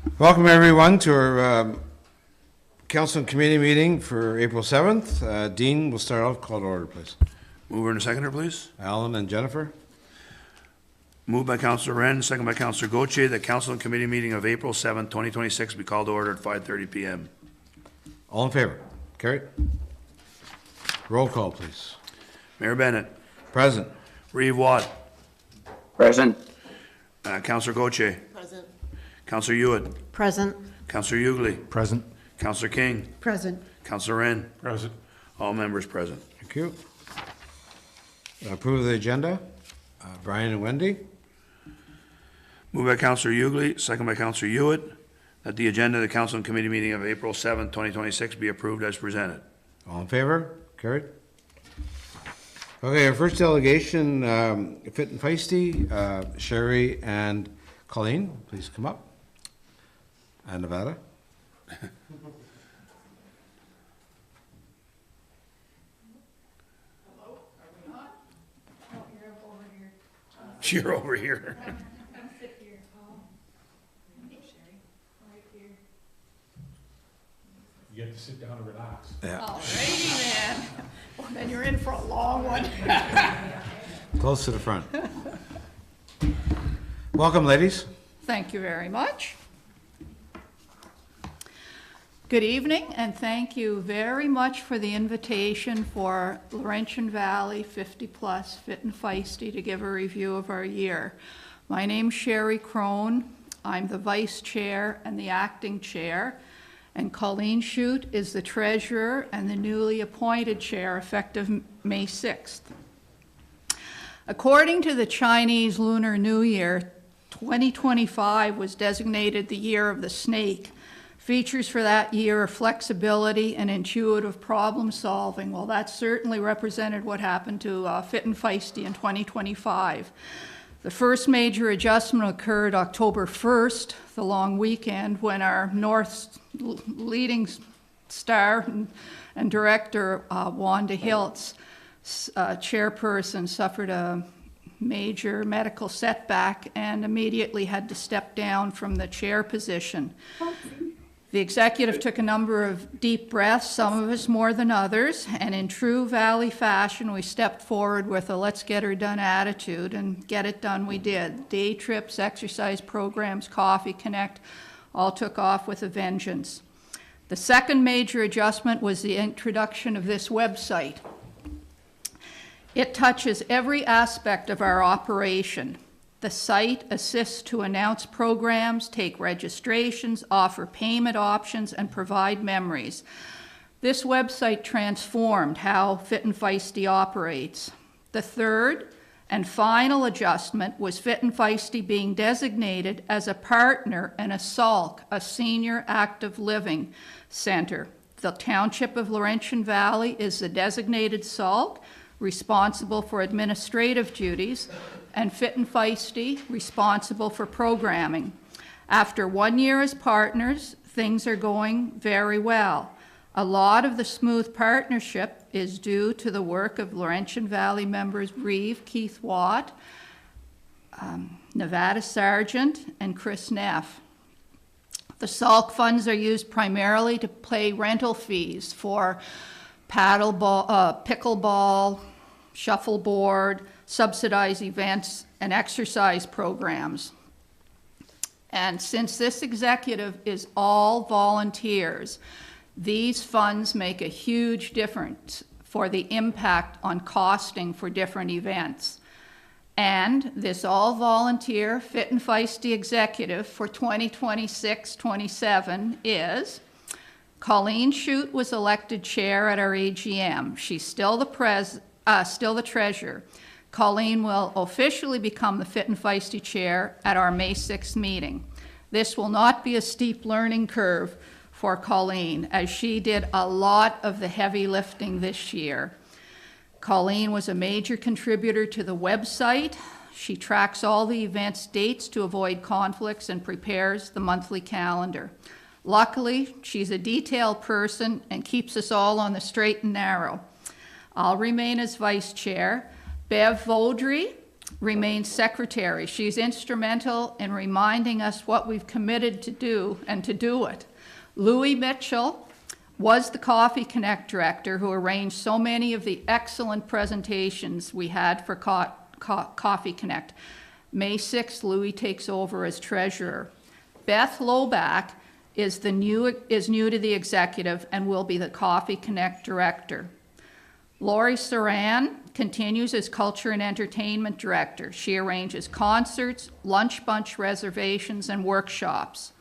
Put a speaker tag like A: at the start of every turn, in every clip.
A: Welcome everyone to our council and committee meeting for April 7th. Dean will start off. Call to order, please.
B: Mover and seconder, please.
A: Alan and Jennifer.
B: Moved by Councillor Wren, second by Councillor Gauthier, that council and committee meeting of April 7th, 2026 be called to order at 5:30 p.m.
A: All in favor? Carried. Roll call, please.
B: Mayor Bennett.
A: Present.
B: Reeve Watt.
C: Present.
B: Councillor Gauthier.
D: Present.
B: Councillor Hewitt.
D: Present.
B: Councillor Hughley.
E: Present.
B: Councillor King.
D: Present.
B: Councillor Wren.
E: Present.
B: All members present.
A: Thank you. Approve the agenda. Brian and Wendy.
B: Moved by Councillor Hughley, second by Councillor Hewitt, that the agenda of the council and committee meeting of April 7th, 2026 be approved as presented.
A: All in favor? Carried. Okay, our first delegation, Fit and Feisty, Sherry and Colleen, please come up. And Nevada.
B: You're over here.
F: Sit here. Sherry, right here.
E: You get to sit down and relax.
A: Yeah.
F: Alrighty then. Well, then you're in for a long one.
A: Close to the front. Welcome, ladies.
F: Thank you very much. Good evening, and thank you very much for the invitation for Laurentian Valley 50 Plus Fit and Feisty to give a review of our year. My name's Sherry Crone. I'm the vice chair and the acting chair, and Colleen Shute is the treasurer and the newly appointed chair effective May 6th. According to the Chinese Lunar New Year, 2025 was designated the year of the snake. Features for that year are flexibility and intuitive problem solving. Well, that certainly represented what happened to Fit and Feisty in 2025. The first major adjustment occurred October 1st, the long weekend, when our North's leading star and director, Wanda Hiltz, chairperson, suffered a major medical setback and immediately had to step down from the chair position. The executive took a number of deep breaths, some of us more than others, and in true Valley fashion, we stepped forward with a let's get her done attitude, and get it done we did. Day trips, exercise programs, Coffee Connect, all took off with a vengeance. The second major adjustment was the introduction of this website. It touches every aspect of our operation. The site assists to announce programs, take registrations, offer payment options, and provide memories. This website transformed how Fit and Feisty operates. The third and final adjustment was Fit and Feisty being designated as a partner in a SALC, a Senior Active Living Center. The Township of Laurentian Valley is the designated SALC, responsible for administrative duties, and Fit and Feisty, responsible for programming. After 1 year as partners, things are going very well. A lot of the smooth partnership is due to the work of Laurentian Valley members Reeve, Keith Watt, Nevada Sargent, and Chris Neff. The SALC funds are used primarily to pay rental fees for paddleball, pickleball, shuffleboard, subsidized events, and exercise programs. And since this executive is all volunteers, these funds make a huge difference for the impact on costing for different events. And this all volunteer Fit and Feisty executive for 2026-27 is Colleen Shute was elected chair at our AGM. She's still the treasurer. Colleen will officially become the Fit and Feisty chair at our May 6th meeting. This will not be a steep learning curve for Colleen, as she did a lot of the heavy lifting this year. Colleen was a major contributor to the website. She tracks all the events' dates to avoid conflicts and prepares the monthly calendar. Luckily, she's a detailed person and keeps us all on the straight and narrow. I'll remain as vice chair. Bev Vaudry remains secretary. She's instrumental in reminding us what we've committed to do and to do it. Louis Mitchell was the Coffee Connect director who arranged so many of the excellent presentations we had for Coffee Connect. May 6th, Louis takes over as treasurer. Beth Loback is new to the executive and will be the Coffee Connect director. Lori Saran continues as culture and entertainment director. She arranges concerts, lunch bunch reservations, and workshops.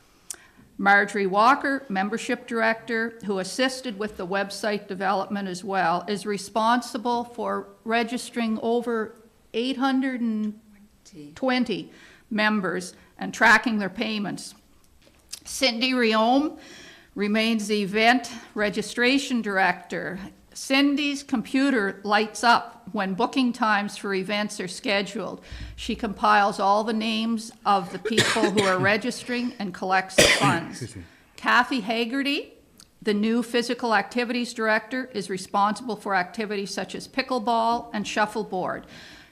F: Marjorie Walker, membership director, who assisted with the website development as well, is responsible for registering over 820 members and tracking their payments. Cindy Riome remains the event registration director. Cindy's computer lights up when booking times for events are scheduled. She compiles all the names of the people who are registering and collects the funds. Kathy Haggerty, the new physical activities director, is responsible for activities such as pickleball and shuffleboard.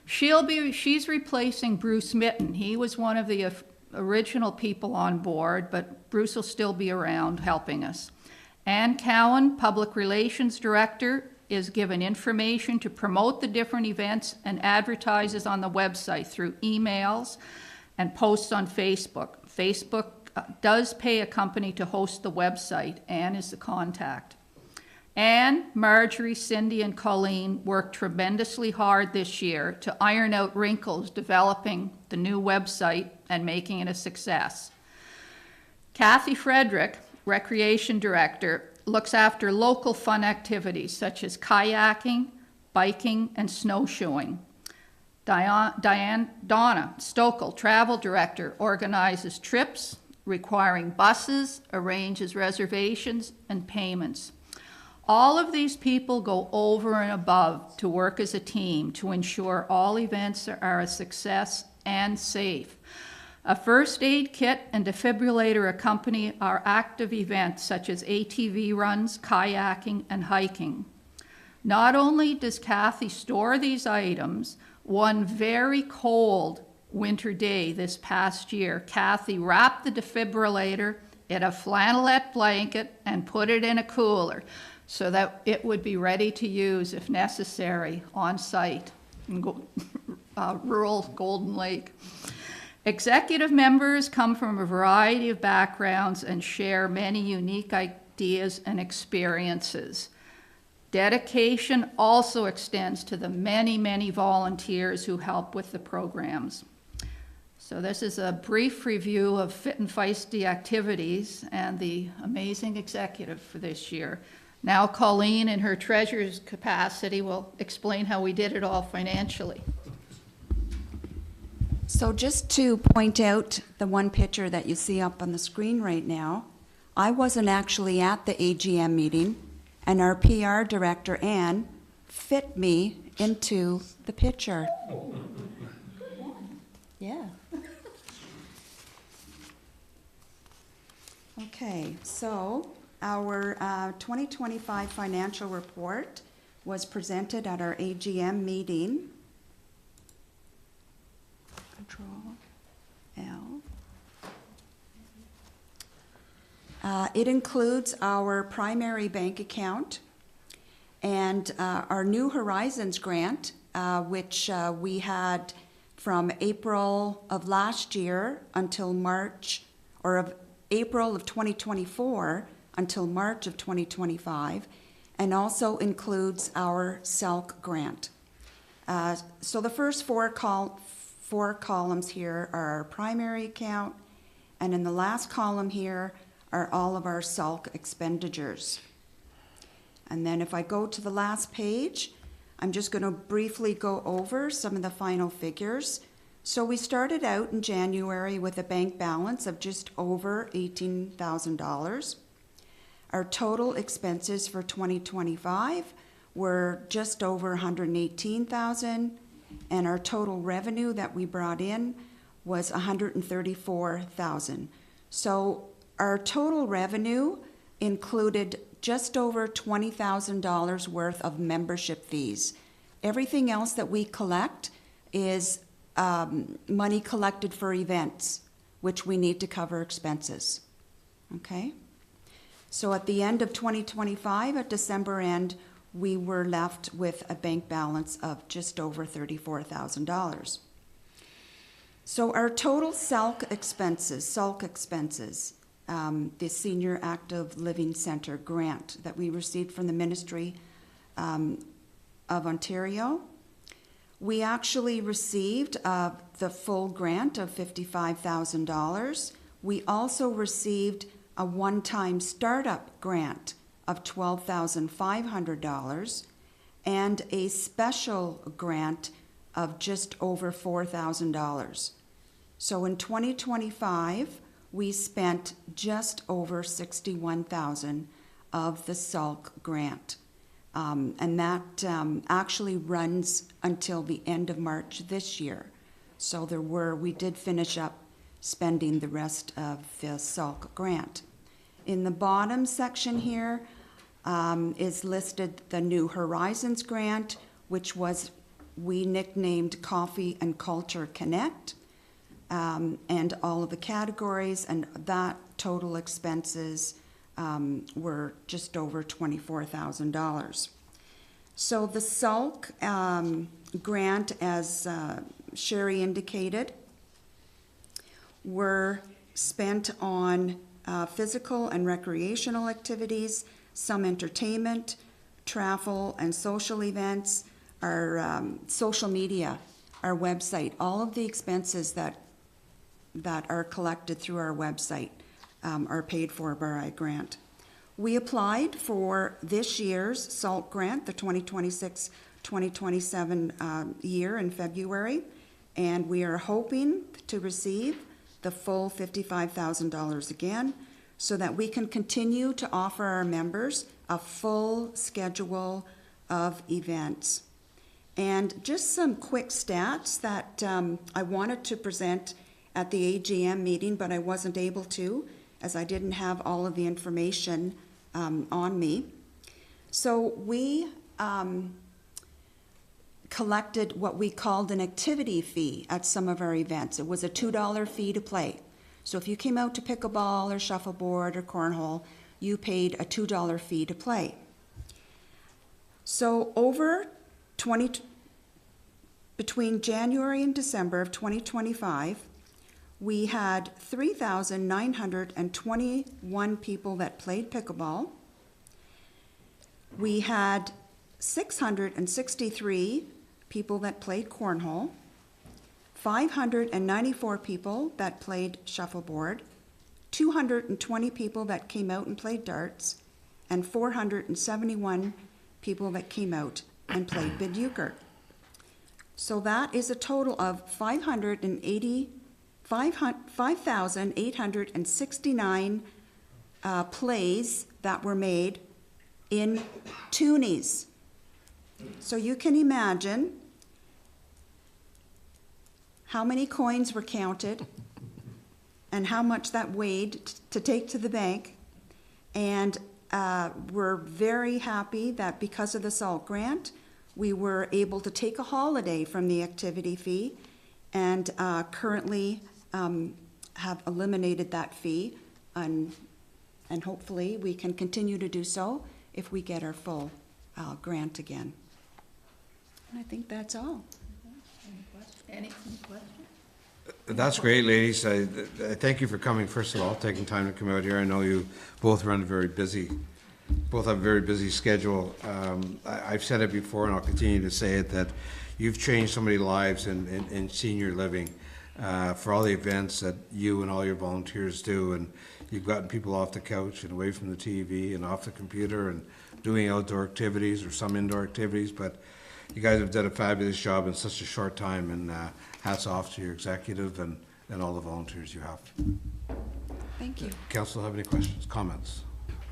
F: She's replacing Bruce Mitten. He was one of the original people on board, but Bruce will still be around helping us. Ann Cowan, Public Relations Director, is given information to promote the different events and advertises on the website through emails and posts on Facebook. Facebook does pay a company to host the website. Ann is the contact. Ann, Marjorie, Cindy, and Colleen worked tremendously hard this year to iron out wrinkles developing the new website and making it a success. Kathy Frederick, Recreation Director, looks after local fun activities such as kayaking, biking, and snowshoeing. Donna Stokel, Travel Director, organizes trips requiring buses, arranges reservations, and payments. All of these people go over and above to work as a team to ensure all events are a success and safe. A first aid kit and defibrillator accompany our active events such as ATV runs, kayaking, and hiking. Not only does Kathy store these items, one very cold winter day this past year, Kathy wrapped the defibrillator in a flannelette blanket and put it in a cooler so that it would be ready to use if necessary on site in rural Golden Lake. Executive members come from a variety of backgrounds and share many unique ideas and experiences. Dedication also extends to the many, many volunteers who help with the programs. So this is a brief review of Fit and Feisty activities and the amazing executive for this year. Now Colleen, in her treasurer's capacity, will explain how we did it all financially.
D: So just to point out the one picture that you see up on the screen right now, I wasn't actually at the AGM meeting, and our PR director, Ann, fit me into the picture. Yeah. Okay, so our 2025 financial report was presented at our AGM meeting. Control L. It includes our primary bank account and our New Horizons grant, which we had from April of last year until March, or of April of 2024 until March of 2025, and also includes our SELC grant. So the first four columns here are our primary account, and in the last column here are all of our SELC expenditures. And then if I go to the last page, I'm just going to briefly go over some of the final figures. So we started out in January with a bank balance of just over $18,000. Our total expenses for 2025 were just over $118,000, and our total revenue that we brought in was $134,000. So our total revenue included just over $20,000 worth of membership fees. Everything else that we collect is money collected for events, which we need to cover expenses. Okay? So at the end of 2025, at December end, we were left with a bank balance of just over $34,000. So our total SALC expenses, the Senior Active Living Centre grant that we received from the Ministry of Ontario, we actually received the full grant of $55,000. We also received a one-time startup grant of $12,500 and a special grant of just over $4,000. So in 2025, we spent just over $61,000 of the SALC grant. And that actually runs until the end of March this year. So we did finish up spending the rest of the SALC grant. In the bottom section here is listed the New Horizons grant, which we nicknamed Coffee and Culture Connect, and all of the categories, and that total expenses were just over $24,000. So the SALC grant, as Sherry indicated, were spent on physical and recreational activities, some entertainment, travel and social events, our social media, our website, all of the expenses that are collected through our website are paid for by our grant. We applied for this year's SALT grant, the 2026-2027 year in February, and we are hoping to receive the full $55,000 again so that we can continue to offer our members a full schedule of events. And just some quick stats that I wanted to present at the AGM meeting, but I wasn't able to, as I didn't have all of the information on me. So we collected what we called an activity fee at some of our events. It was a $2 fee to play. So if you came out to pickleball or shuffleboard or cornhole, you paid a $2 fee to play. So between January and December of 2025, we had 3,921 people that played pickleball. We had 663 people that played cornhole, 594 people that played shuffleboard, 220 people that came out and played darts, and 471 people that came out and played bid euchre. So that is a total of 5,869 plays that were made in toonies. So you can imagine how many coins were counted and how much that weighed to take to the bank. And we're very happy that because of the SALT grant, we were able to take a holiday from the activity fee and currently have eliminated that fee, and hopefully we can continue to do so if we get our full grant again. And I think that's all.
F: Any questions?
A: That's great, ladies. I thank you for coming, first of all, taking time to come out here. I know you both have a very busy schedule. I've said it before, and I'll continue to say it, that you've changed so many lives in senior living for all the events that you and all your volunteers do, and you've gotten people off the couch and away from the TV and off the computer and doing outdoor activities or some indoor activities, but you guys have done a fabulous job in such a short time, and hats off to your executive and all the volunteers you have.
D: Thank you.
A: Council, have any questions, comments?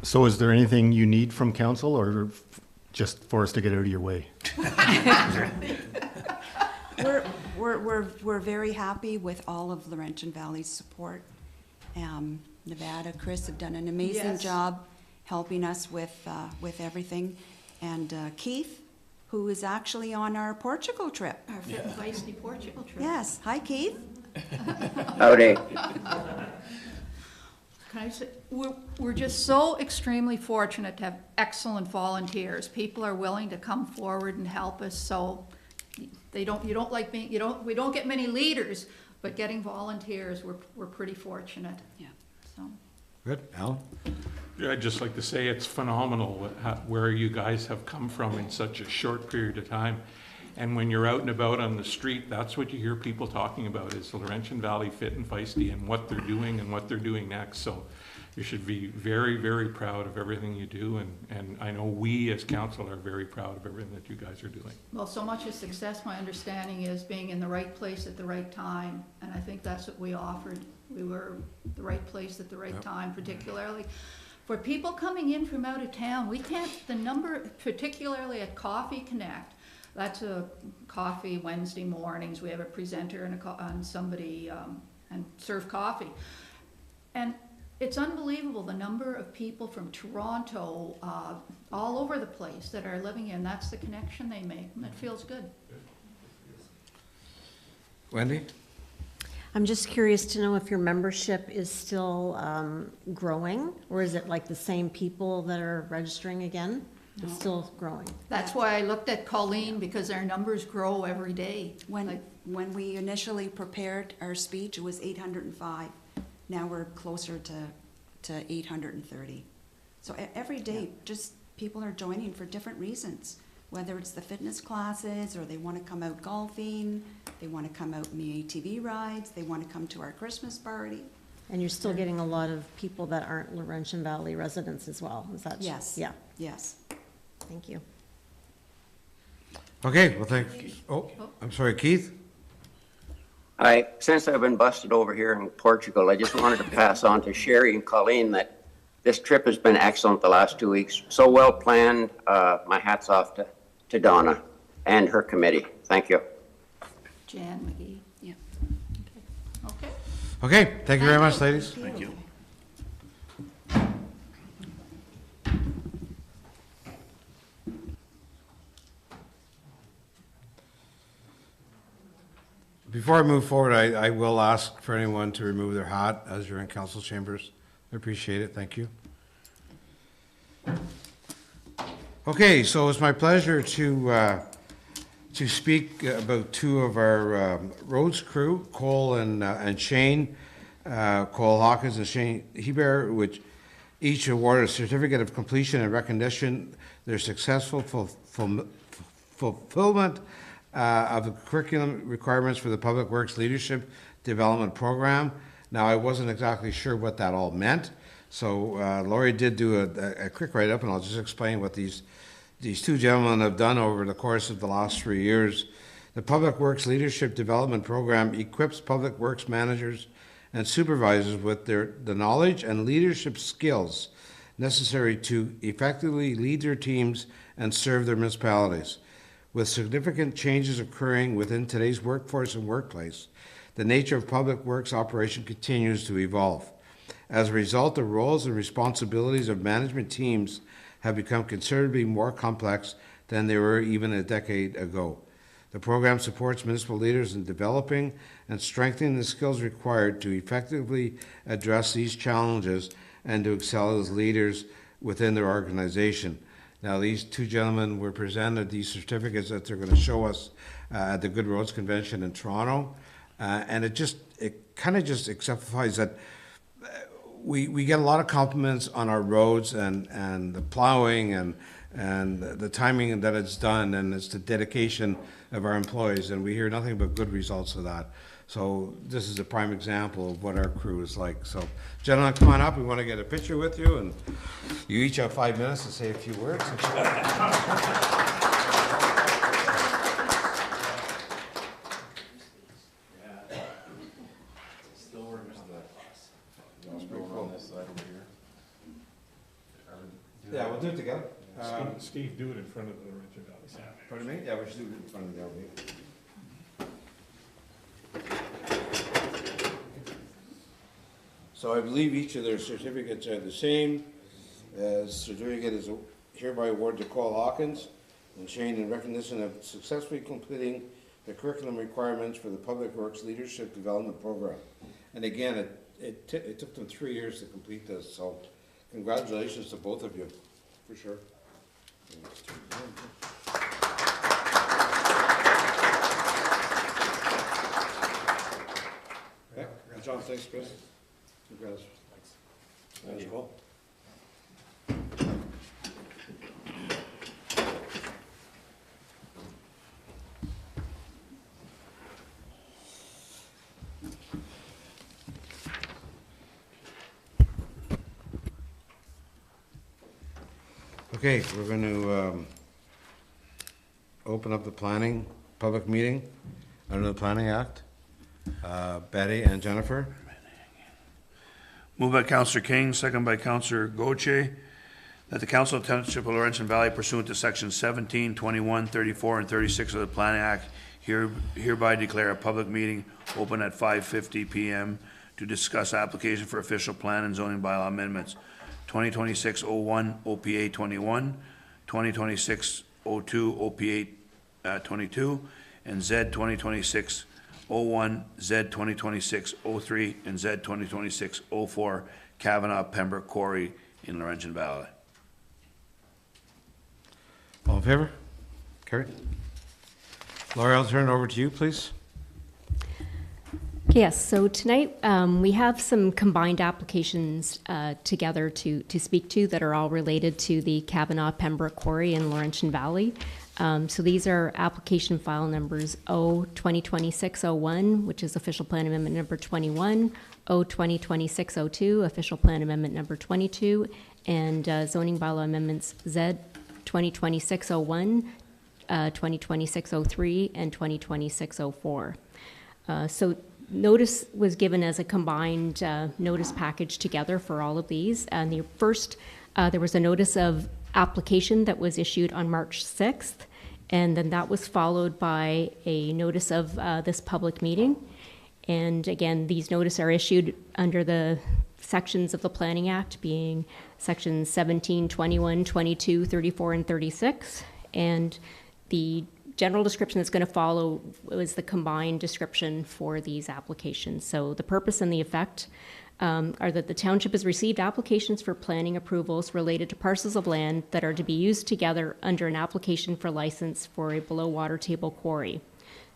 G: So is there anything you need from council, or just for us to get out of your way?
D: We're very happy with all of Laurentian Valley's support. Nevada, Chris have done an amazing
F: Yes.
D: job helping us with everything. And Keith, who is actually on our Portugal trip.
F: Our Fit and Feisty Portugal trip.
D: Yes, hi Keith.
C: Howdy.
F: Can I say, we're just so extremely fortunate to have excellent volunteers. People are willing to come forward and help us, so we don't get many leaders, but getting volunteers, we're pretty fortunate.
D: Yeah.
F: So,
A: Good, Alan?
E: Yeah, I'd just like to say it's phenomenal where you guys have come from in such a short period of time. And when you're out and about on the street, that's what you hear people talking about, is the Laurentian Valley Fit and Feisty and what they're doing and what they're doing next. So you should be very, very proud of everything you do. And I know we as council are very proud of everything that you guys are doing.
F: well, so much of success, my understanding is being in the right place at the right time, and I think that's what we offered. We were the right place at the right time, particularly for people coming in from out of town. We can't, the number, particularly at Coffee Connect, that's a coffee Wednesday mornings. We have a presenter and somebody and serve coffee. And it's unbelievable the number of people from Toronto, all over the place that are living in. That's the connection they make, and it feels good.
A: Wendy?
H: I'm just curious to know if your membership is still growing, or is it like the same people that are registering again? It's still growing.
F: That's why I looked at Colleen, because our numbers grow every day.
D: When we initially prepared our speech, it was 805. Now we're closer to 830. So every day, just people are joining for different reasons, whether it's the fitness classes, or they want to come out golfing, they want to come out on the ATV rides, they want to come to our Christmas party.
H: And you're still getting a lot of people that aren't Laurentian Valley residents as well, is that?
D: Yes.
H: Yeah,
D: Yes.
H: thank you.
A: Okay, well, thank you. Oh, I'm sorry, Keith?
C: Since I've been busted over here in Portugal, I just wanted to pass on to Sherry and Colleen that this trip has been excellent the last 2 weeks. So well planned. My hat's off to Donna and her committee. Thank you.
F: Jan McGee.
D: Yeah.
F: Okay.
A: Okay, thank you very much, ladies.
B: Thank you.
A: Before I move forward, I will ask for anyone to remove their hat as you're in council chambers. I appreciate it, thank you. Okay, so it's my pleasure to speak about two of our roads crew, Cole and Shane, Cole Hawkins and Shane Hebert, which each awarded a certificate of completion and recognition their successful fulfillment of the curriculum requirements for the Public Works Leadership Development Program. Now, I wasn't exactly sure what that all meant, so Lori did do a quick write-up, and I'll just explain what these two gentlemen have done over the course of the last 3 years. The Public Works Leadership Development Program equips public works managers and supervisors with the knowledge and leadership skills necessary to effectively lead their teams and serve their municipalities. With significant changes occurring within today's workforce and workplace, the nature of public works operation continues to evolve. As a result, the roles and responsibilities of management teams have become considerably more complex than they were even a decade ago. The program supports municipal leaders in developing and strengthening the skills required to effectively address these challenges and to excel as leaders within their organization. Now, these two gentlemen were presented these certificates that they're going to show us at the Good Roads Convention in Toronto, and it kind of just exemplifies that we get a lot of compliments on our roads and the plowing and the timing that it's done, and it's the dedication of our employees, and we hear nothing but good results of that. So this is a prime example of what our crew is like. So gentlemen, come on up. We want to get a picture with you, and you each have 5 minutes to say a few words. Yeah, we'll do it together.
E: Steve, do it in front of the Laurentian Valley Sound.
A: Pardon me? Yeah, we should do it in front of the LV. So I believe each of their certificates are the same. Certificate is hereby awarded to Cole Hawkins, And Shane, in recognition of successfully completing the curriculum requirements for the Public Works Leadership Development Program. And again, it took them 3 years to complete this, so congratulations to both of you, for sure. Okay, good job, thanks, Chris. Congrats. Thanks. There you go. Okay, we're going to open up the public meeting under the Planning Act. Betty and Jennifer.
B: Moved by Councillor King, second by Councillor Gauthier, that the Council of Township of Laurentian Valley pursuant to Section 17, 21, 34, and 36 of the Planning Act hereby declare a public meeting open at 5:50 p.m. to discuss application for official plan and zoning bylaw amendments 2026-01 OPA 21, 2026-02 OPA 22, and Z 2026-01, Z 2026-03, and Z 2026-04 Kavanaugh Pembroke Quarry in Laurentian Valley.
A: All in favor? Carried. Laura, I'll turn it over to you, please.
I: Yes, so tonight we have some combined applications together to speak to that are all related to the Kavanaugh Pembroke Quarry in Laurentian Valley. So these are application file numbers O-2026-01, which is official plan amendment number 21, O-2026-02, official plan amendment number 22, and zoning bylaw amendments Z 2026-01, 2026-03, and 2026-04. So notice was given as a combined notice package together for all of these. And the first, there was a notice of application that was issued on March 6th, and then that was followed by a notice of this public meeting. And again, these notices are issued under the sections of the Planning Act, being sections 17, 21, 22, 34, and 36. And the general description that's going to follow was the combined description for these applications. So the purpose and the effect are that the township has received applications for planning approvals related to parcels of land that are to be used together under an application for license for a below water table quarry.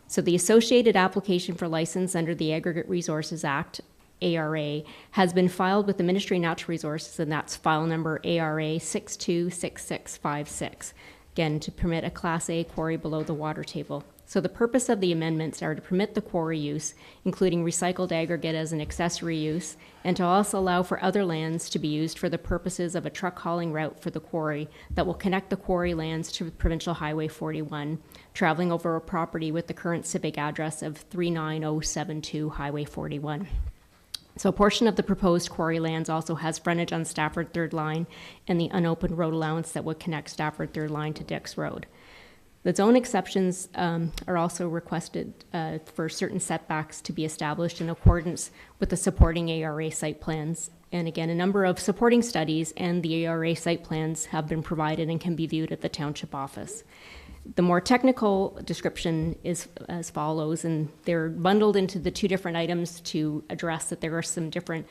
I: So the associated application for license under the Aggregate Resources Act, ARA, has been filed with the Ministry of Natural Resources, and that's file number ARA 626656. Again, to permit a Class A quarry below the water table. So the purpose of the amendments are to permit the quarry use, including recycled aggregate as an accessory use, and to also allow for other lands to be used for the purposes of a truck hauling route for the quarry that will connect the quarry lands to Provincial Highway 41, traveling over a property with the current civic address of 39072 Highway 41. So a portion of the proposed quarry lands also has frontage on Stafford Third Line and the unopened road allowance that would connect Stafford Third Line to Dix Road. The zone exceptions are also requested for certain setbacks to be established in accordance with the supporting ARA site plans. And again, a number of supporting studies and the ARA site plans have been provided and can be viewed at the township office. The more technical description is as follows, and they're bundled into the two different items to address that there are some different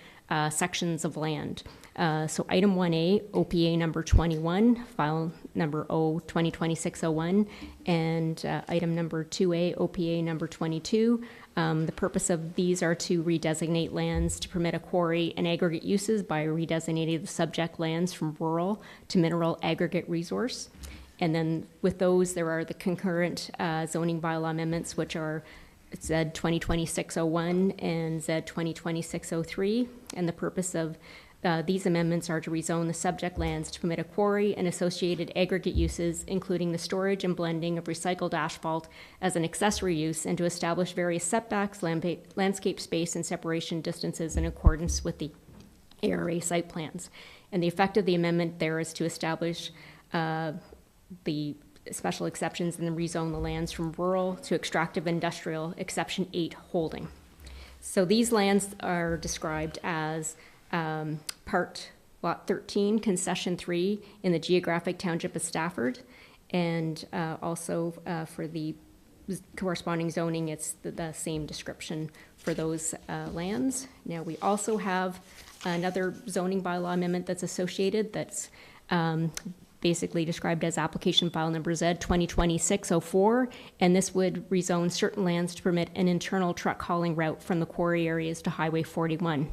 I: sections of land. So item 1A, OPA number 21, file number O-2026-01, and item number 2A, OPA number 22. The purpose of these are to redesignate lands to permit a quarry and aggregate uses by redesignating the subject lands from rural to mineral aggregate resource. And then with those, there are the concurrent zoning bylaw amendments, which are Z 2026-01 and Z 2026-03. And the purpose of these amendments are to rezone the subject lands to permit a quarry and associated aggregate uses, including the storage and blending of recycled asphalt as an accessory use, and to establish various setbacks, landscape space, and separation distances in accordance with the ARA site plans. And the effect of the amendment there is to establish the special exceptions and then rezone the lands from rural to extractive industrial, exception 8 holding. So these lands are described as part lot 13, concession 3 in the geographic township of Stafford, And also for the corresponding zoning, it's the same description for those lands. Now, we also have another zoning bylaw amendment that's associated that's basically described as application file number Z 2020-604, and this would rezone certain lands to permit an internal truck hauling route from the quarry areas to Highway 41.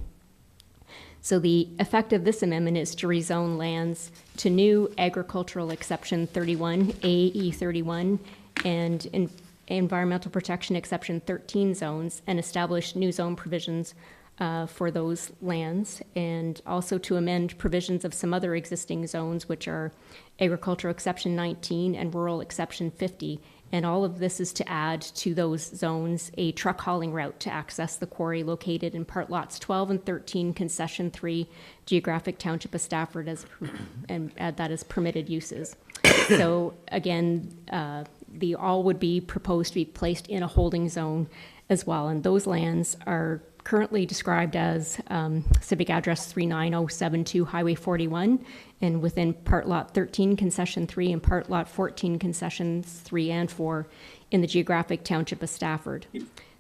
I: So the effect of this amendment is to rezone lands to new agricultural exception 31, AE 31, and environmental protection exception 13 zones, and establish new zone provisions for those lands, and also to amend provisions of some other existing zones, which are agricultural exception 19 and rural exception 50. And all of this is to add to those zones a truck hauling route to access the quarry located in part lots 12 and 13, concession 3, geographic township of Stafford, and add that as permitted uses. So again, the all would be proposed to be placed in a holding zone as well. And those lands are currently described as civic address 39072 Highway 41, and within part lot 13 concession 3 and part lot 14 concessions 3 and 4 in the geographic township of Stafford.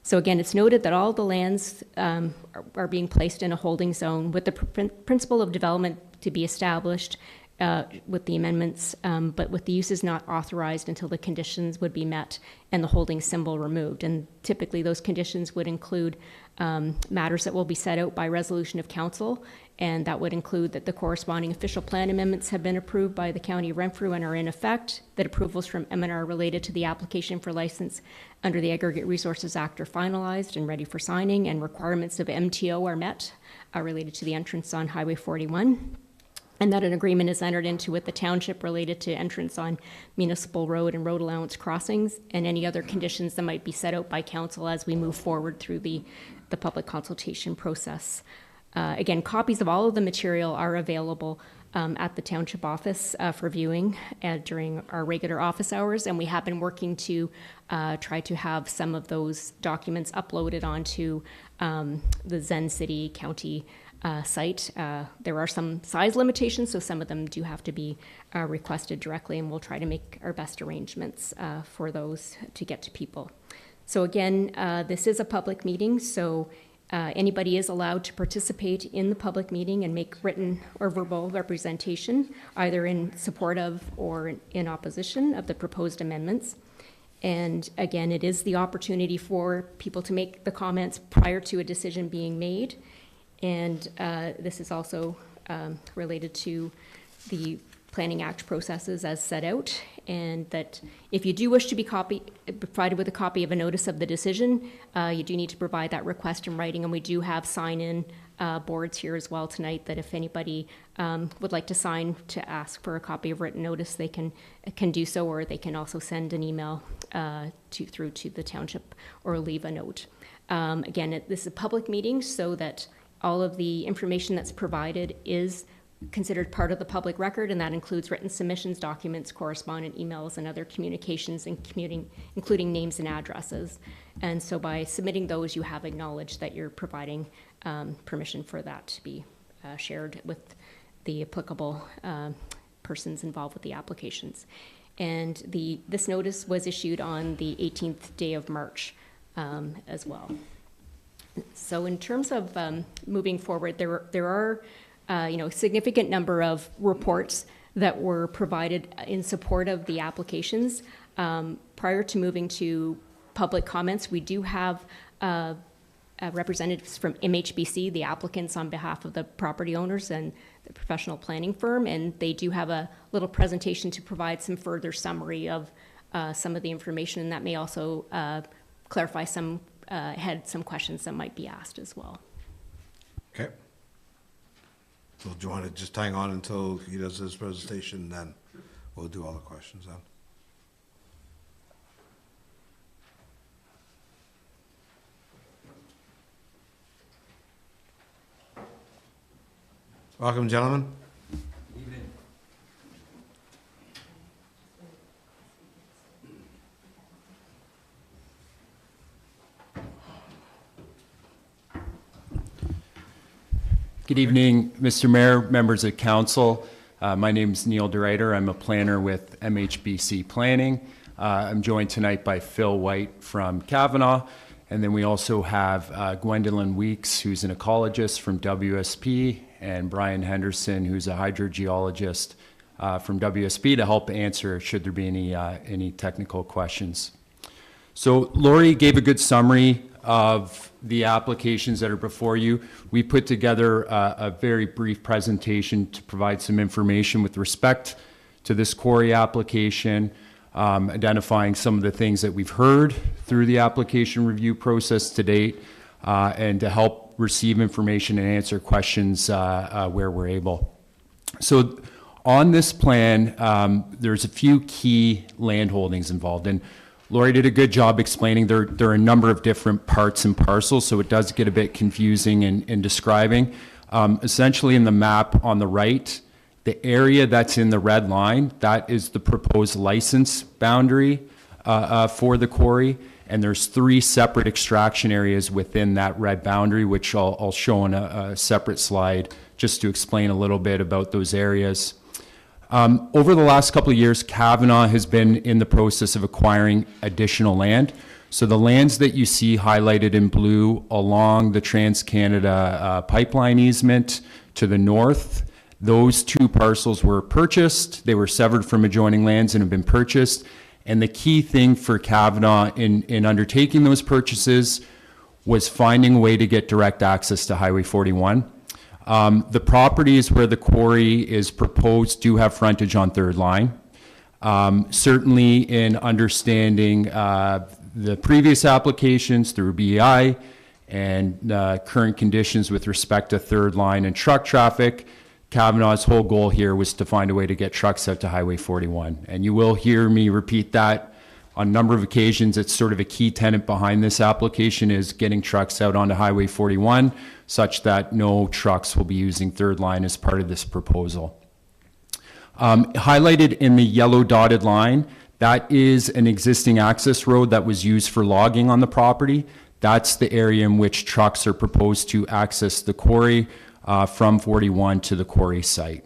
I: So again, it's noted that all the lands are being placed in a holding zone with the principle of development to be established with the amendments, but with the uses not authorized until the conditions would be met and the holding symbol removed. And typically those conditions would include matters that will be set out by resolution of council, and that would include that the corresponding official plan amendments have been approved by the County of Renfrew and are in effect, that approvals from M&R related to the application for license under the Aggregate Resources Act are finalized and ready for signing, and requirements of MTO are met related to the entrance on Highway 41. And that an agreement is entered into with the township related to entrance on municipal road and road allowance crossings, and any other conditions that might be set out by council as we move forward through the public consultation process. Again, copies of all of the material are available at the township office for viewing during our regular office hours, and we have been working to try to have some of those documents uploaded onto the Zen City County site. There are some size limitations, so some of them do have to be requested directly, and we'll try to make our best arrangements for those to get to people. So again, this is a public meeting, so anybody is allowed to participate in the public meeting and make written or verbal representation, either in support of or in opposition of the proposed amendments. And again, it is the opportunity for people to make the comments prior to a decision being made. And this is also related to the Planning Act processes as set out, and that if you do wish to be provided with a copy of a notice of the decision, you do need to provide that request in writing, and we do have sign-in boards here as well tonight, that if anybody would like to sign to ask for a copy of written notice, they can do so, or they can also send an email through to the township or leave a note. Again, this is a public meeting, so that all of the information that's provided is considered part of the public record, and that includes written submissions, documents, correspondence, emails, and other communications, including names and addresses. And so by submitting those, you have acknowledged that you're providing permission for that to be shared with the applicable persons involved with the applications. And this notice was issued on the 18th day of March as well. So in terms of moving forward, there are a significant number of reports that were provided in support of the applications. Prior to moving to public comments, we do have representatives from MHBC, the applicants on behalf of the property owners and the professional planning firm, and they do have a little presentation to provide some further summary of some of the information, and that may also clarify some questions that might be asked as well.
A: Okay. So do you want to just hang on until he does his presentation, then we'll do all the questions then? Welcome, gentlemen.
J: Good evening, Mr. Mayor, members of council. My name's Neil DeRuyter. I'm a planner with MHBC Planning. I'm joined tonight by Phil White from Kavanaugh. And then we also have Gwendolyn Weeks, who's an ecologist from WSP, and Brian Henderson, who's a hydrogeologist from WSP, to help answer should there be any technical questions. So Lori gave a good summary of the applications that are before you. We put together a very brief presentation to provide some information with respect to this quarry application, identifying some of the things that we've heard through the application review process to date, and to help receive information and answer questions where we're able. So on this plan, there's a few key land holdings involved, and Lori did a good job explaining there are a number of different parts and parcels, so it does get a bit confusing in describing. Essentially, in the map on the right, the area that's in the red line, that is the proposed license boundary for the quarry, and there's 3 separate extraction areas within that red boundary, which I'll show on a separate slide just to explain a little bit about those areas. Over the last couple of years, Kavanaugh has been in the process of acquiring additional land. So the lands that you see highlighted in blue along the Trans-Canada pipeline easement to the north, those 2 parcels were purchased. They were severed from adjoining lands and have been purchased. And the key thing for Kavanaugh in undertaking those purchases was finding a way to get direct access to Highway 41. The properties where the quarry is proposed do have frontage on Third Line. Certainly in understanding the previous applications through BEI and current conditions with respect to Third Line and truck traffic, Kavanaugh's whole goal here was to find a way to get trucks out to Highway 41. And you will hear me repeat that on a number of occasions. It's sort of a key tenet behind this application is getting trucks out onto Highway 41 such that no trucks will be using Third Line as part of this proposal. Highlighted in the yellow dotted line, that is an existing access road that was used for logging on the property. That's the area in which trucks are proposed to access the quarry from 41 to the quarry site.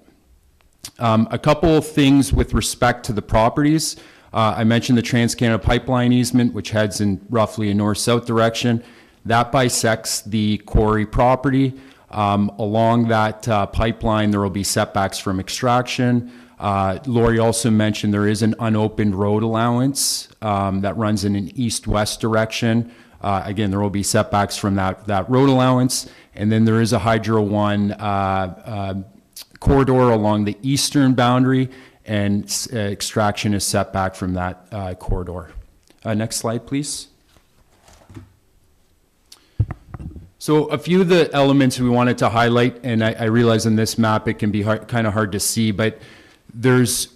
J: A couple of things with respect to the properties. I mentioned the Trans-Canada pipeline easement, which heads in roughly a north-south direction. That bisects the quarry property. Along that pipeline, there will be setbacks from extraction. Lori also mentioned there is an unopened road allowance that runs in an east-west direction. Again, there will be setbacks from that road allowance. And then there is a Hydro 1 corridor along the eastern boundary, and extraction is set back from that corridor. Next slide, please. So a few of the elements we wanted to highlight, and I realize in this map it can be kind of hard to see, but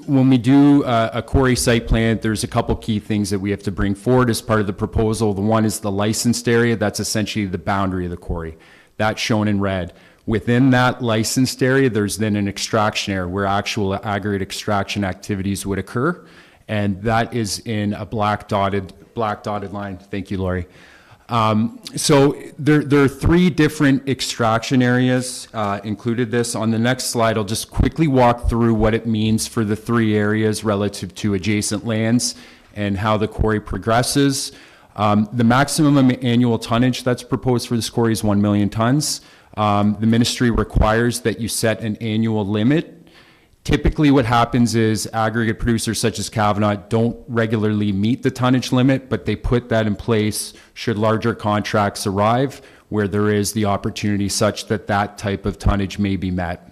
J: when we do a quarry site plan, there's a couple key things that we have to bring forward as part of the proposal. The one is the licensed area. That's essentially the boundary of the quarry. That's shown in red. Within that licensed area, there's then an extraction area where actual aggregate extraction activities would occur, and that is in a black dotted line. Thank you, Lori. So there are 3 different extraction areas included this. On the next slide, I'll just quickly walk through what it means for the 3 areas relative to adjacent lands and how the quarry progresses. The maximum annual tonnage that's proposed for this quarry is 1 million tons. The ministry requires that you set an annual limit. Typically what happens is aggregate producers such as Kavanaugh don't regularly meet the tonnage limit, but they put that in place should larger contracts arrive where there is the opportunity such that that type of tonnage may be met.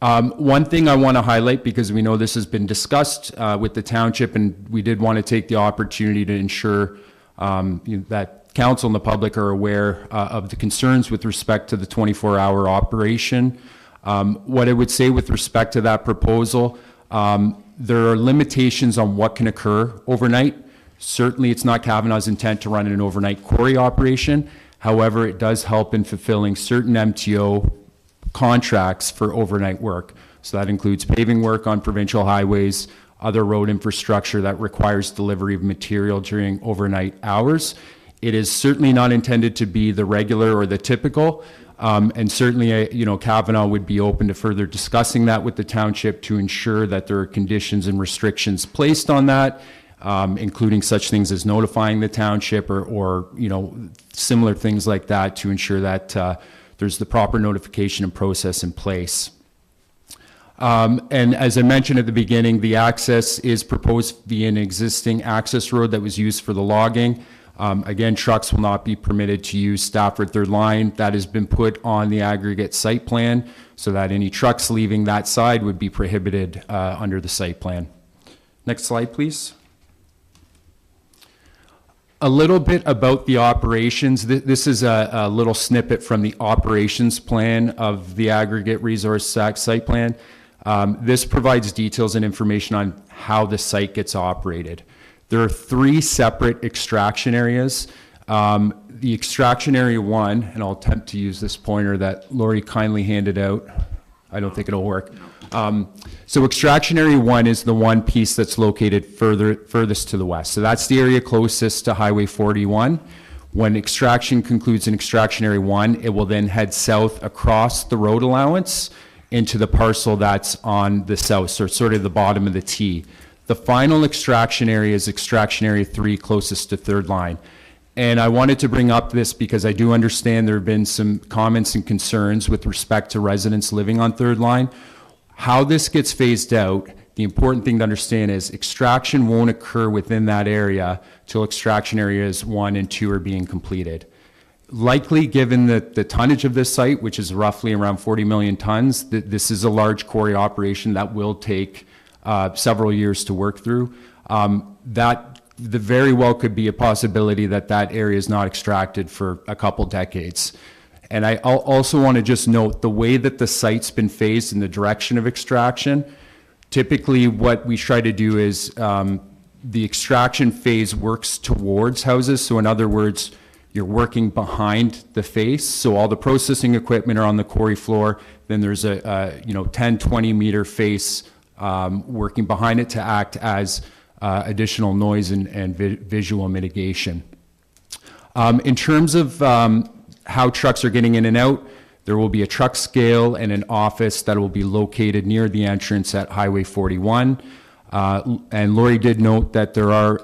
J: One thing I want to highlight, because we know this has been discussed with the township, and we did want to take the opportunity to ensure that council and the public are aware of the concerns with respect to the 24-hour operation. What I would say with respect to that proposal, there are limitations on what can occur overnight. Certainly, it's not Kavanaugh's intent to run an overnight quarry operation. However, it does help in fulfilling certain MTO contracts for overnight work. So that includes paving work on provincial highways, other road infrastructure that requires delivery of material during overnight hours. It is certainly not intended to be the regular or the typical. And certainly, Kavanaugh would be open to further discussing that with the township to ensure that there are conditions and restrictions placed on that, including such things as notifying the township or similar things like that to ensure that there's the proper notification and process in place. And as I mentioned at the beginning, the access is proposed via an existing access road that was used for the logging. Again, trucks will not be permitted to use Stafford Third Line. That has been put on the aggregate site plan so that any trucks leaving that side would be prohibited under the site plan. Next slide, please. A little bit about the operations. This is a little snippet from the operations plan of the aggregate resource site plan. This provides details and information on how the site gets operated. There are 3 separate extraction areas. The extraction area 1, and I'll attempt to use this pointer that Lori kindly handed out. I don't think it'll work. So extraction area 1 is the one piece that's located furthest to the west. So that's the area closest to Highway 41. When extraction concludes in extraction area 1, it will then head south across the road allowance into the parcel that's on the south, so sort of the bottom of the T. The final extraction area is extraction area 3, closest to Third Line. And I wanted to bring up this because I do understand there have been some comments and concerns with respect to residents living on Third Line. How this gets phased out, the important thing to understand is extraction won't occur within that area till extraction areas 1 and 2 are being completed. Likely, given the tonnage of this site, which is roughly around 40 million tons, this is a large quarry operation that will take several years to work through. That very well could be a possibility that area is not extracted for a couple decades. And I also want to just note the way that the site's been phased in the direction of extraction. Typically, what we try to do is the extraction phase works towards houses. So in other words, you're working behind the face. So all the processing equipment are on the quarry floor. Then there's a 10, 20 meter face working behind it to act as additional noise and visual mitigation. In terms of how trucks are getting in and out, there will be a truck scale and an office that will be located near the entrance at Highway 41. And Lori did note that there are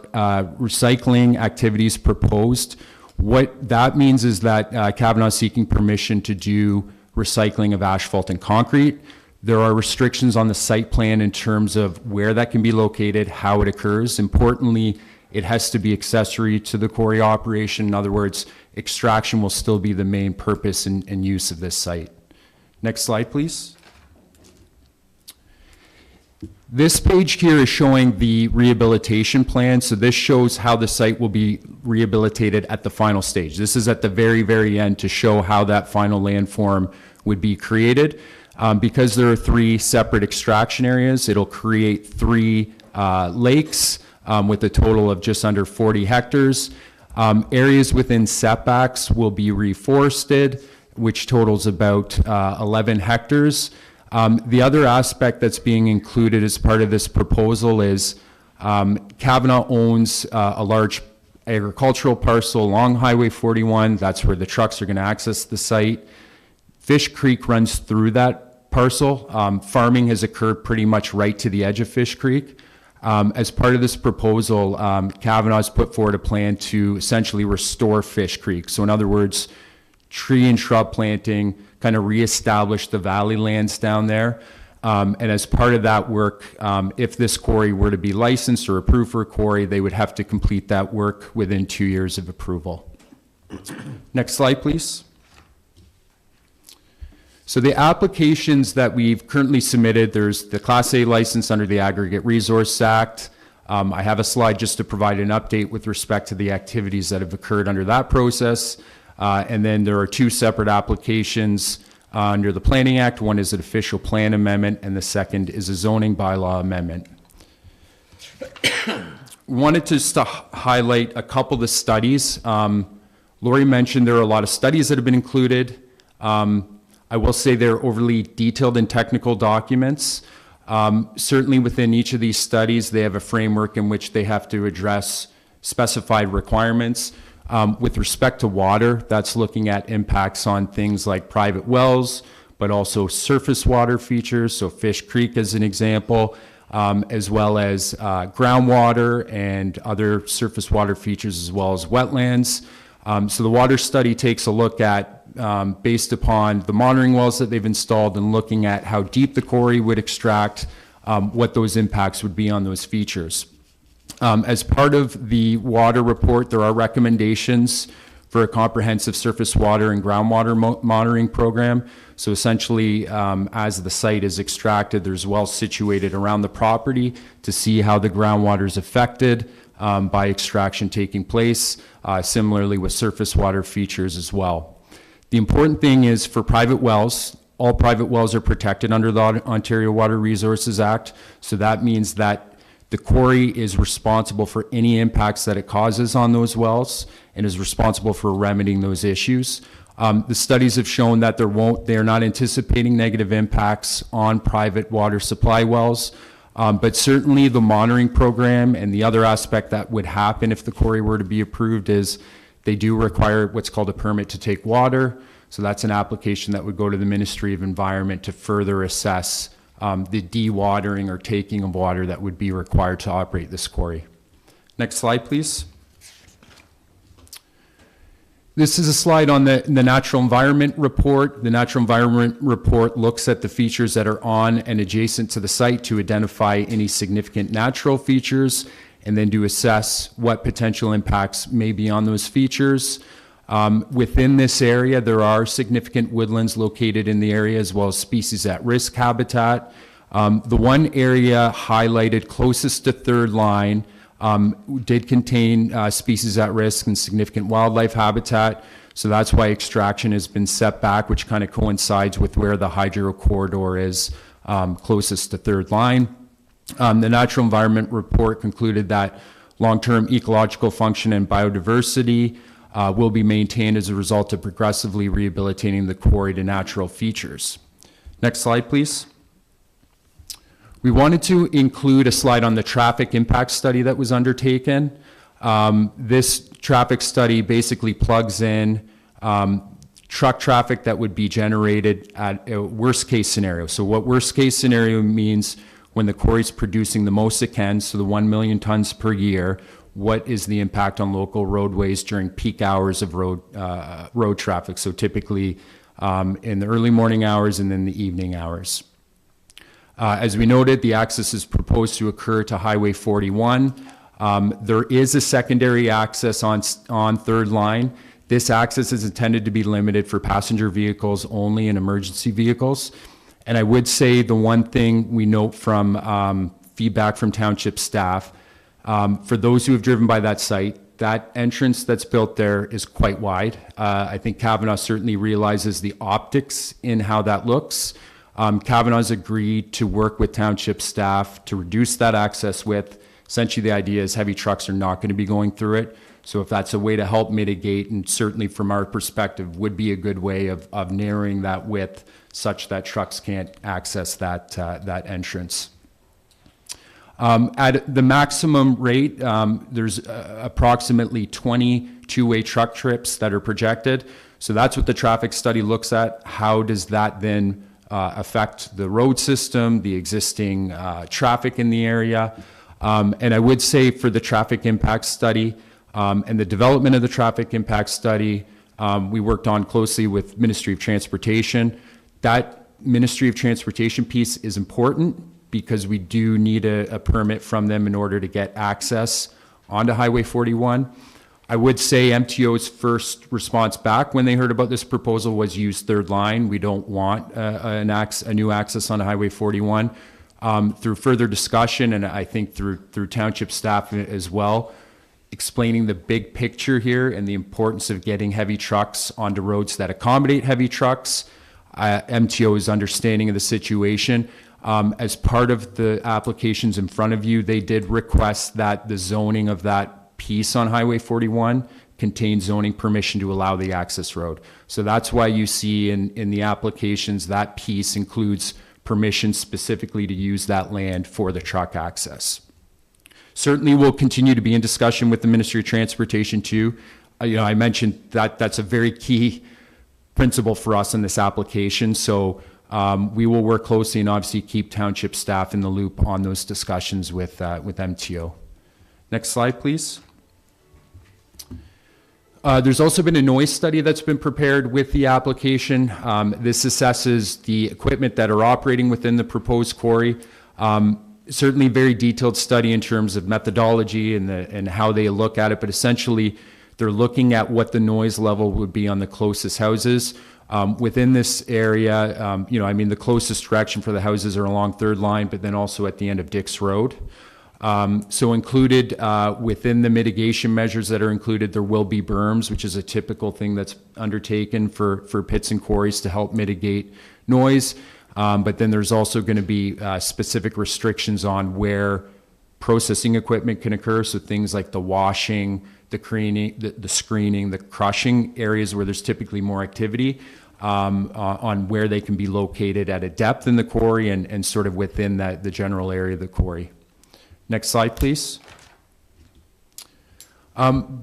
J: recycling activities proposed. What that means is that Kavanaugh is seeking permission to do recycling of asphalt and concrete. There are restrictions on the site plan in terms of where that can be located, how it occurs. Importantly, it has to be accessory to the quarry operation. In other words, extraction will still be the main purpose and use of this site. Next slide, please. This page here is showing the rehabilitation plan. So this shows how the site will be rehabilitated at the final stage. This is at the very, very end to show how that final landform would be created. Because there are 3 separate extraction areas, it'll create 3 lakes with a total of just under 40 hectares. Areas within setbacks will be reforested, which totals about 11 hectares. The other aspect that's being included as part of this proposal is Kavanaugh owns a large agricultural parcel along Highway 41. That's where the trucks are going to access the site. Fish Creek runs through that parcel. Farming has occurred pretty much right to the edge of Fish Creek. As part of this proposal, Kavanaugh has put forward a plan to essentially restore Fish Creek. So in other words, tree and shrub planting, kind of reestablish the valley lands down there. And as part of that work, if this quarry were to be licensed or approved for a quarry, they would have to complete that work within 2 years of approval. Next slide, please. So the applications that we've currently submitted, there's the Class A license under the Aggregate Resource Act. I have a slide just to provide an update with respect to the activities that have occurred under that process. And then there are 2 separate applications under the Planning Act. One is an official plan amendment, and the second is a zoning bylaw amendment. Wanted just to highlight a couple of the studies. Lori mentioned there are a lot of studies that have been included. I will say they're overly detailed and technical documents. Certainly within each of these studies, they have a framework in which they have to address specified requirements. With respect to water, that's looking at impacts on things like private wells, but also surface water features, so Fish Creek as an example, as well as groundwater and other surface water features, as well as wetlands. So the water study takes a look at, based upon the monitoring wells that they've installed and looking at how deep the quarry would extract, what those impacts would be on those features. As part of the water report, there are recommendations for a comprehensive surface water and groundwater monitoring program. So essentially, as the site is extracted, there's wells situated around the property to see how the groundwater is affected by extraction taking place, similarly with surface water features as well. The important thing is for private wells, all private wells are protected under the Ontario Water Resources Act. So that means that the quarry is responsible for any impacts that it causes on those wells and is responsible for remedying those issues. The studies have shown that they're not anticipating negative impacts on private water supply wells, but certainly the monitoring program and the other aspect that would happen if the quarry were to be approved is they do require what's called a permit to take water. So that's an application that would go to the Ministry of Environment to further assess the dewatering or taking of water that would be required to operate this quarry. Next slide, please. This is a slide on the Natural Environment Report. The Natural Environment Report looks at the features that are on and adjacent to the site to identify any significant natural features and then to assess what potential impacts may be on those features. Within this area, there are significant woodlands located in the area as well as species at risk habitat. The one area highlighted closest to third line did contain species at risk and significant wildlife habitat. So that's why extraction has been set back, which kind of coincides with where the hydro corridor is closest to third line. The Natural Environment Report concluded that long-term ecological function and biodiversity will be maintained as a result of progressively rehabilitating the quarry to natural features. Next slide, please. We wanted to include a slide on the traffic impact study that was undertaken. This traffic study basically plugs in truck traffic that would be generated at a worst case scenario. So what worst case scenario means when the quarry is producing the most it can, so the 1 million tons per year, what is the impact on local roadways during peak hours of road traffic? So typically in the early morning hours and then the evening hours. As we noted, the access is proposed to occur to Highway 41. There is a secondary access on third line. This access is intended to be limited for passenger vehicles only and emergency vehicles. And I would say the one thing we note from feedback from township staff, for those who have driven by that site, that entrance that's built there is quite wide. I think Kavanaugh certainly realizes the optics in how that looks. Kavanaugh's agreed to work with township staff to reduce that access width. Essentially, the idea is heavy trucks are not going to be going through it. So if that's a way to help mitigate, and certainly from our perspective, would be a good way of narrowing that width such that trucks can't access that entrance. At the maximum rate, there's approximately 20 two-way truck trips that are projected. So that's what the traffic study looks at. How does that then affect the road system, the existing traffic in the area? And I would say for the traffic impact study and the development of the traffic impact study, we worked on closely with Ministry of Transportation. That Ministry of Transportation piece is important because we do need a permit from them in order to get access onto Highway 41. I would say MTO's first response back when they heard about this proposal was use third line. We don't want a new access on Highway 41. Through further discussion, and I think through township staff as well, explaining the big picture here and the importance of getting heavy trucks onto roads that accommodate heavy trucks, MTO's understanding of the situation. As part of the applications in front of you, they did request that the zoning of that piece on Highway 41 contains zoning permission to allow the access road. So that's why you see in the applications that piece includes permission specifically to use that land for the truck access. Certainly we'll continue to be in discussion with the Ministry of Transportation too. I mentioned that that's a very key principle for us in this application. So we will work closely and obviously keep township staff in the loop on those discussions with MTO. Next slide, please. There's also been a noise study that's been prepared with the application. This assesses the equipment that are operating within the proposed quarry. Certainly very detailed study in terms of methodology and how they look at it, but essentially they're looking at what the noise level would be on the closest houses. Within this area, the closest direction for the houses are along Third Line, but then also at the end of Dix Road. So included within the mitigation measures that are included, there will be berms, which is a typical thing that's undertaken for pits and quarries to help mitigate noise. But then there's also going to be specific restrictions on where processing equipment can occur. So things like the washing, the screening, the crushing areas where there's typically more activity, on where they can be located at a depth in the quarry and sort of within the general area of the quarry. Next slide, please.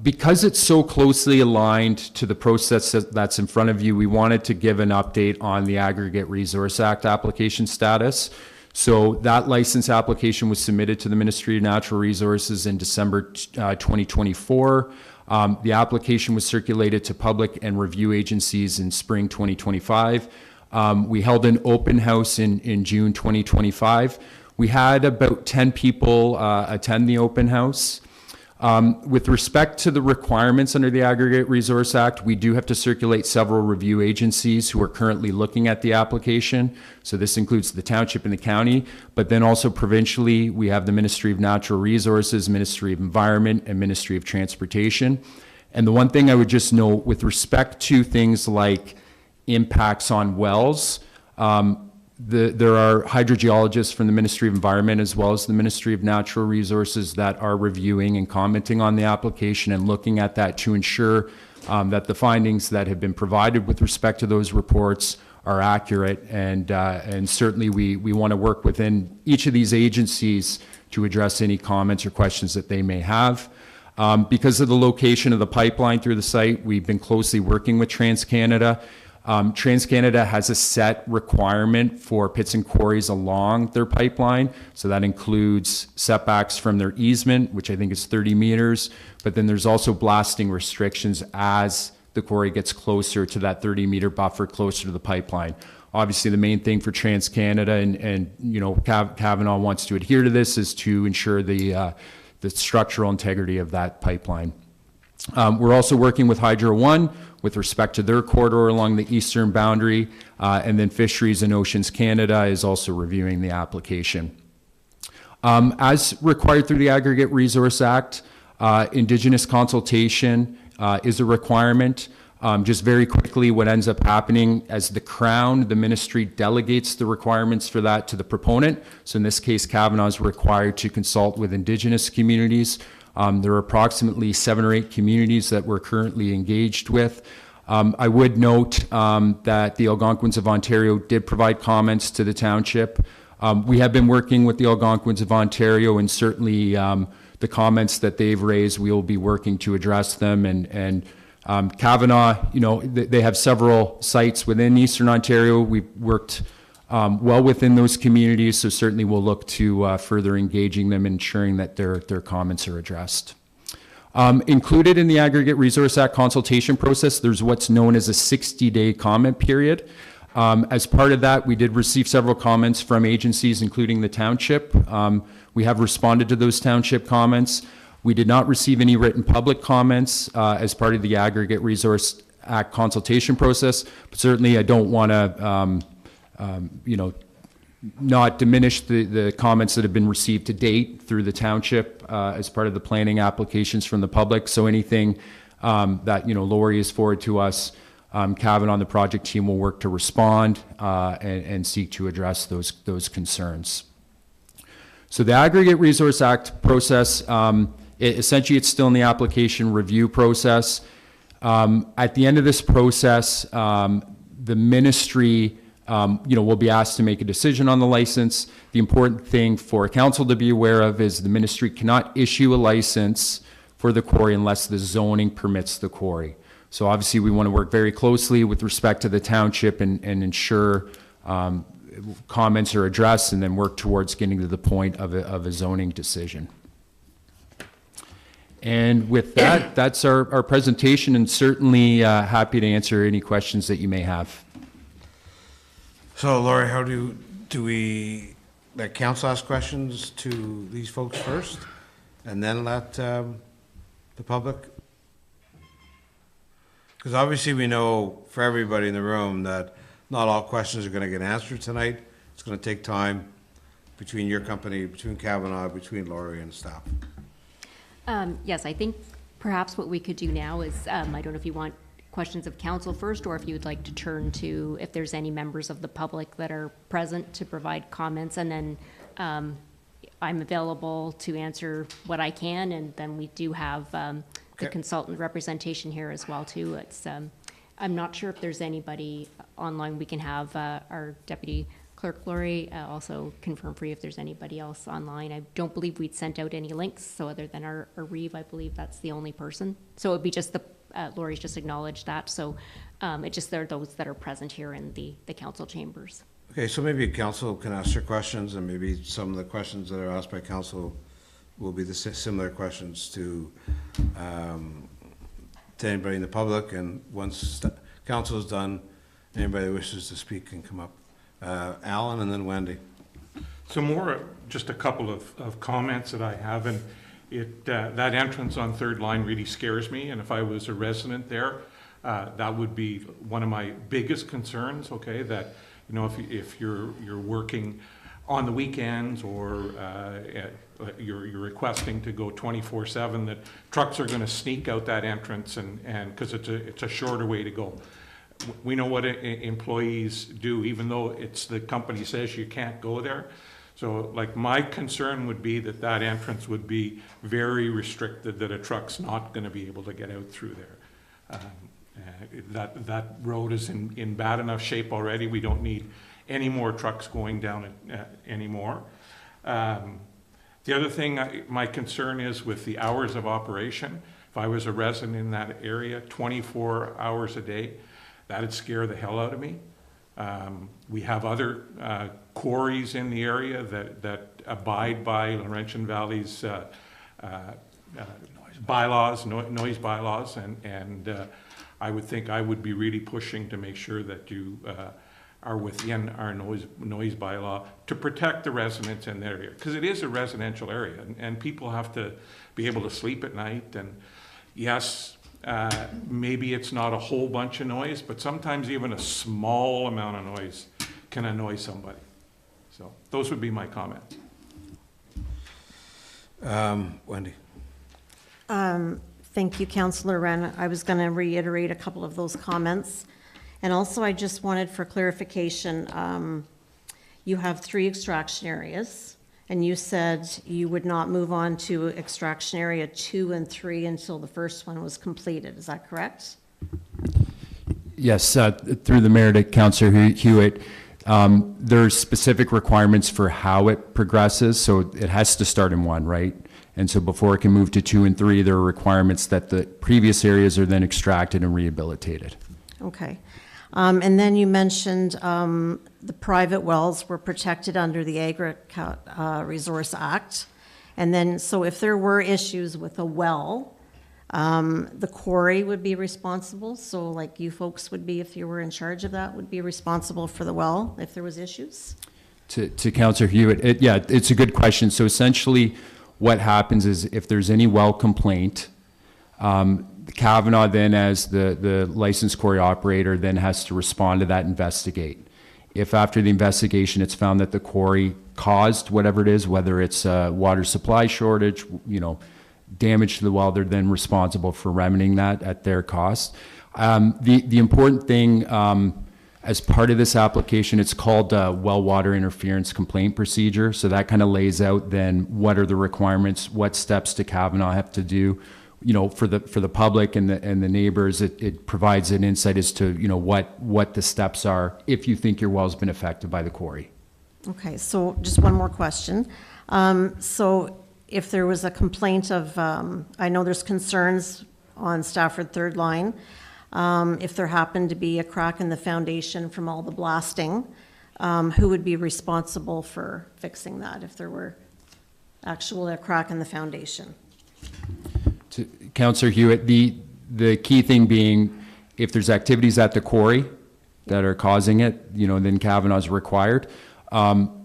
J: Because it's so closely aligned to the process that's in front of you, we wanted to give an update on the Aggregate Resource Act application status. So that license application was submitted to the Ministry of Natural Resources in December 2024. The application was circulated to public and review agencies in spring 2025. We held an open house in June 2025. We had about 10 people attend the open house. With respect to the requirements under the Aggregate Resource Act, we do have to circulate several review agencies who are currently looking at the application. So this includes the township and the county, but then also provincially, we have the Ministry of Natural Resources, Ministry of Environment, and Ministry of Transportation. And the one thing I would just note with respect to things like impacts on wells, there are hydrogeologists from the Ministry of Environment as well as the Ministry of Natural Resources that are reviewing and commenting on the application and looking at that to ensure that the findings that have been provided with respect to those reports are accurate. And certainly we want to work within each of these agencies to address any comments or questions that they may have. Because of the location of the pipeline through the site, we've been closely working with TransCanada. TransCanada has a set requirement for pits and quarries along their pipeline. So that includes setbacks from their easement, which I think is 30 meters. But then there's also blasting restrictions as the quarry gets closer to that 30-meter buffer, closer to the pipeline. Obviously, the main thing for TransCanada and Kavanaugh wants to adhere to this is to ensure the structural integrity of that pipeline. We're also working with Hydro One with respect to their corridor along the eastern boundary, and then Fisheries and Oceans Canada is also reviewing the application. As required through the Aggregate Resource Act, Indigenous consultation is a requirement. Just very quickly, what ends up happening as the Crown, the ministry delegates the requirements for that to the proponent. So in this case, Kavanaugh is required to consult with Indigenous communities. There are approximately 7 or 8 communities that we're currently engaged with. I would note that the Algonquins of Ontario did provide comments to the township. We have been working with the Algonquins of Ontario, and certainly the comments that they've raised, we will be working to address them. And Kavanaugh, they have several sites within Eastern Ontario. We've worked well within those communities, so certainly we'll look to further engaging them, ensuring that their comments are addressed. Included in the Aggregate Resource Act consultation process, there's what's known as a 60-day comment period. As part of that, we did receive several comments from agencies, including the township. We have responded to those township comments. We did not receive any written public comments as part of the Aggregate Resource Act consultation process, but certainly I don't want to not diminish the comments that have been received to date through the township as part of the planning applications from the public. So anything that Lori has forwarded to us, Kavanaugh and the project team will work to respond and seek to address those concerns. So the Aggregate Resource Act process, essentially it's still in the application review process. At the end of this process, the ministry will be asked to make a decision on the license. The important thing for council to be aware of is the ministry cannot issue a license for the quarry unless the zoning permits the quarry. So obviously, we want to work very closely with respect to the township and ensure comments are addressed, and then work towards getting to the point of a zoning decision. And with that, that's our presentation, and certainly happy to answer any questions that you may have.
A: So Laurie, how do we let council ask questions to these folks first, and then let the public? Because obviously we know for everybody in the room that not all questions are going to get answered tonight. It's going to take time between your company, between Kavanaugh, between Laurie and staff.
I: Yes, I think perhaps what we could do now is, I don't know if you want questions of council first, or if you would like to turn to if there's any members of the public that are present to provide comments, and then I'm available to answer what I can, and then we do have the consultant representation here as well too. It's I'm not sure if there's anybody online. We can have our deputy clerk Laurie also confirm for you if there's anybody else online. I don't believe we'd sent out any links, so other than our Reeve, I believe that's the only person. So it'd be just the Laurie's just acknowledged that. So it just there are those that are present here in the council chambers.
A: Okay, so maybe council can ask their questions, and maybe some of the questions that are asked by council will be the similar questions to anybody in the public. And once council is done, anybody that wishes to speak can come up. Alan and then Wendy.
E: So more, just a couple of comments that I have, and that entrance on Third Line really scares me, and if I was a resident there, that would be one of my biggest concerns, okay, that, you know, if you're working on the weekends, or you're requesting to go 24/7, that trucks are going to sneak out that entrance, and because it's a shorter way to go. We know what employees do, even though it's the company says you can't go there. So like my concern would be that entrance would be very restricted, that a truck's not going to be able to get out through there. That road is in bad enough shape already. We don't need any more trucks going down it anymore. The other thing, my concern is with the hours of operation. If I was a resident in that area, 24 hours a day, that'd scare the hell out of me. We have other quarries in the area that abide by Laurentian Valley's bylaws, noise bylaws, and I would think I would be really pushing to make sure that you are within our noise bylaw to protect the residents in their area, because it is a residential area, and people have to be able to sleep at night. And yes, maybe it's not a whole bunch of noise, but sometimes even a small amount of noise can annoy somebody. So those would be my comments.
A: Wendy.
H: Thank you, Councillor Wren. I was going to reiterate a couple of those comments. And also, I just wanted for clarification, you have 3 extraction areas, and you said you would not move on to extraction area 2 and 3 until the first one was completed. Is that correct?
J: Yes, through the mayor to Councillor Hewitt, there's specific requirements for how it progresses, so it has to start in 1, right? And so before it can move to 2 and 3, there are requirements that the previous areas are then extracted and rehabilitated.
H: Okay. And then you mentioned the private wells were protected under the Agri-Resource Act. And then, so if there were issues with a well, the quarry would be responsible. So like you folks would be, if you were in charge of that, would be responsible for the well if there was issues?
J: To Councillor Hewitt, it's a good question. So essentially what happens is if there's any well complaint, Kavanaugh then, as the licensed quarry operator, then has to respond to that, investigate. If after the investigation it's found that the quarry caused whatever it is, whether it's a water supply shortage, you know, damage to the well, they're then responsible for remedying that at their cost. The important thing as part of this application, it's called well water interference complaint procedure. So that kind of lays out then what are the requirements, what steps do Kavanaugh have to do, you know, for the public and the neighbors. It provides an insight as to, you know, what the steps are if you think your well's been affected by the quarry.
H: Okay, so just one more question. So if there was a complaint of, I know there's concerns on Stafford Third Line, if there happened to be a crack in the foundation from all the blasting, who would be responsible for fixing that if there were actually a crack in the foundation?
J: Councillor Hewitt, the key thing being, if there's activities at the quarry that are causing it, then Kavanaugh's required.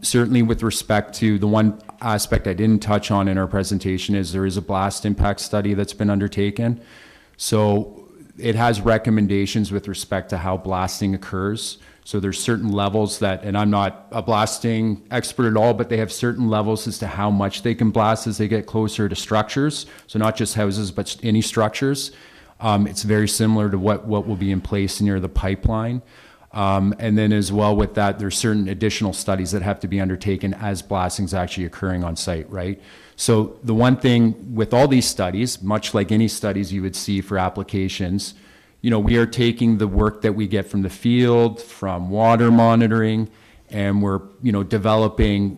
J: Certainly with respect to the one aspect I didn't touch on in our presentation is there is a blast impact study that's been undertaken. So it has recommendations with respect to how blasting occurs. So there's certain levels that, and I'm not a blasting expert at all, but they have certain levels as to how much they can blast as they get closer to structures. So not just houses, but any structures. It's very similar to what will be in place near the pipeline. And then as well with that, there's certain additional studies that have to be undertaken as blasting is actually occurring on site, right? So the one thing with all these studies, much like any studies you would see for applications, we are taking the work that we get from the field, from water monitoring, and we're, developing,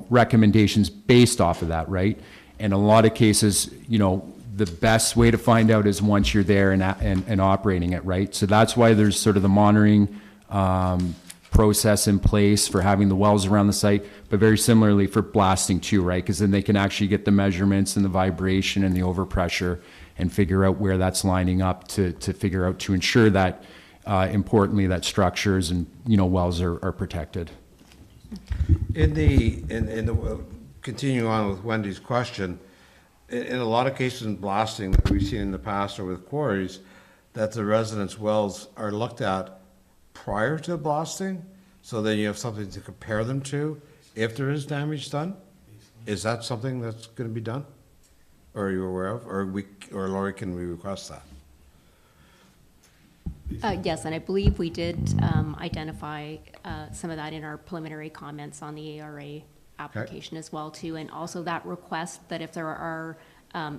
J: recommendations based off of that, right? And in a lot of cases, the best way to find out is once you're there and operating it, right? So that's why there's sort of the monitoring process in place for having the wells around the site, but very similarly for blasting too, right? Because then they can actually get the measurements and the vibration and the overpressure and figure out where that's lining up to figure out to ensure that, importantly, that structures and, wells are protected.
A: Continuing on with Wendy's question, in a lot of cases in blasting that we've seen in the past or with quarries, that the residents' wells are looked at prior to blasting, so then you have something to compare them to if there is damage done? Is that something that's going to be done? Or are you aware of? Or Lori, can we request that?
I: Yes, and I believe we did identify some of that in our preliminary comments on the ARA application as well too, and also that request that if there are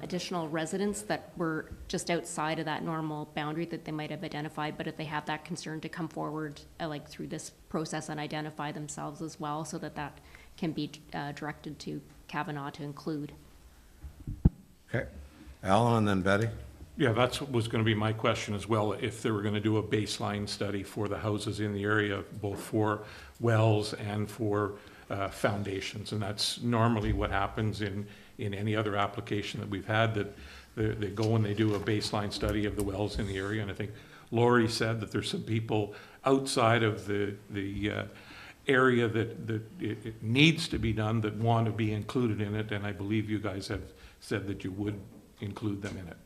I: additional residents that were just outside of that normal boundary that they might have identified, but if they have that concern to come forward like through this process and identify themselves as well, so that can be directed to Kavanaugh to include.
A: Okay. Alan and then Betty?
E: Yeah, that's what was going to be my question as well. If they were going to do a baseline study for the houses in the area, both for wells and for foundations, and that's normally what happens in any other application that we've had, that they go and they do a baseline study of the wells in the area. And I think Lori said that there's some people outside of the area that it needs to be done that want to be included in it, and I believe you guys have said that you would include them in it.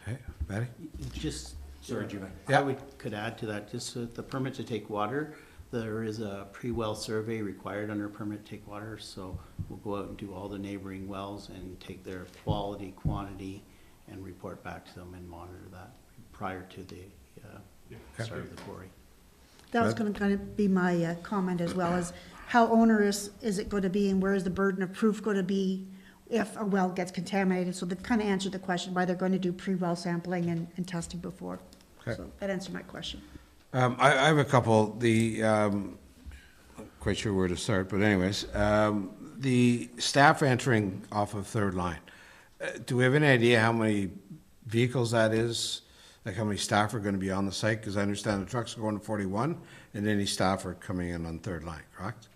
A: Okay, Betty?
K: Just, sorry, Jim.
A: Yeah.
K: Could add to that, just the permit to take water, there is a pre-well survey required under permit to take water, so we'll go out and do all the neighboring wells and take their quality, quantity, and report back to them and monitor that prior to the start of the quarry.
L: That was going to kind of be my comment as well, as how onerous is it going to be and where is the burden of proof going to be if a well gets contaminated? So that kind of answered the question why they're going to do pre-well sampling and testing before.
A: Okay.
L: So that answered my question.
A: I have a couple. I'm quite sure where to start, but anyways, the staff entering off of Third Line, do we have any idea how many vehicles that is? Like how many staff are going to be on the site? Because I understand the trucks are going to 41 and any staff are coming in on Third Line, correct?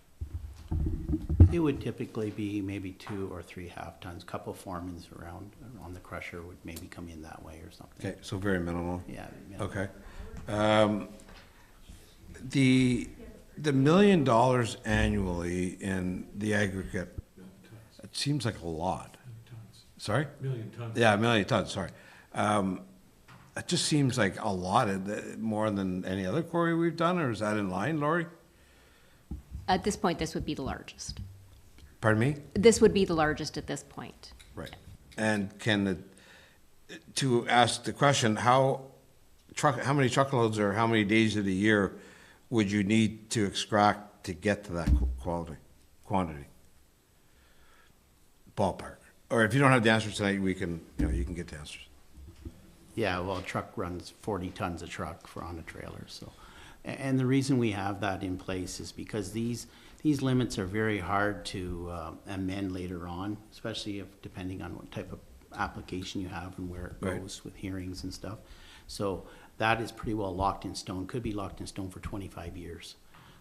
K: It would typically be maybe 2 or 3 half-tons, couple foremans around on the crusher would maybe come in that way or something.
A: Okay, so very minimal.
K: Yeah. Minimal.
A: Okay. The $1 million annually in the aggregate, it seems like a lot. Sorry?
E: 1,000,000 tons.
A: Yeah, 1 million tons, sorry. It just seems like a lot, more than any other quarry we've done, or is that in line, Lori?
I: At this point, this would be the largest.
A: Pardon me?
I: This would be the largest at this point.
A: Right. And to ask the question, how many truckloads or how many days of the year would you need to extract to get to that quantity? Ballpark. Or if you don't have the answers tonight, you can get the answers.
K: Yeah, well, a truck runs 40 tons a truck on a trailer, so And the reason we have that in place is because these limits are very hard to amend later on, especially if, depending on what type of application you have and where it goes with hearings and stuff. So that is pretty well locked in stone, could be locked in stone for 25 years,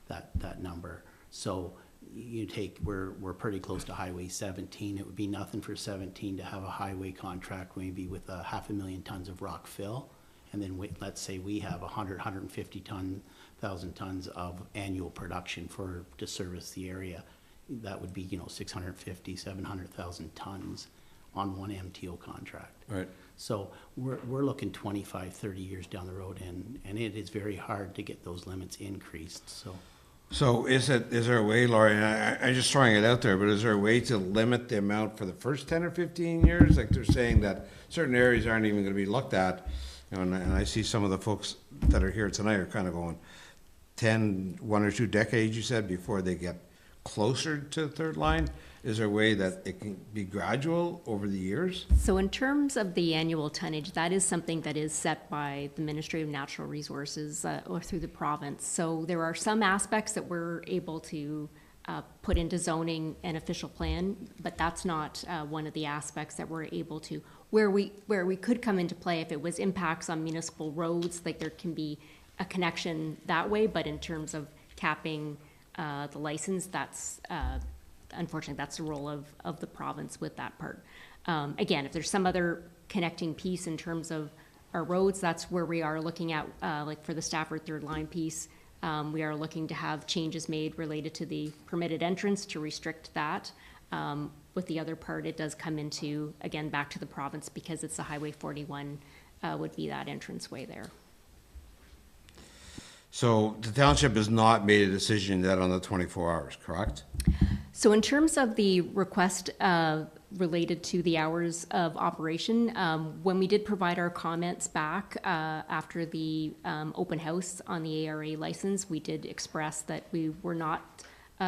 K: that number. So you take, we're pretty close to Highway 17. It would be nothing for 17 to have a highway contract maybe with 500,000 tons of rock fill. And then let's say we have 150,000 tons of annual production to service the area. That would be, 650, 700,000 tons on one MTO contract.
A: Right.
K: So we're looking 25, 30 years down the road, and it is very hard to get those limits increased, so.
A: So is there a way, Laurie, and I'm just throwing it out there, but is there a way to limit the amount for the first 10 or 15 years? Like they're saying that certain areas aren't even gonna be looked at, and I see some of the folks that are here tonight are kind of going 1 or 2 decades, you said, before they get closer to the third line. Is there a way that it can be gradual over the years?
I: So in terms of the annual tonnage, that is something that is set by the Ministry of Natural Resources or through the province. So there are some aspects that we're able to put into zoning and official plan, but that's not one of the aspects that we're able to. Where we could come into play if it was impacts on municipal roads, like there can be a connection that way, but in terms of capping the license, that's unfortunately, that's the role of the province with that part. Again, if there's some other connecting piece in terms of our roads, that's where we are looking at, like for the Stafford third line piece, we are looking to have changes made related to the permitted entrance to restrict that. With the other part, it does come into, again, back to the province because it's the Highway 41 would be that entranceway there.
A: So the township has not made a decision yet on the 24 hours, correct?
I: So in terms of the request related to the hours of operation, when we did provide our comments back after the open house on the ARA license, we did express that we were not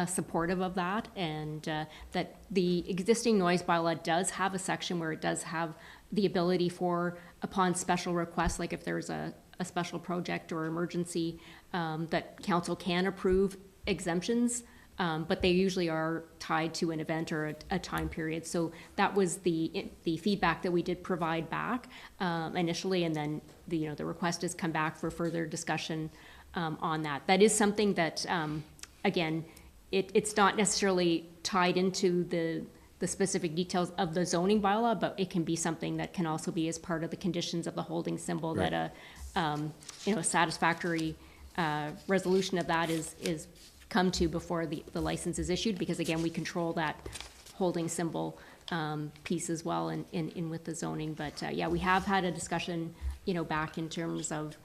I: supportive of that, and that the existing noise bylaw does have a section where it does have the ability for, upon special requests, like if there's a special project or emergency, that council can approve exemptions, but they usually are tied to an event or a time period. So that was the feedback that we did provide back initially, and then the request has come back for further discussion on that. That is something that, again, it's not necessarily tied into the specific details of the zoning bylaw, but it can be something that can also be as part of the conditions of the holding symbol, right, that a satisfactory resolution of that is come to before the license is issued, because again, we control that holding symbol piece as well in with the zoning. But yeah, we have had a discussion, back in terms of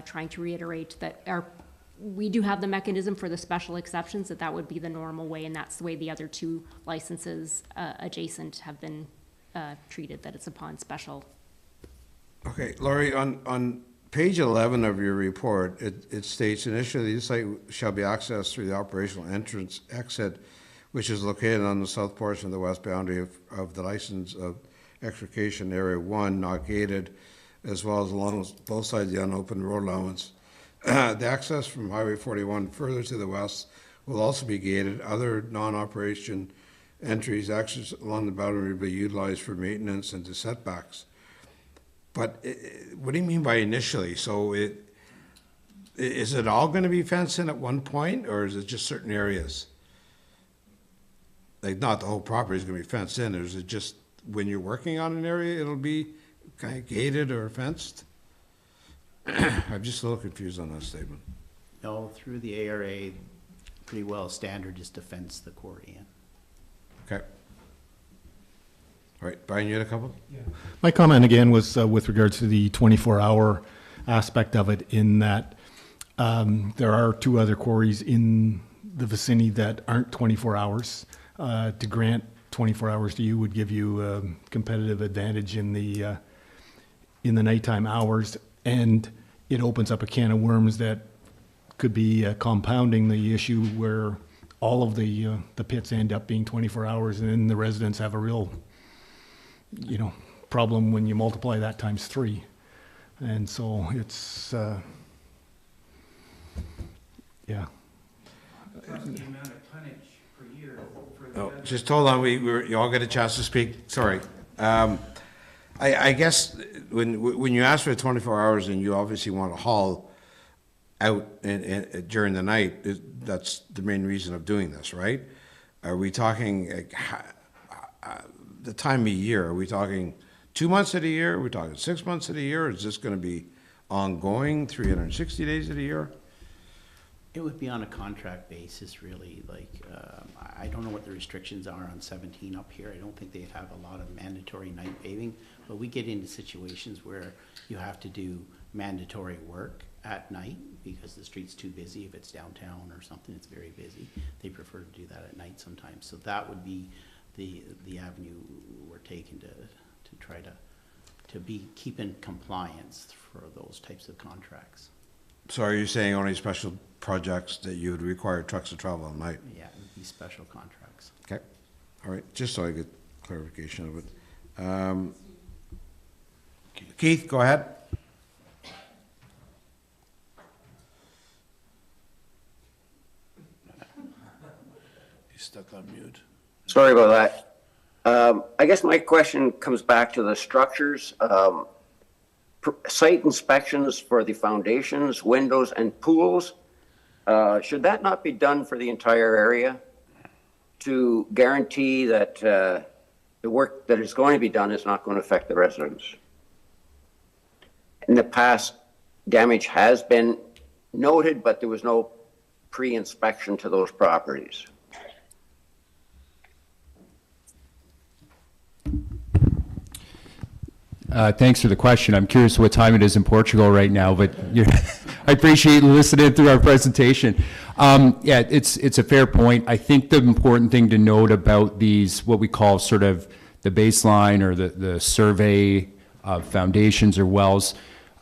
I: trying to reiterate that we do have the mechanism for the special exceptions, that would be the normal way, and that's the way the other 2 licenses adjacent have been treated, that it's upon special.
A: Okay, Laurie, on page 11 of your report, it states, initially, the site shall be accessed through the operational entrance exit, which is located on the south portion of the west boundary of the license of extrication area 1, not gated, as well as along both sides of the unopened road allowance. The access from Highway 41 further to the west will also be gated. Other non-operation entries, access along the boundary will be utilized for maintenance and to setbacks. But what do you mean by initially? So is it all going to be fenced in at one point, or is it just certain areas? Like, not the whole property is going to be fenced in, or is it just when you're working on an area, it'll be kind of gated or fenced? I'm just a little confused on that statement.
K: No, through the ARA, pretty well standard is to fence the quarry in.
A: Okay. All right, Brian, you had a couple?
G: Yeah. My comment again was with regards to the 24-hour aspect of it, in that there are 2 other quarries in the vicinity that aren't 24 hours. To grant 24 hours to you would give you a competitive advantage in the nighttime hours, and it opens up a can of worms that could be compounding the issue where all of the pits end up being 24 hours, and then the residents have a real problem when you multiply that times 3. And so it's Yeah.
A: Oh, just hold on, you all get a chance to speak, sorry. I guess when you ask for 24 hours and you obviously want to haul out during the night, that's the main reason of doing this, right? Are we talking like, the time of year? Are we talking 2 months of the year? Are we talking 6 months of the year? Is this going to be ongoing, 360 days of the year?
K: It would be on a contract basis, really, like, I don't know what the restrictions are on 17 up here. I don't think they'd have a lot of mandatory night paving, but we get into situations where you have to do mandatory work at night because the street's too busy. If it's downtown or something, it's very busy. They prefer to do that at night sometimes. So that would be the avenue we're taking to try to keep in compliance for those types of contracts.
A: So are you saying only special projects that you would require trucks to travel at night?
K: Yeah, it would be special contracts.
A: Okay, all right, just so I get clarification of it. Keith, go ahead.
B: He's stuck on mute.
C: Sorry about that. I guess my question comes back to the structures. Site inspections for the foundations, windows, and pools. Should that not be done for the entire area to guarantee that the work that is going to be done is not going to affect the residents? In the past, damage has been noted, but there was no pre-inspection to those properties.
J: Thanks for the question. I'm curious what time it is in Portugal right now, but I appreciate you listening through our presentation. Yeah, it's a fair point. I think the important thing to note about these, what we call sort of the baseline or the survey of foundations or wells,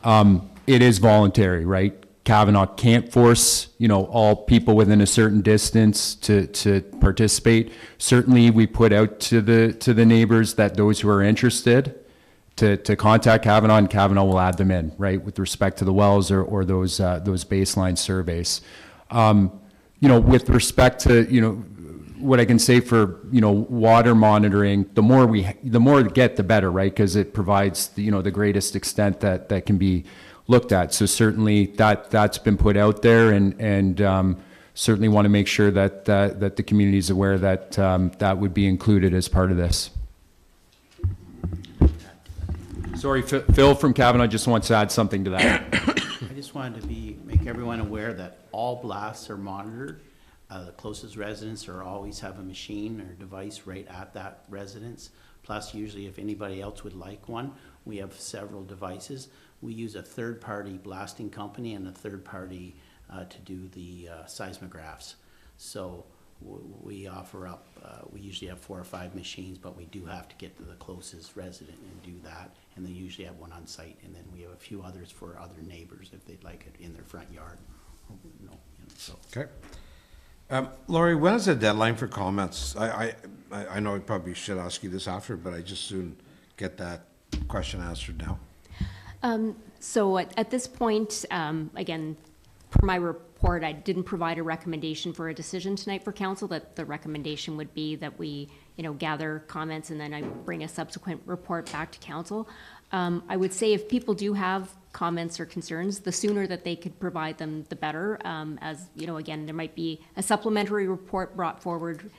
J: it is voluntary, right? Kavanaugh can't force, all people within a certain distance to participate. Certainly, we put out to the neighbors that those who are interested to contact Kavanaugh, and Kavanaugh will add them in, right, with respect to the wells or those baseline surveys. With respect to, what I can say for, water monitoring, the more we get, the better, right, because it provides, the greatest extent that can be looked at. So certainly that's been put out there, and certainly want to make sure that the community is aware that that would be included as part of this. Sorry, Phil from Kavanaugh just wants to add something to that.
K: I just wanted to make everyone aware that all blasts are monitored. The closest residents always have a machine or device right at that residence. Plus, usually if anybody else would like one, we have several devices. We use a third-party blasting company and a third-party to do the seismographs. So we offer up, we usually have 4 or 5 machines, but we do have to get to the closest resident and do that. And they usually have one on site, and then we have a few others for other neighbors if they'd like it in their front yard.
A: Okay. Laurie, when is the deadline for comments? I know I probably should ask you this after, but I just soon get that question answered now.
I: So at this point, again, per my report, I didn't provide a recommendation for a decision tonight for council. That the recommendation would be that we, gather comments and then I bring a subsequent report back to council. I would say if people do have comments or concerns, the sooner that they could provide them, the better. As again, there might be a supplementary report brought forward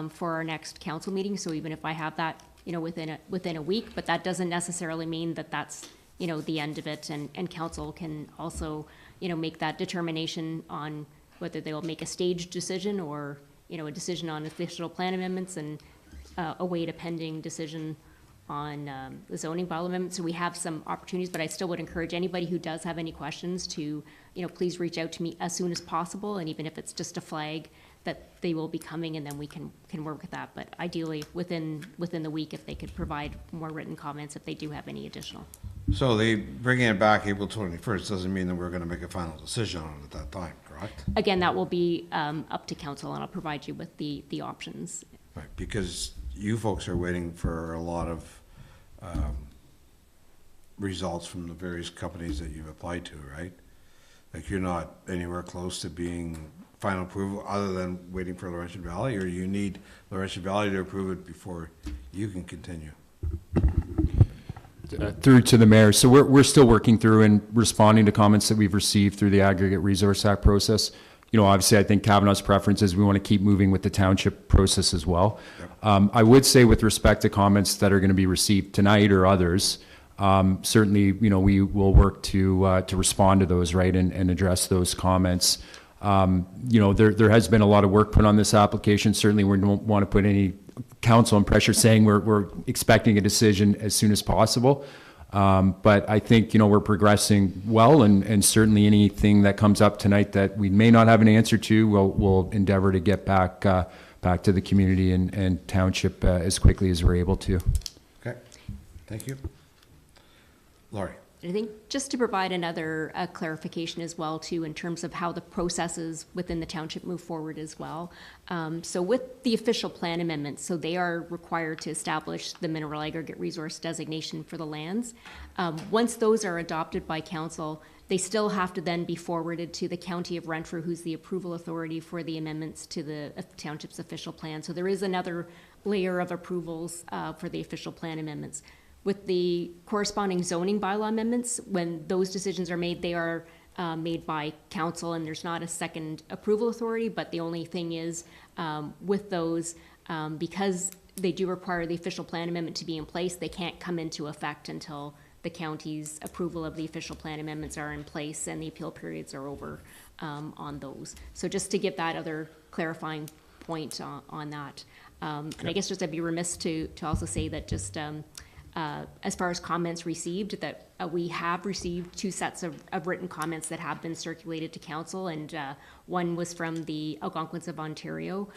I: for our next council meeting. So even if I have that, within a week, but that doesn't necessarily mean that that's the end of it. And council can also make that determination on whether they'll make a staged decision or a decision on official plan amendments and await a pending decision on the zoning bylaw amendment. So we have some opportunities, but I still would encourage anybody who does have any questions to, please reach out to me as soon as possible. And even if it's just a flag that they will be coming, and then we can work with that. But ideally within the week, if they could provide more written comments, if they do have any additional.
A: So they bringing it back April 21st doesn't mean that we're going to make a final decision on it at that time, correct?
I: Again, that will be up to council, and I'll provide you with the options.
A: Right, because you folks are waiting for a lot of results from the various companies that you've applied to, right? Like you're not anywhere close to being final approval other than waiting for Laurentian Valley, or you need Laurentian Valley to approve it before you can continue?
J: Through to the mayor. So we're still working through and responding to comments that we've received through the Aggregate Resource Act process. You know, obviously, I think Kavanaugh's preference is we want to keep moving with the township process as well.
A: Yep.
J: I would say with respect to comments that are going to be received tonight or others, certainly, you know, we will work to respond to those, right, and address those comments. You know, there has been a lot of work put on this application. Certainly, we don't want to put any council and pressure saying we're expecting a decision as soon as possible. But I think, you know, we're progressing well, and certainly anything that comes up tonight that we may not have an answer to, we'll endeavor to get back to the community and township as quickly as we're able to.
A: Okay, thank you. Laurie.
I: I think just to provide another clarification as well too, in terms of how the processes within the township move forward as well. So with the official plan amendments, so they are required to establish the mineral aggregate resource designation for the lands. Once those are adopted by council, they still have to then be forwarded to the County of Renfrew, who's the approval authority for the amendments to the township's official plan. So there is another layer of approvals for the official plan amendments. With the corresponding zoning bylaw amendments, when those decisions are made, they are made by council, and there's not a second approval authority, but the only thing is, with those, because they do require the official plan amendment to be in place, they can't come into effect until the county's approval of the official plan amendments are in place and the appeal periods are over on those. So just to give that other clarifying point on that. And I guess just I'd be remiss to also say that just as far as comments received, that we have received 2 sets of written comments that have been circulated to council, and one was from the Algonquins of Ontario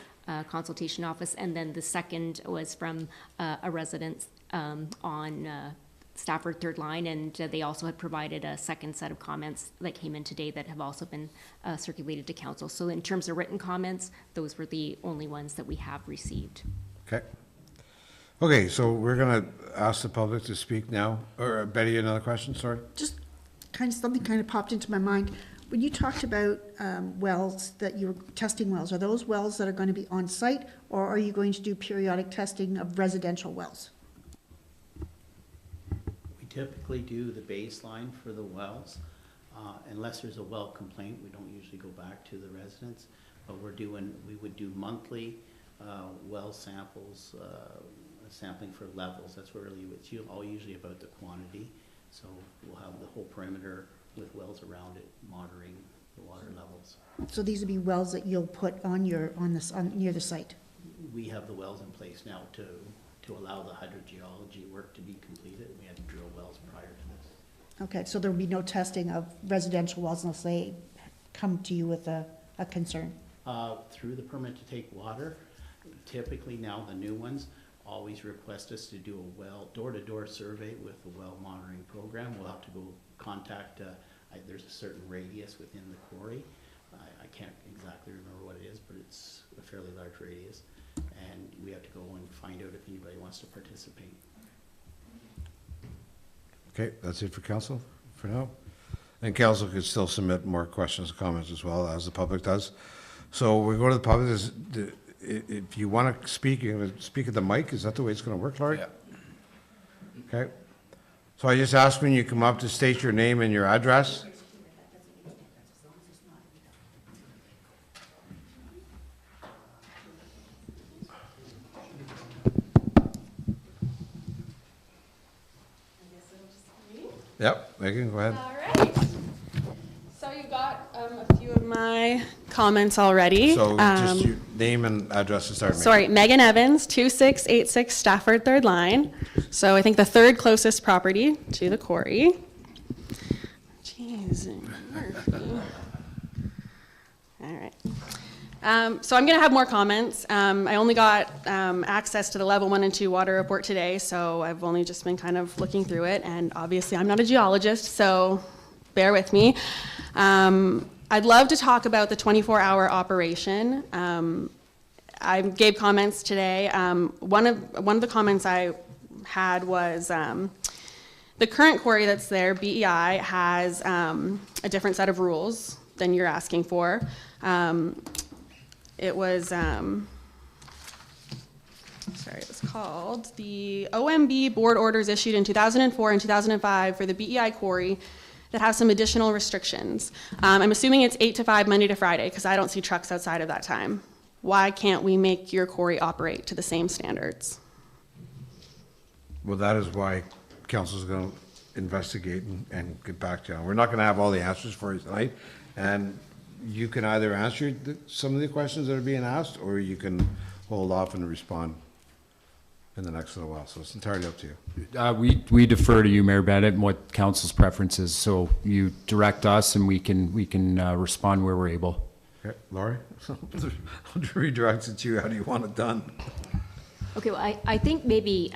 I: consultation office, and then the second was from a resident on Stafford Third Line, and they also had provided a second set of comments that came in today that have also been circulated to council. So in terms of written comments, those were the only ones that we have received.
A: Okay. Okay, so we're gonna ask the public to speak now. Or Betty, another question, sorry?
L: Just something kind of popped into my mind. When you talked about wells, that you were testing wells, are those wells that are going to be on site, or are you going to do periodic testing of residential wells?
K: We typically do the baseline for the wells. Unless there's a well complaint, we don't usually go back to the residents. But we would do monthly well samples, sampling for levels. That's really, it's all usually about the quantity. So we'll have the whole perimeter with wells around it monitoring the water levels.
L: So these would be wells that you'll put near the site?
K: We have the wells in place now to allow the hydrogeology work to be completed. We had to drill wells prior to this.
L: Okay, so there will be no testing of residential wells unless they come to you with a concern?
K: Through the permit to take water, typically now the new ones always request us to do a well door-to-door survey with the well monitoring program. We'll have to go contact, there's a certain radius within the quarry. I can't exactly remember what it is, but it's a fairly large radius. And we have to go and find out if anybody wants to participate.
A: Okay, that's it for council for now. And council could still submit more questions and comments as well, as the public does. So we go to the public. If you want to speak, you're going to speak at the mic. Is that the way it's going to work, Laurie? Yeah. Okay. So I just ask when you come up to state your name and your address. Yep, Megan, go ahead.
M: All right. So you got a few of my comments already.
A: So just your name and address to start.
M: Sorry, Megan Evans, 2686 Stafford Third Line. So I think the third closest property to the quarry. Jeez. All right. So I'm going to have more comments. I only got access to the level 1 and 2 water report today, so I've only just been kind of looking through it, and obviously I'm not a geologist, so bear with me. I'd love to talk about the 24-hour operation. I gave comments today. One of the comments I had was The current quarry that's there, BEI, has a different set of rules than you're asking for. It was, it was called the OMB board orders issued in 2004 and 2005 for the BEI quarry that have some additional restrictions. I'm assuming it's 8 to 5, Monday to Friday, because I don't see trucks outside of that time. Why can't we make your quarry operate to the same standards?
A: Well, that is why council's going to investigate and get back to you. We're not going to have all the answers for you tonight, and you can either answer some of the questions that are being asked, or you can hold off and respond in the next little while. So it's entirely up to you.
J: We defer to you, Mayor Bennett, and what council's preference is. So you direct us, and we can respond where we're able.
A: Okay, Laurie, I'll redirect it to you. How do you want it done?
I: Okay, well, I think maybe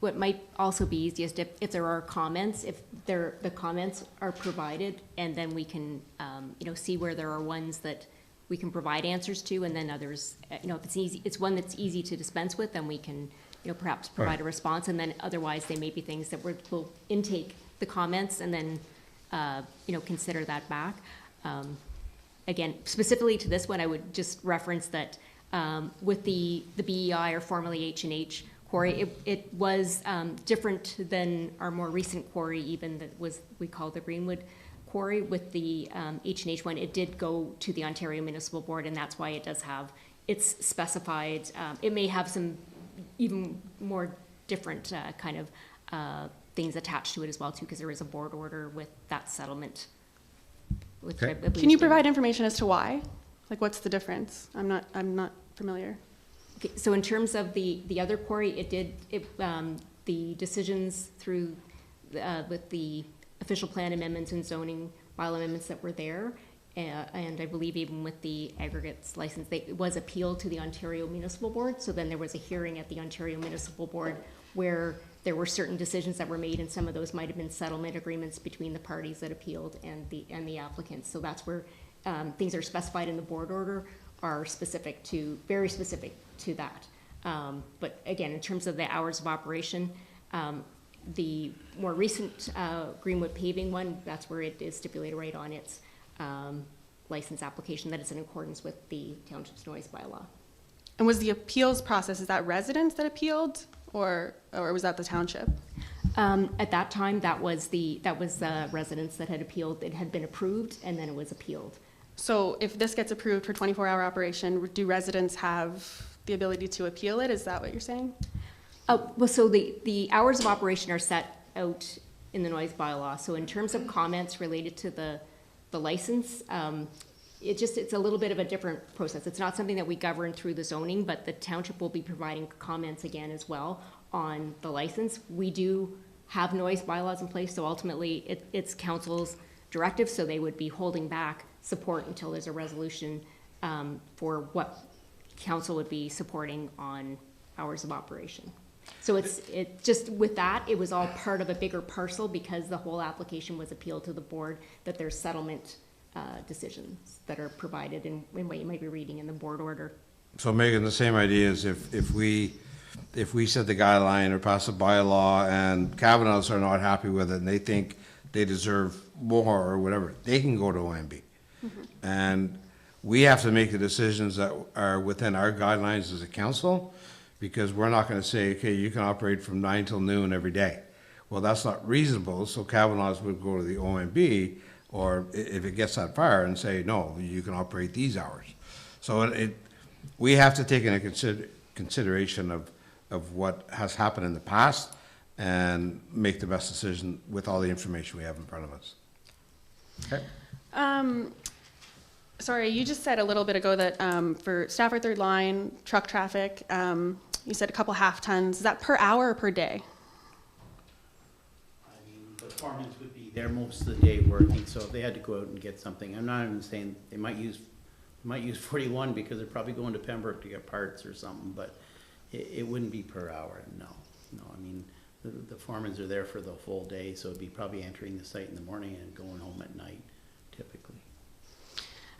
I: what might also be easiest if there are comments, if the comments are provided, and then we can, see where there are ones that we can provide answers to, and then others, if it's one that's easy to dispense with, then we can, perhaps provide a response, and then otherwise they may be things that we'll intake the comments and then, consider that back. Again, specifically to this one, I would just reference that with the BEI, or formerly H&H quarry, it was different than our more recent quarry, even that we call the Greenwood quarry. With the H&H one, it did go to the Ontario Municipal Board, and that's why it does have, it's specified, it may have some even more different kind of things attached to it as well too, because there is a board order with that settlement.
A: Okay.
M: Can you provide information as to why? Like, what's the difference? I'm not familiar.
I: Okay, so in terms of the other quarry, the decisions through with the official plan amendments and zoning bylaw amendments that were there, and I believe even with the aggregates license, it was appealed to the Ontario Municipal Board. So then there was a hearing at the Ontario Municipal Board where there were certain decisions that were made, and some of those might have been settlement agreements between the parties that appealed and the applicants. So that's where things are specified in the board order are very specific to that. But again, in terms of the hours of operation, the more recent Greenwood paving one, that's where it is stipulated right on its license application that it's in accordance with the township's noise bylaw.
M: And was the appeals process, is that residents that appealed, or was that the township?
I: At that time, that was residents that had appealed. It had been approved, and then it was appealed.
M: So if this gets approved for 24-hour operation, do residents have the ability to appeal it? Is that what you're saying?
I: Well, so the hours of operation are set out in the noise bylaw. So in terms of comments related to the license, it's a little bit of a different process. It's not something that we govern through the zoning, but the township will be providing comments again as well on the license. We do have noise bylaws in place, so ultimately it's council's directive, so they would be holding back support until there's a resolution for what council would be supporting on hours of operation. So it just with that, it was all part of a bigger parcel because the whole application was appealed to the board, that there's settlement decisions that are provided in what you might be reading in the board order.
A: So Megan, the same idea is if we set the guideline or pass a bylaw and Kavanaughs are not happy with it and they think they deserve more or whatever, they can go to OMB. Mm-hmm. And we have to make the decisions that are within our guidelines as a council, because we're not going to say, okay, you can operate from 9 till noon every day. Well, that's not reasonable, so Kavanaugh's would go to the OMB, or if it gets that far, and say, no, you can operate these hours. So we have to take into consideration of what has happened in the past and make the best decision with all the information we have in front of us. Okay.
M: Sorry, you just said a little bit ago that for Stafford Third Line, truck traffic, you said a couple half tons. Is that per hour or per day?
K: I mean, the foremen would be there most of the day working, so if they had to go out and get something, I'm not even saying they might use 41 because they're probably going to Pembroke to get parts or something, but it wouldn't be per hour, no. I mean, the foremans are there for the full day, so it'd be probably entering the site in the morning and going home at night, typically.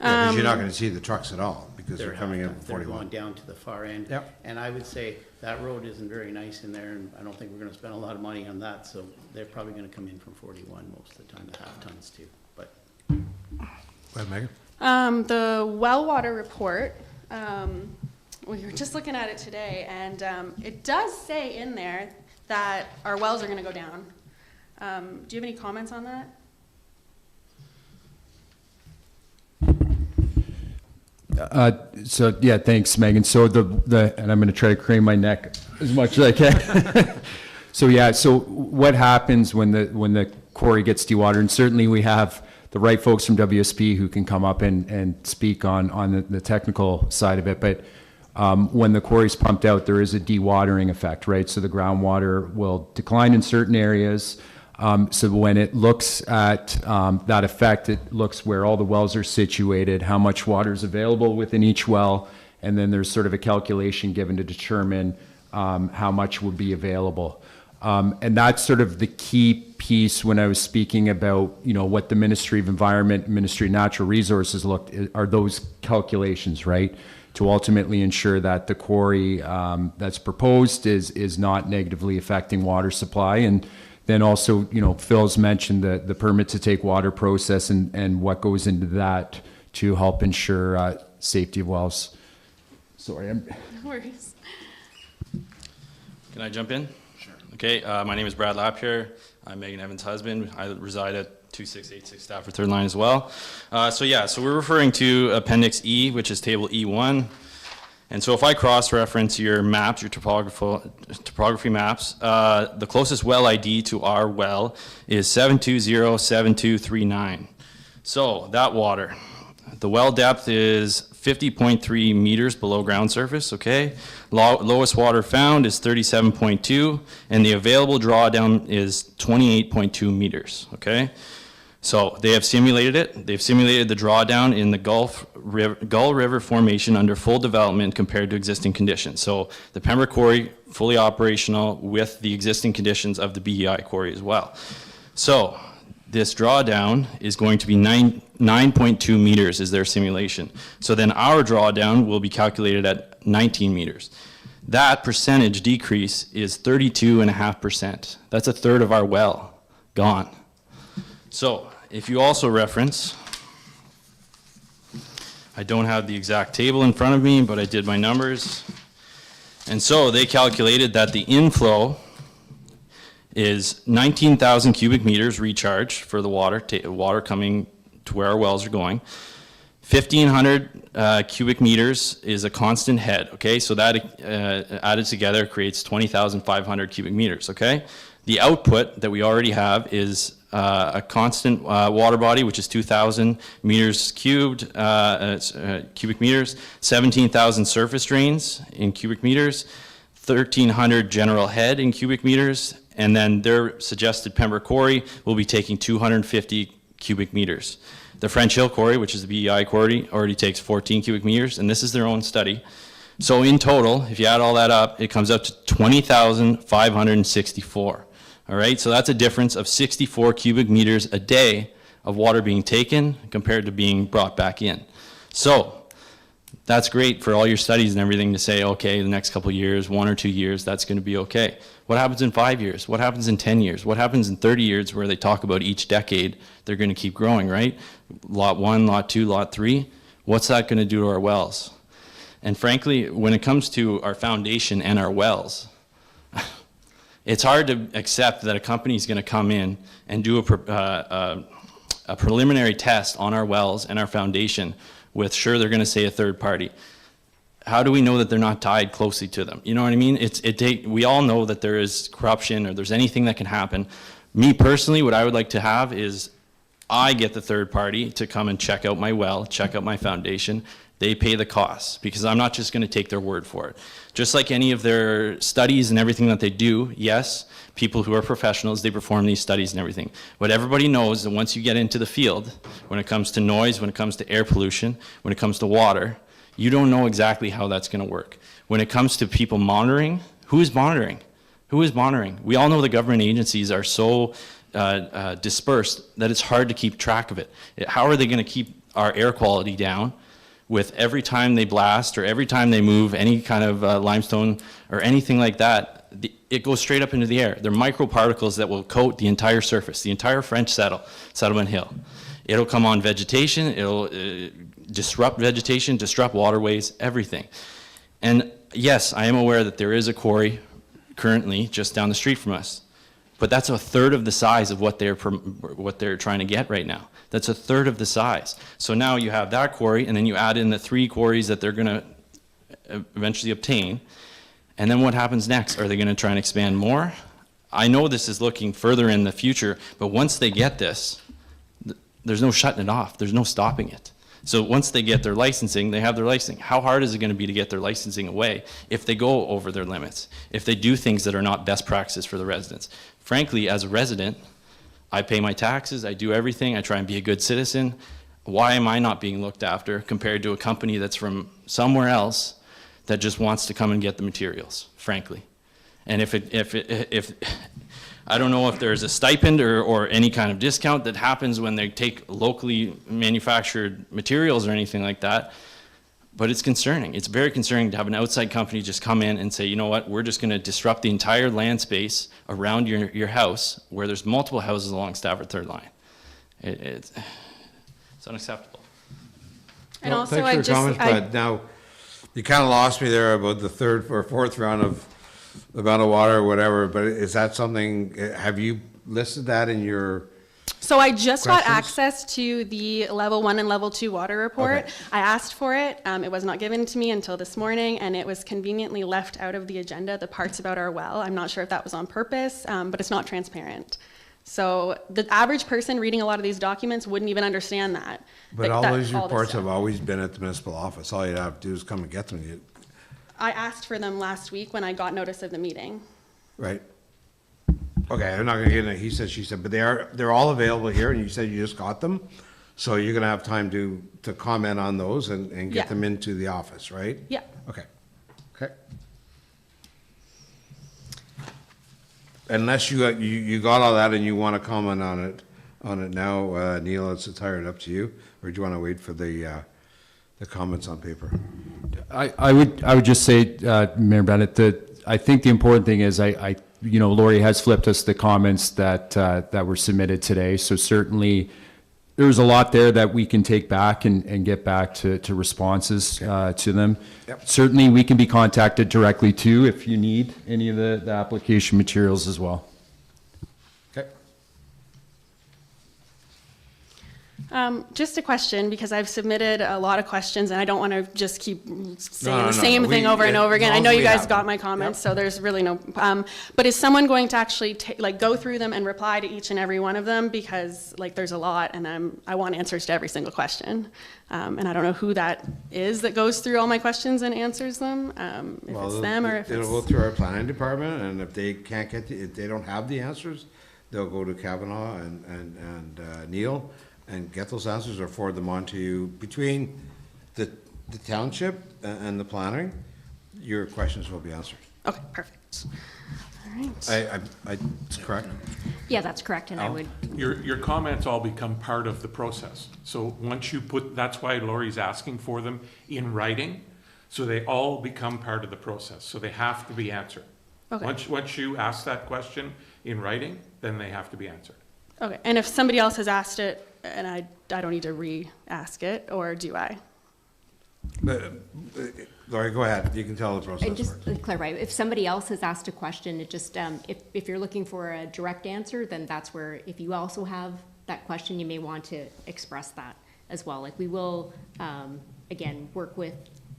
A: Yeah, because you're not going to see the trucks at all. because they're coming in from
K: They're
A: 41.
K: going down to the far end.
A: Yep.
K: And I would say that road isn't very nice in there, and I don't think we're gonna spend a lot of money on that, so they're probably gonna come in from 41 most of the time, the half tons too, but.
A: Go ahead, Megan.
M: The well water report, we were just looking at it today, and it does say in there that our wells are gonna go down. Do you have any comments on that?
J: So, yeah, thanks, Megan. So and I'm gonna try to crane my neck as much as I can. So, yeah, so what happens when the quarry gets dewatered? And certainly we have the right folks from WSP who can come up and speak on the technical side of it. But when the quarry's pumped out, there is a dewatering effect, right? So the groundwater will decline in certain areas. So when it looks at that effect, it looks where all the wells are situated, how much water is available within each well, and then there's sort of a calculation given to determine how much will be available. And that's sort of the key piece when I was speaking about, what the Ministry of Environment, Ministry of Natural Resources are those calculations, right? To ultimately ensure that the quarry that's proposed is not negatively affecting water supply. And then also, Phil's mentioned the permit to take water process and what goes into that to help ensure safety of wells. Sorry,
M: No worries.
N: Can I jump in? Sure. Okay, my name is Brad Lapierre. I'm Megan Evans' husband. I reside at 2686 Stafford Third Line as well. So we're referring to Appendix E, which is Table E1. And so if I cross-reference your maps, your topography maps, the closest well ID to our well is 7207239. So that water, the well depth is 50.3 meters below ground surface, okay? Lowest water found is 37.2, and the available drawdown is 28.2 meters, okay? So they have simulated it. They've simulated the drawdown in the Gull River Formation under full development compared to existing conditions. So the Pembroke Quarry, fully operational with the existing conditions of the BEI Quarry as well. So this drawdown is going to be 9.2 meters is their simulation. So then our drawdown will be calculated at 19 meters. That percentage decrease is 32.5%. That's a third of our well gone. So if you also reference, I don't have the exact table in front of me, but I did my numbers. And so they calculated that the inflow is 19,000 cubic meters recharge for the water coming to where our wells are going. 1,500 cubic meters is a constant head, okay? So that added together creates 20,500 cubic meters, okay? The output that we already have is a constant water body, which is 2,000 meters cubed, cubic meters, 17,000 surface drains in cubic meters, 1,300 general head in cubic meters, and then their suggested Pembroke Quarry will be taking 250 cubic meters. The French Hill Quarry, which is the BEI Quarry, already takes 14 cubic meters, and this is their own study. So in total, if you add all that up, it comes up to 20,564. All right, so that's a difference of 64 cubic meters a day of water being taken compared to being brought back in. So that's great for all your studies and everything to say, okay, the next couple of years, 1 or 2 years, that's going to be okay. What happens in 5 years? What happens in 10 years? What happens in 30 years where they talk about each decade, they're going to keep growing, right? Lot 1, lot 2, lot 3. What's that going to do to our wells? And frankly, when it comes to our foundation and our wells, it's hard to accept that a company is going to come in and do a preliminary test on our wells and our foundation with, sure, they're going to say a third party. How do we know that they're not tied closely to them? You know what I mean? We all know that there is corruption or there's anything that can happen. Me personally, what I would like to have is I get the third party to come and check out my well, check out my foundation. They pay the costs because I'm not just going to take their word for it. Just like any of their studies and everything that they do, yes, people who are professionals, they perform these studies and everything. But everybody knows that once you get into the field, when it comes to noise, when it comes to air pollution, when it comes to water, you don't know exactly how that's going to work. When it comes to people monitoring, who is monitoring? Who is monitoring? We all know the government agencies are so dispersed that it's hard to keep track of it. How are they going to keep our air quality down with every time they blast or every time they move any kind of limestone or anything like that, it goes straight up into the air. They're microparticles that will coat the entire surface, the entire French settlement hill. It'll come on vegetation, it'll disrupt vegetation, disrupt waterways, everything. And yes, I am aware that there is a quarry currently just down the street from us, but that's a third of the size of what they're trying to get right now. That's a third of the size. So now you have that quarry, and then you add in the 3 quarries that they're gonna eventually obtain, and then what happens next? Are they gonna try and expand more? I know this is looking further in the future, but once they get this, there's no shutting it off, there's no stopping it. So once they get their licensing, they have their licensing. How hard is it gonna be to get their licensing away if they go over their limits? If they do things that are not best practices for the residents? Frankly, as a resident, I pay my taxes, I do everything, I try and be a good citizen. Why am I not being looked after compared to a company that's from somewhere else that just wants to come and get the materials, frankly? And if I don't know if there's a stipend or any kind of discount that happens when they take locally manufactured materials or anything like that, but it's concerning. It's very concerning to have an outside company just come in and say, you know what, we're just gonna disrupt the entire land space around your house where there's multiple houses along Stafford Third Line. It's unacceptable.
M: And
A: Well,
M: also,
A: thanks for your comments, but now, you kind of lost me there about the 3rd or 4th round of the amount of water or whatever, but is that something, have you listed that in your?
M: So I just got
A: Questions?
M: access to the level 1 and level 2 water report.
A: Okay.
M: I asked for it. It was not given to me until this morning, and it was conveniently left out of the agenda, the parts about our well. I'm not sure if that was on purpose, but it's not transparent. So the average person reading a lot of these documents wouldn't even understand that.
A: But all
M: that-
A: those
M: this
A: reports
M: stuff.
A: have always been at the municipal office. All you'd have to do is come and get them,
M: I asked for them last week when I got notice of the meeting.
A: right? Okay, I'm not gonna get into he said, she said, but they're all available here, and you said you just got them? So you're gonna have time to comment on those and
M: Yeah.
A: get them into the office, right?
M: Yeah.
A: Okay, okay. Unless you got all that and you wanna comment on it now, Neil, it's entirely up to you, or do you wanna wait for the comments on paper?
J: I would just say, Mayor Bennett, that I think the important thing is Lori has flipped us the comments that were submitted today. So certainly there's a lot there that we can take back and get back to responses to them.
A: Yep.
J: Certainly we can be contacted directly too if you need any of the application materials as well.
A: Okay.
M: Just a question, because I've submitted a lot of questions and I don't want to just keep saying
A: No,
M: the same thing over and over again. I know you guys got my comments, so there's really no, but is someone going to actually go through them and reply to each and every one of them? Because there's a lot and I want answers to every single question. And I don't know who that is that goes through all my questions and answers them, if it's them or if
A: It'll go
M: it's.
A: through our planning department, and if they can't get, if they don't have the answers, they'll go to Kavanaugh and Neil and get those answers or forward them on to you. Between the township and the planning, your questions will be answered.
M: Okay, perfect. All right.
A: It's correct?
I: Yeah, that's correct, and I would,
E: Your comments all become part of the process. So once you that's why Lori's asking for them in writing, so they all become part of the process, so they have to be answered.
M: Okay.
E: Once you ask that question in writing, then they have to be answered.
M: Okay, and if somebody else has asked it and I don't need to re-ask it, or do I?
A: Laurie, go ahead, you can tell the process
I: and just
A: works.
I: to clarify, if somebody else has asked a question, it just, if you're looking for a direct answer, then that's where, if you also have that question, you may want to express that as well. We will, again, work with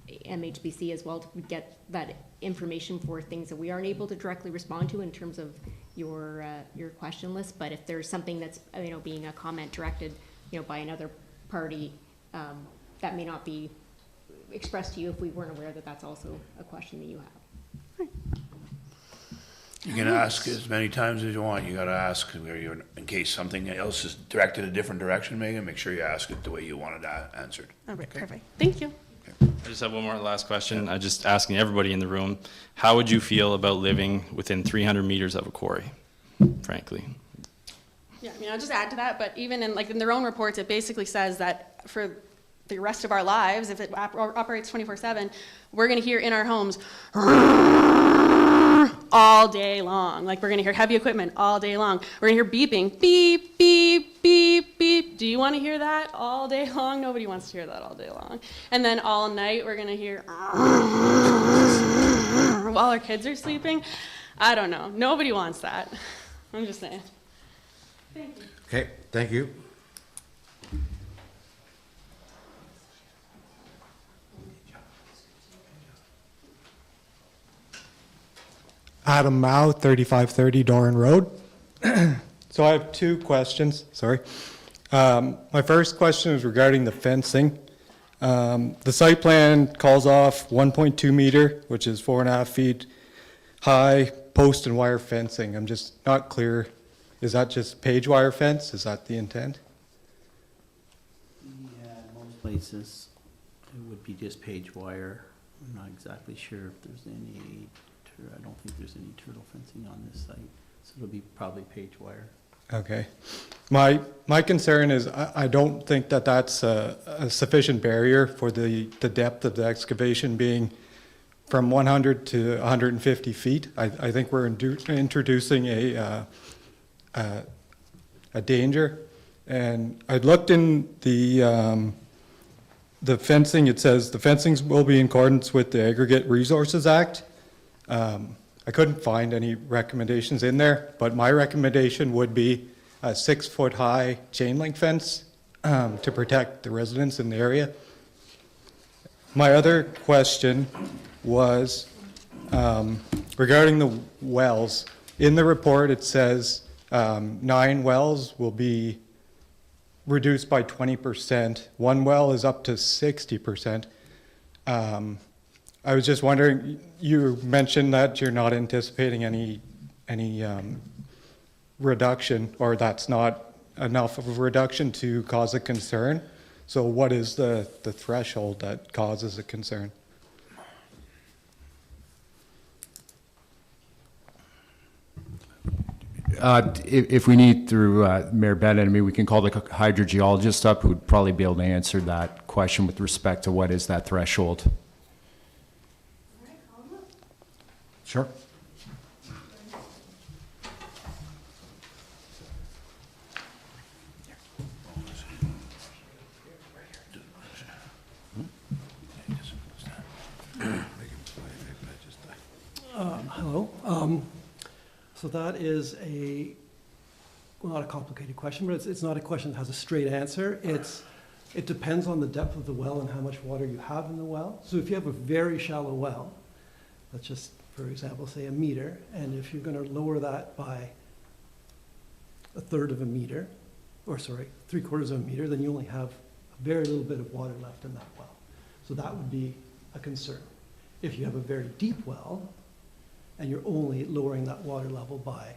I: MHBC as well to get that information for things that we aren't able to directly respond to in terms of your question list. But if there's something that's, being a comment directed, by another party, that may not be expressed to you if we weren't aware that that's also a question that you have.
B: You can ask as many times as you want. You gotta ask, in case something else is directed a different direction, Megan, make sure you ask it the way you want it answered.
M: All right, perfect. Thank you.
N: I just have one more last question. I'm just asking everybody in the room, how would you feel about living within 300 meters of a quarry, frankly?
M: Yeah, I'll just add to that, but even in their own reports, it basically says that for the rest of our lives, if it operates 24/7, we're going to hear in our homes all day long. Like, we're going to hear heavy equipment all day long. We're going to hear beeping, beep, beep, beep, beep. Do you want to hear that all day long? Nobody wants to hear that all day long. And then all night, we're going to hear while our kids are sleeping. I don't know. Nobody wants that. I'm just saying. Thank you.
A: Okay, thank you.
O: Adam Mao, 3530 Doran Road. So I have two questions, sorry. My first question is regarding the fencing. The site plan calls off 1.2 meter, which is 4.5 feet high, post and wire fencing. I'm just not clear, is that just page wire fence? Is that the intent?
K: Yeah, in most places, it would be just page wire. I'm not exactly sure if there's any, I don't think there's any turtle fencing on this site, so it'll be probably page wire.
O: Okay. My concern is I don't think that that's a sufficient barrier for the depth of the excavation being from 100 to 150 feet. I think we're introducing a danger. And I looked in the fencing. It says the fencing will be in accordance with the Aggregate Resources Act. I couldn't find any recommendations in there, but my recommendation would be a 6-foot-high chain link fence to protect the residents in the area. My other question was regarding the wells. In the report, it says 9 wells will be reduced by 20%. 1 well is up to 60%. I was just wondering, you mentioned that you're not anticipating any reduction, or that's not enough of a reduction to cause a concern. So what is the threshold that causes a concern?
J: If we need through Mayor Bennett, I mean, we can call the hydrogeologist up who would probably be able to answer that question with respect to what is that threshold.
A: Sure.
P: Hello. So that is not a complicated question, but it's not a question that has a straight answer. It depends on the depth of the well and how much water you have in the well. So if you have a very shallow well, let's just, for example, say 1 meter, and if you're going to lower that by 1/3 of a meter, or sorry, 3/4 of a meter, then you only have a very little bit of water left in that well. So that would be a concern. If you have a very deep well, and you're only lowering that water level by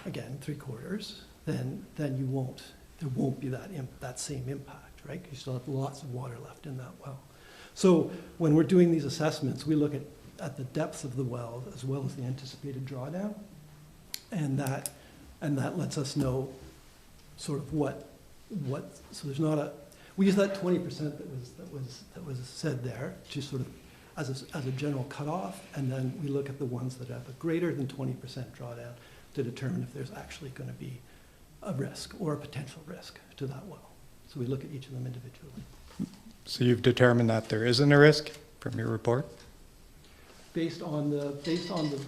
P: again, 3/4, then there won't be that same impact, right? You still have lots of water left in that well. So when we're doing these assessments, we look at the depths of the well as well as the anticipated drawdown, and that lets us know sort of what. So there's not we use that 20% that was said there to sort of as a general cutoff, and then we look at the ones that have a greater than 20% drawdown to determine if there's actually going to be a risk or a potential risk to that well. So we look at each of them individually.
O: So you've determined that there isn't a risk from your report?
P: Based on the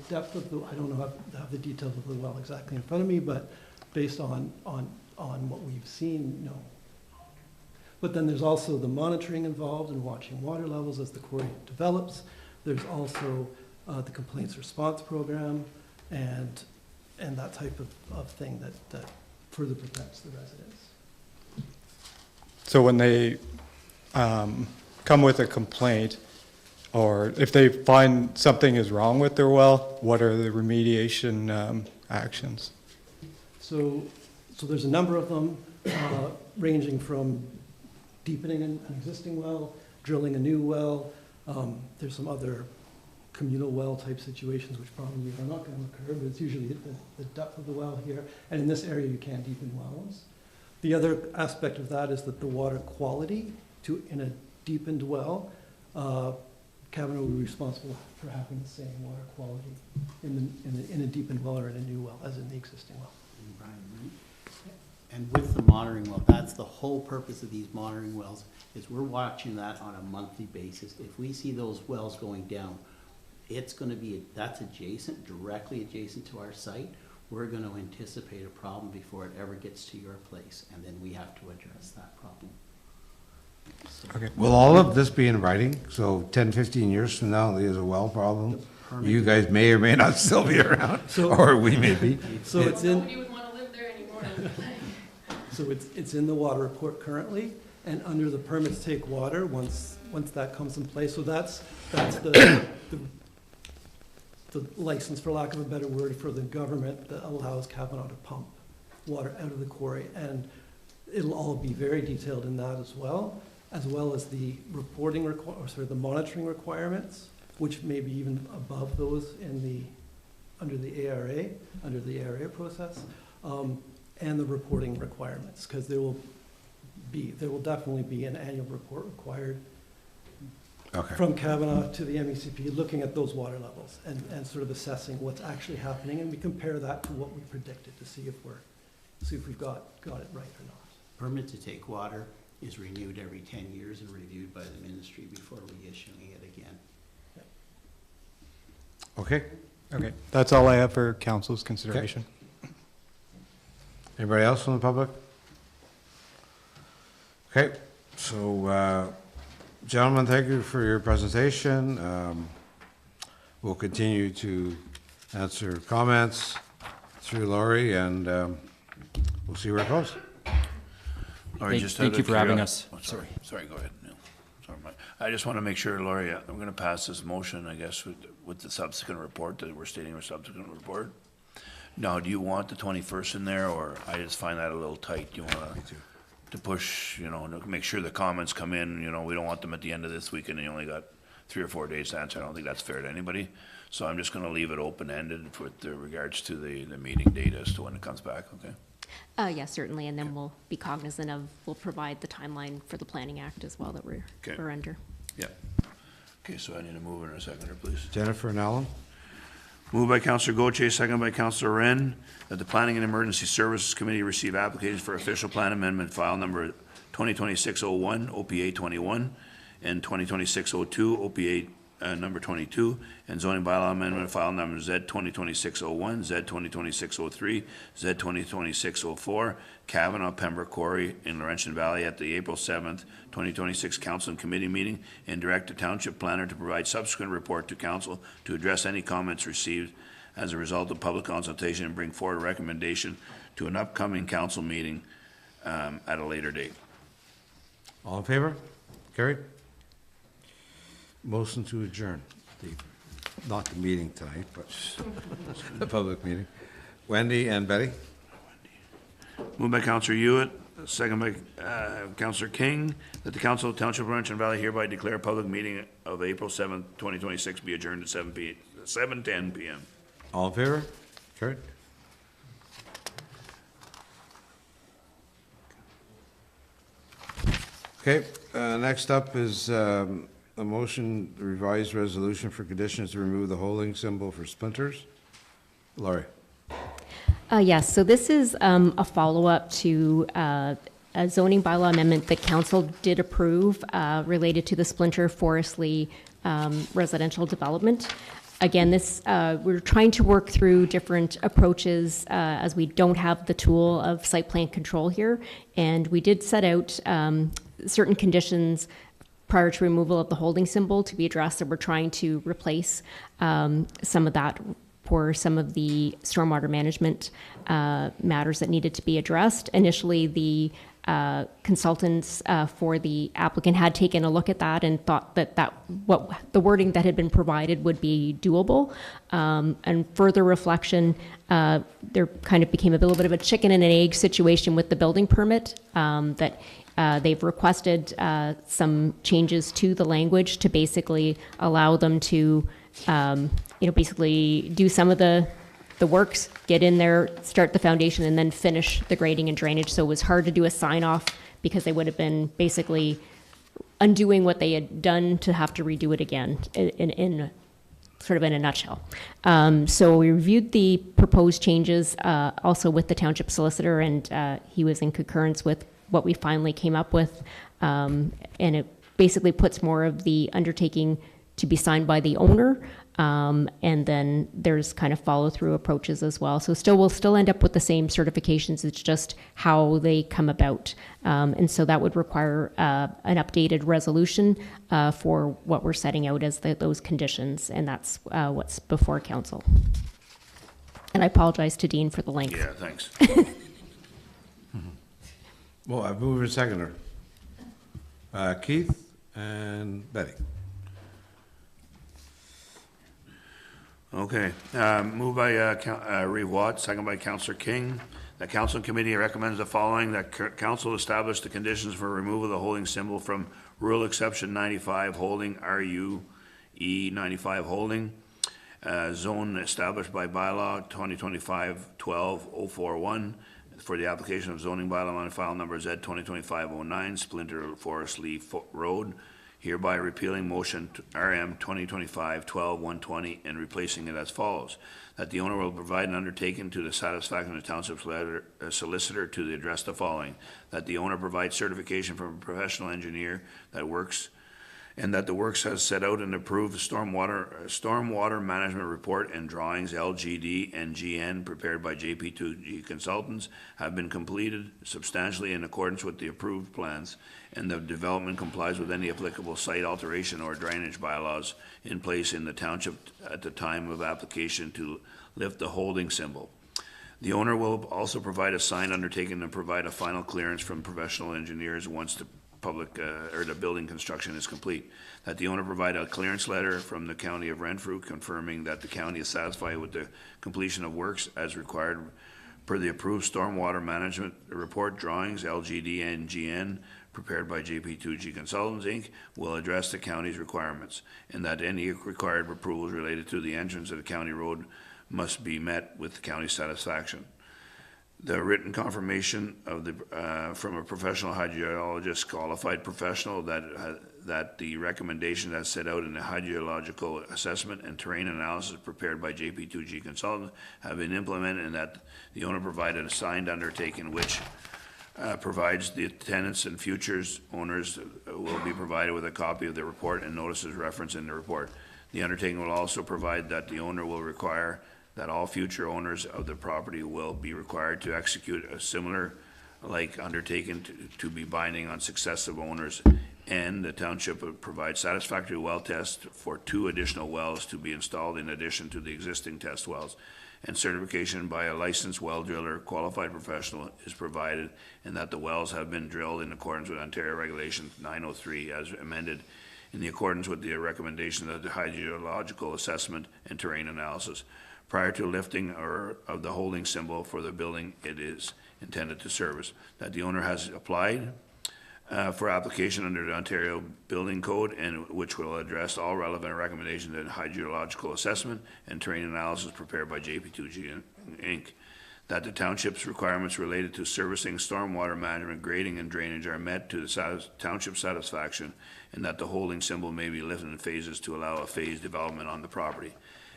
P: depth of the, I don't know have the details of the well exactly in front of me, but based on what we've seen, no. But then there's also the monitoring involved in watching water levels as the quarry develops. There's also the complaints response program and that type of thing that further protects the residents.
O: So when they come with a complaint, or if they find something is wrong with their well, what are the remediation actions?
P: So there's a number of them, ranging from deepening an existing well, drilling a new well. There's some other communal well type situations which probably are not going to occur, but it's usually the depth of the well here. And in this area, you can deepen wells. The other aspect of that is that the water quality in a deepened well, Kavanaugh will be responsible for having the same water quality in a deepened well or in a new well as in the existing well.
K: And with the monitoring well, that's the whole purpose of these monitoring wells, is we're watching that on a monthly basis. If we see those wells going down, it's gonna be, that's adjacent, directly adjacent to our site. We're gonna anticipate a problem before it ever gets to your place, and then we have to address that problem.
A: Okay. Will all of this be in writing? So 10, 15 years from now, there's a well problem? You guys may or may not still be around, or we may be.
P: So it's in.
M: Nobody would want to live there anymore.
P: So it's in the water report currently, and under the permit to take water, once that comes in place, so that's the license, for lack of a better word, for the government that allows Kavanaugh to pump water out of the quarry, and it'll all be very detailed in that as well as the reporting the monitoring requirements, which may be even above those under the ARA process. And the reporting requirements, because there will definitely be an annual report required from Kavanaugh to the MECP, looking at those water levels and sort of assessing what's actually happening, and we compare that to what we predicted to see if we've got it right or not.
K: Permit to take water is renewed every 10 years and reviewed by the ministry before reissuing it again.
A: Okay.
O: Okay, that's all I have for council's consideration.
A: Anybody else from the public? Okay, so, gentlemen, thank you for your presentation. We'll continue to answer comments through Laurie, and we'll see where it goes.
B: Laurie,
J: Thank you for having us.
B: Oh, sorry, go ahead, Neil. Sorry, Mike. I just want to make sure, Laurie, I'm going to pass this motion, I guess, with the subsequent report that we're stating our subsequent report. Now, do you want the 21st in there, or I just find that a little tight? Do you want to push, to make sure the comments come in, we don't want them at the end of this week and you only got 3 or 4 days to answer. I don't think that's fair to anybody. So I'm just going to leave it open-ended with regards to the meeting date as to when it comes back, okay?
I: Yes, certainly, and then we'll be cognizant we'll provide the timeline for the Planning Act as well that we're under.
B: Yeah. Okay, so I need a mover and a seconder, please.
A: Jennifer and Alan?
B: Moved by Councillor Gauthier, second by Councillor Wren, that the Planning and Emergency Services Committee receive applications for official plan amendment file number 2026-01, OPA 21, and 2026-02, OPA number 22, and zoning bylaw amendment file number Z 2026-01, Z 2026-03, Z 2026-04, Kavanaugh Pembroke Quarry in Laurentian Valley at the April 7th, 2026 Council and Committee meeting, and direct the Township Planner to provide subsequent report to Council to address any comments received as a result of public consultation and bring forward a recommendation to an upcoming Council meeting at a later date.
A: All in favor? Carried? Motion to adjourn. Not the meeting tonight, but the public meeting. Wendy and Betty?
B: Moved by Councillor Hewitt, second by Councillor King, that the Council of Township of Laurentian Valley hereby declare a public meeting of April 7th, 2026 be adjourned at 7:10 p.m.
A: All in favor? Carried? Okay, next up is a motion, revised resolution for conditions to remove the holding symbol for splinters. Laurie?
I: Yes, so this is a follow-up to a zoning bylaw amendment that council did approve related to the Splinter Forestly residential development. Again, we're trying to work through different approaches as we don't have the tool of site plan control here. And we did set out certain conditions prior to removal of the holding symbol to be addressed, that we're trying to replace some of that for some of the stormwater management matters that needed to be addressed. Initially, the consultants for the applicant had taken a look at that and thought that what the wording that had been provided would be doable. And further reflection, there kind of became a little bit of a chicken and an egg situation with the building permit, that they've requested some changes to the language to basically allow them to basically do some of the the works, get in there, start the foundation, and then finish the grading and drainage. So it was hard to do a sign off because they would have been basically undoing what they had done to have to redo it again in sort of in a nutshell. So we reviewed the proposed changes also with the township solicitor, and he was in concurrence with what we finally came up with. And it basically puts more of the undertaking to be signed by the owner. And then there's kind of follow-through approaches as well. So we'll still end up with the same certifications. It's just how they come about. And so that would require an updated resolution for what we're setting out as those conditions. And that's what's before council. And I apologize to Dean for the length.
B: Yeah, thanks.
A: Well, I've moved a seconder. Keith and Betty.
B: Okay, moved by Reeve Watt, second by Councillor King. The council committee recommends the following, that council establish the conditions for removal of the holding symbol from rural exception 95 holding, RUE 95 holding, zone established by bylaw 2025-12-041 for the application of zoning bylaw on file number Z 2025-09, Splinter Forest Lee Road, hereby repealing motion RM 2025-12-120 and replacing it as follows. That the owner will provide an undertaking to the satisfaction of the township solicitor to address the following. That the owner provides certification from a professional engineer that works, and that the works has set out and approved stormwater management report and drawings LGD and GN prepared by JP2G Consultants have been completed substantially in accordance with the approved plans, and the development complies with any applicable site alteration or drainage bylaws in place in the township at the time of application to lift the holding symbol. The owner will also provide a signed undertaking and provide a final clearance from professional engineers once the the building construction is complete. That the owner provide a clearance letter from the county of Renfrew confirming that the county is satisfied with the completion of works as required per the approved stormwater management report drawings, LGD and GN, prepared by JP2G Consultants, Inc., will address the county's requirements, and that any required approvals related to the entrance of the county road must be met with the county's satisfaction. The written confirmation of the from a professional hydrologist, qualified professional, that the recommendation that's set out in the hydrological assessment and terrain analysis prepared by JP2G Consultants have been implemented, and that the owner provided a signed undertaking which provides the tenants and futures owners will be provided with a copy of the report and notices referenced in the report. The undertaking will also provide that the owner will require that all future owners of the property will be required to execute a similar undertaking to be binding on successive owners, and the township will provide satisfactory well tests for 2 additional wells to be installed in addition to the existing test wells, and certification by a licensed well driller, qualified professional, is provided, and that the wells have been drilled in accordance with Ontario Regulation 903 as amended in the accordance with the recommendation of the hydrological assessment and terrain analysis. Prior to lifting of the holding symbol for the building it is intended to service. That the owner has applied for application under the Ontario Building Code, and which will address all relevant recommendations in hydrological assessment and terrain analysis prepared by JP2G Inc. That the township's requirements related to servicing stormwater management, grading, and drainage are met to the township's satisfaction, and that the holding symbol may be lifted in phases to allow a phased development on the property.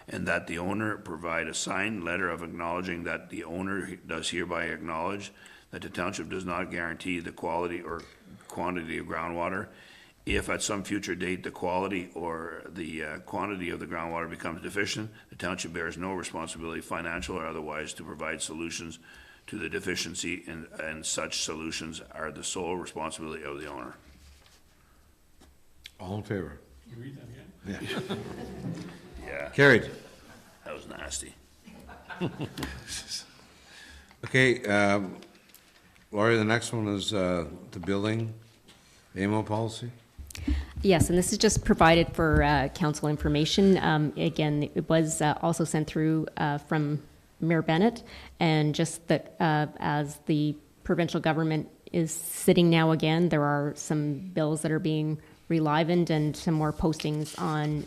B: And that the owner provide a signed letter of acknowledging that the owner does hereby acknowledge that the township does not guarantee the quality or quantity of groundwater. If at some future date the quality or the quantity of the groundwater becomes deficient, the township bears no responsibility, financial or otherwise, to provide solutions to the deficiency, and such solutions are the sole responsibility of the owner.
A: All in favor?
E: Can you read that again?
A: Yeah.
B: Yeah.
A: Carried.
B: That was nasty.
A: Okay, Laurie, the next one is the building AMO policy.
I: Yes, and this is just provided for council information. Again, it was also sent through from Mayor Bennett, and just that as the provincial government is sitting now again, there are some bills that are being relivened and some more postings on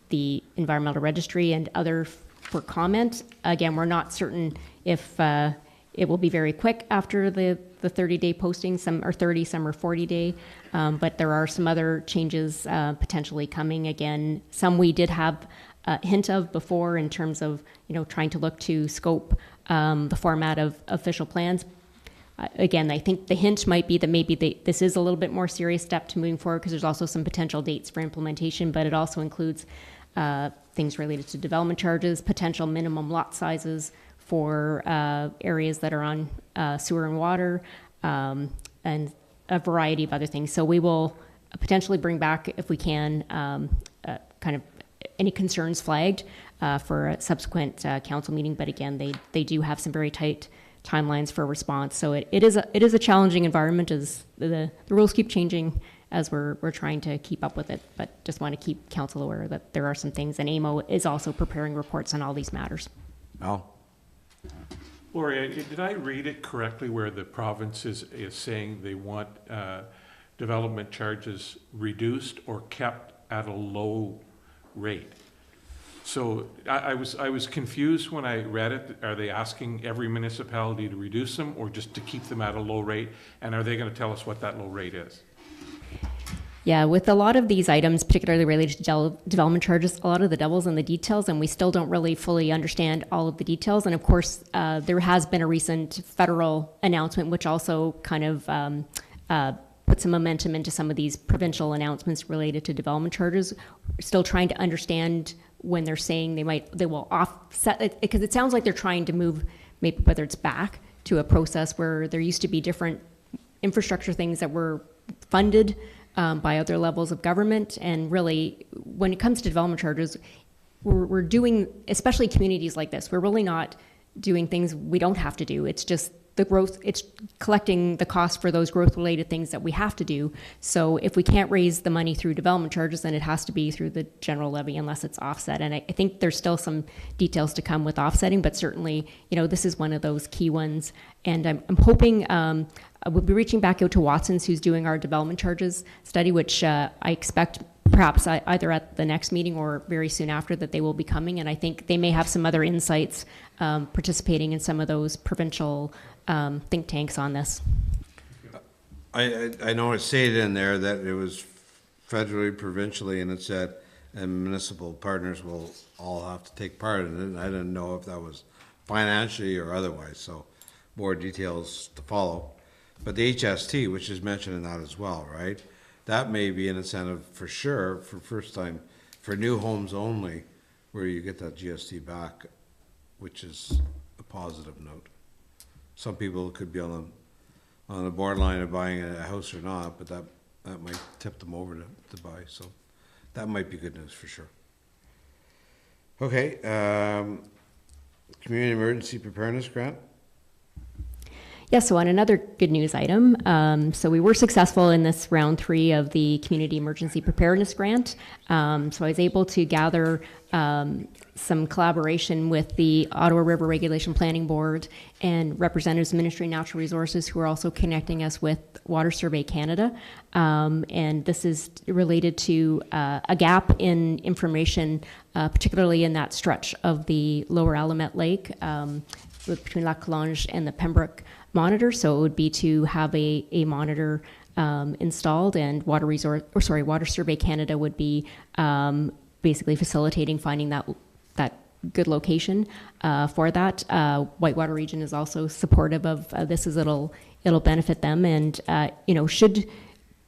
I: the environmental registry and other for comment. Again, we're not certain if it will be very quick after the 30-day posting. Some are 30, some are 40-day. But there are some other changes potentially coming. Again, some we did have a hint of before in terms of, trying to look to scope the format of official plans. Again, I think the hint might be that maybe this is a little bit more serious step to moving forward, because there's also some potential dates for implementation, but it also includes things related to development charges, potential minimum lot sizes for areas that are on sewer and water, and a variety of other things. So we will potentially bring back, if we can, kind of any concerns flagged for a subsequent council meeting. But again, they do have some very tight timelines for response. So it is a challenging environment as the rules keep changing as we're trying to keep up with it. But just want to keep council aware that there are some things, and AMO is also preparing reports on all these matters.
A: Al?
E: Lori, did I read it correctly where the province is saying they want development charges reduced or kept at a low rate? So I was confused when I read it. Are they asking every municipality to reduce them or just to keep them at a low rate? And are they going to tell us what that low rate is?
I: Yeah, with a lot of these items, particularly related to development charges, a lot of the devil's in the details, and we still don't really fully understand all of the details. And of course, there has been a recent federal announcement, which also kind of put some momentum into some of these provincial announcements related to development charges. We're still trying to understand when they're saying they will offset it, because it sounds like they're trying to move, maybe whether it's back to a process where there used to be different infrastructure things that were funded by other levels of government. And really, when it comes to development charges, we're doing, especially communities like this, we're really not doing things we don't have to do. It's just the growth, it's collecting the cost for those growth-related things that we have to do. So if we can't raise the money through development charges, then it has to be through the general levy unless it's offset. And I think there's still some details to come with offsetting, but certainly, this is one of those key ones. And I'm hoping, we'll be reaching back out to Watson's, who's doing our development charges study, which I expect perhaps either at the next meeting or very soon after that they will be coming. And I think they may have some other insights participating in some of those provincial think tanks on this.
A: I know it stated in there that it was federally, provincially, and it said, and municipal partners will all have to take part in it. And I didn't know if that was financially or otherwise, so more details to follow. But the HST, which is mentioned in that as well, right? That may be an incentive for sure for first time, for new homes only, where you get that GST back, which is a positive note. Some people could be on the borderline of buying a house or not, but that might tip them over to buy. So that might be good news for sure. Okay, community emergency preparedness grant.
I: Yeah, so on another good news item, so we were successful in this round 3 of the Community Emergency Preparedness Grant. So I was able to gather some collaboration with the Ottawa River Regulation Planning Board and representatives of Ministry of Natural Resources, who are also connecting us with Water Survey Canada. And this is related to a gap in information, particularly in that stretch of the Lower Alamette Lake between Lac Calange and the Pembroke monitor. So it would be to have a monitor installed, and Water Survey Canada would be basically facilitating finding that good location for that. Whitewater Region is also supportive of this, as it'll benefit them. And should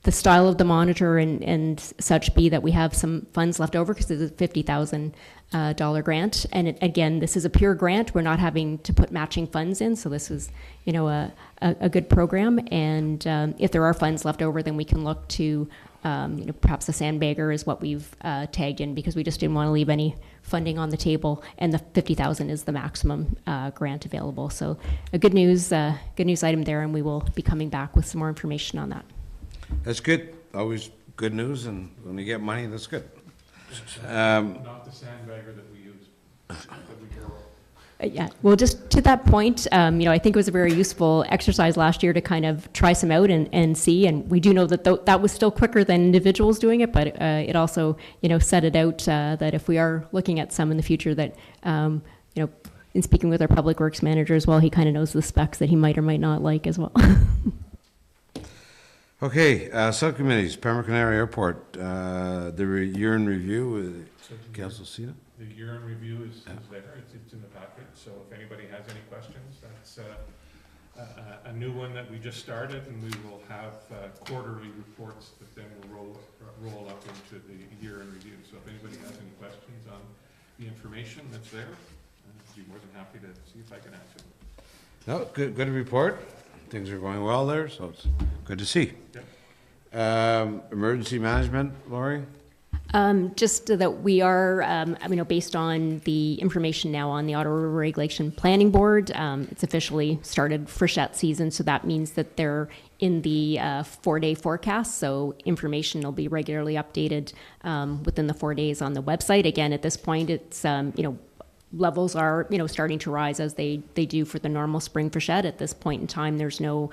I: the style of the monitor and such be that we have some funds left over, because it's a $50,000 grant, and again, this is a pure grant. We're not having to put matching funds in, so this is a good program. And if there are funds left over, then we can look to perhaps a sandbagger is what we've tagged in, because we just didn't want to leave any funding on the table, and the $50,000 is the maximum grant available. So a good news item there, and we will be coming back with some more information on that.
A: That's good. Always good news, and when you get money, that's good.
E: Not the sandbagger that we use, that we borrow.
I: Yeah, well, just to that point, I think it was a very useful exercise last year to kind of try some out and see. And we do know that that was still quicker than individuals doing it, but it also, set it out that if we are looking at some in the future, that in speaking with our public works manager as well, he kind of knows the specs that he might or might not like as well.
A: Okay, subcommittees, Pembroke Canary Airport, the year in review with Council Cena.
E: The year in review is there, it's in the packet, so if anybody has any questions, that's a new one that we just started, and we will have quarterly reports that then will roll up into the year in review. So if anybody has any questions on the information that's there, I'd be more than happy to see if I can answer them.
A: No, good report. Things are going well there, so it's good to see.
E: Yep.
A: Emergency management, Lori?
I: Just that we are, based on the information now on the Ottawa River Regulation Planning Board, it's officially started freshet season, so that means that they're in the 4-day forecast, so information will be regularly updated within the 4 days on the website. Again, at this point, it's, levels are, starting to rise as they do for the normal spring freshet. At this point in time, there's no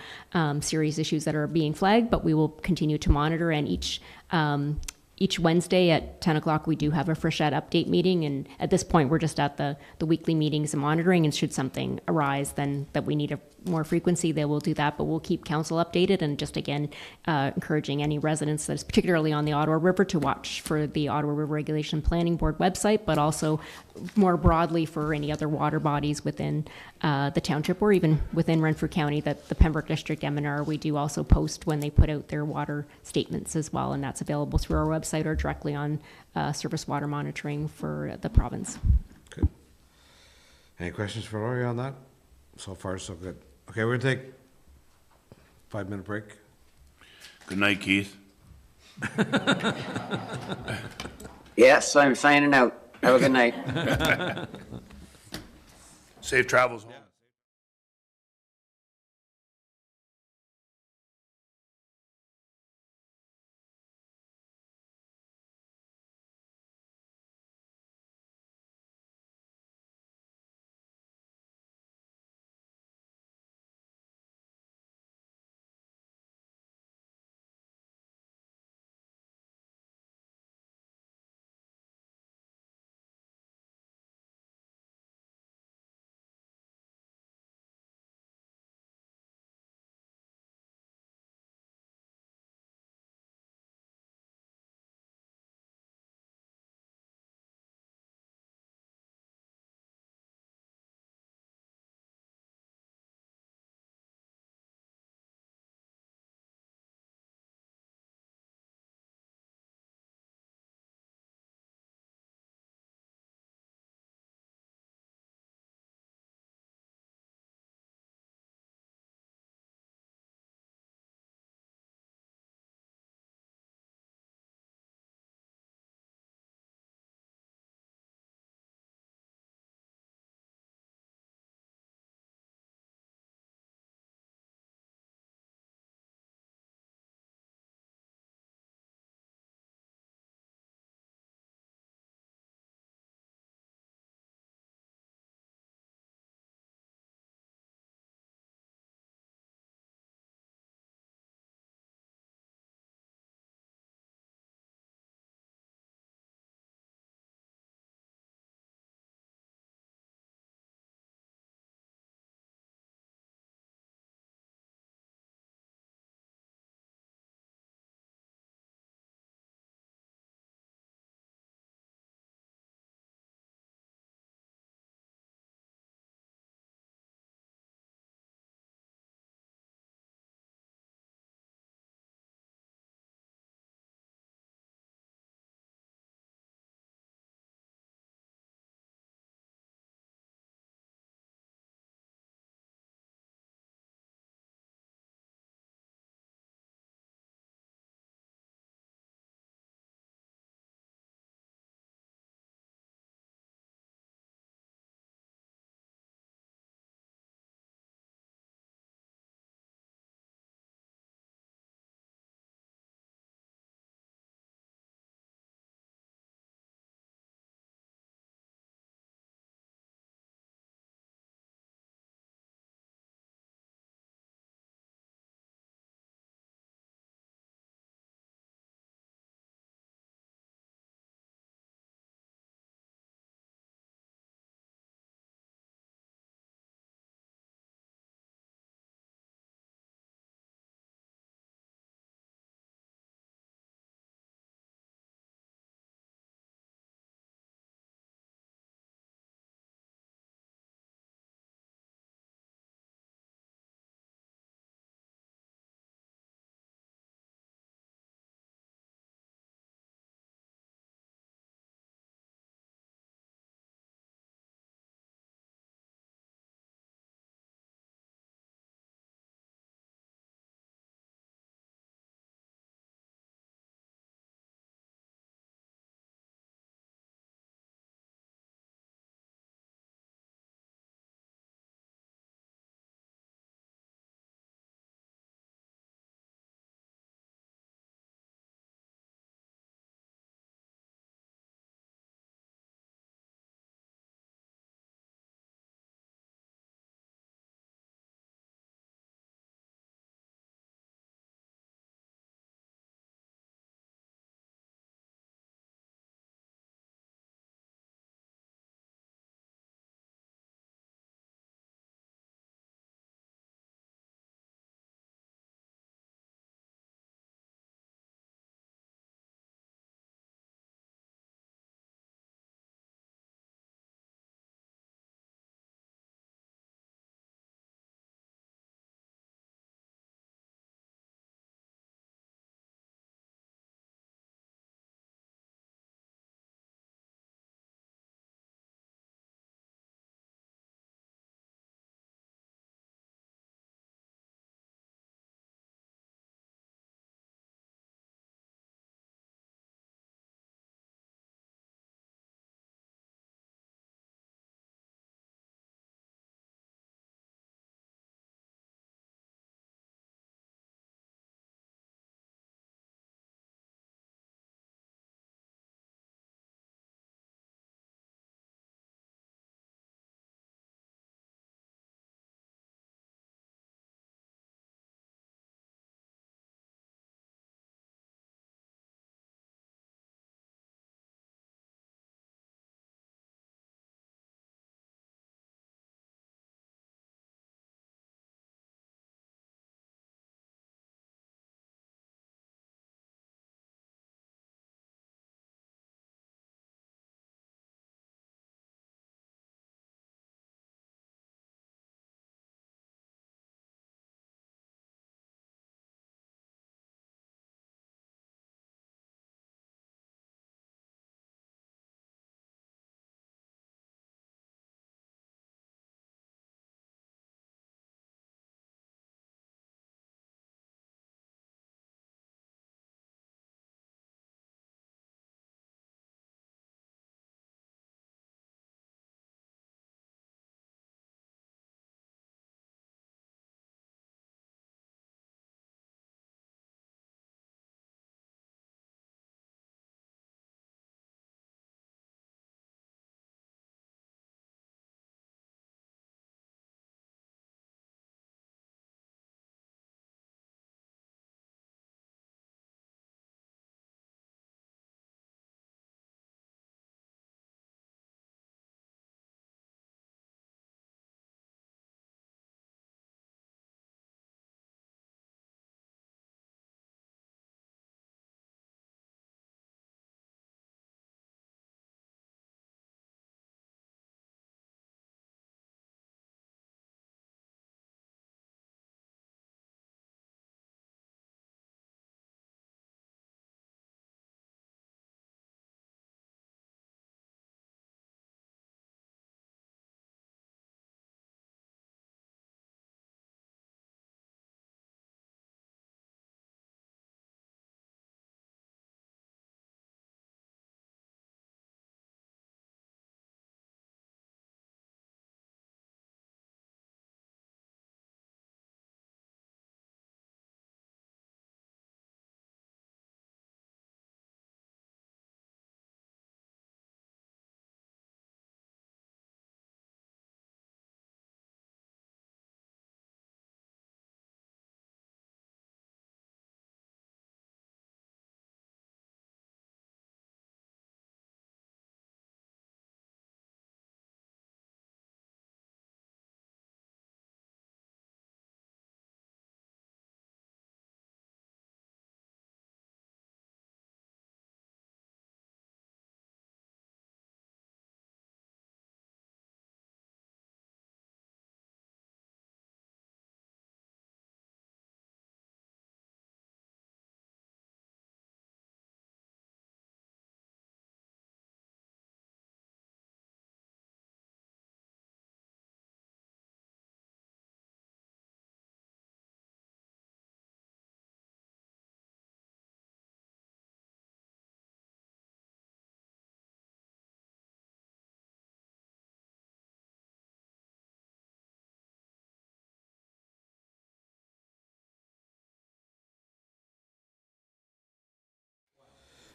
I: serious issues that are being flagged, but we will continue to monitor, and each Wednesday at 10 o'clock, we do have a freshet update meeting, and at this point, we're just at the weekly meetings and monitoring, and should something arise then that we need a more frequency, they will do that, but we'll keep council updated, and just again, encouraging any residents that's particularly on the Ottawa River to watch for the Ottawa River Regulation Planning Board website, but also more broadly for any other water bodies within the township or even within Renfrew County, that the Pembroke District M&R, we do also post when they put out their water statements as well, and that's available through our website or directly on surface water monitoring for the province.
A: Good. Any questions for Lori on that? So far, so good. Okay, we're gonna take 5-minute break.
B: Good night, Keith.
C: Yes, I'm signing out. Have a good night.
B: Safe travels home.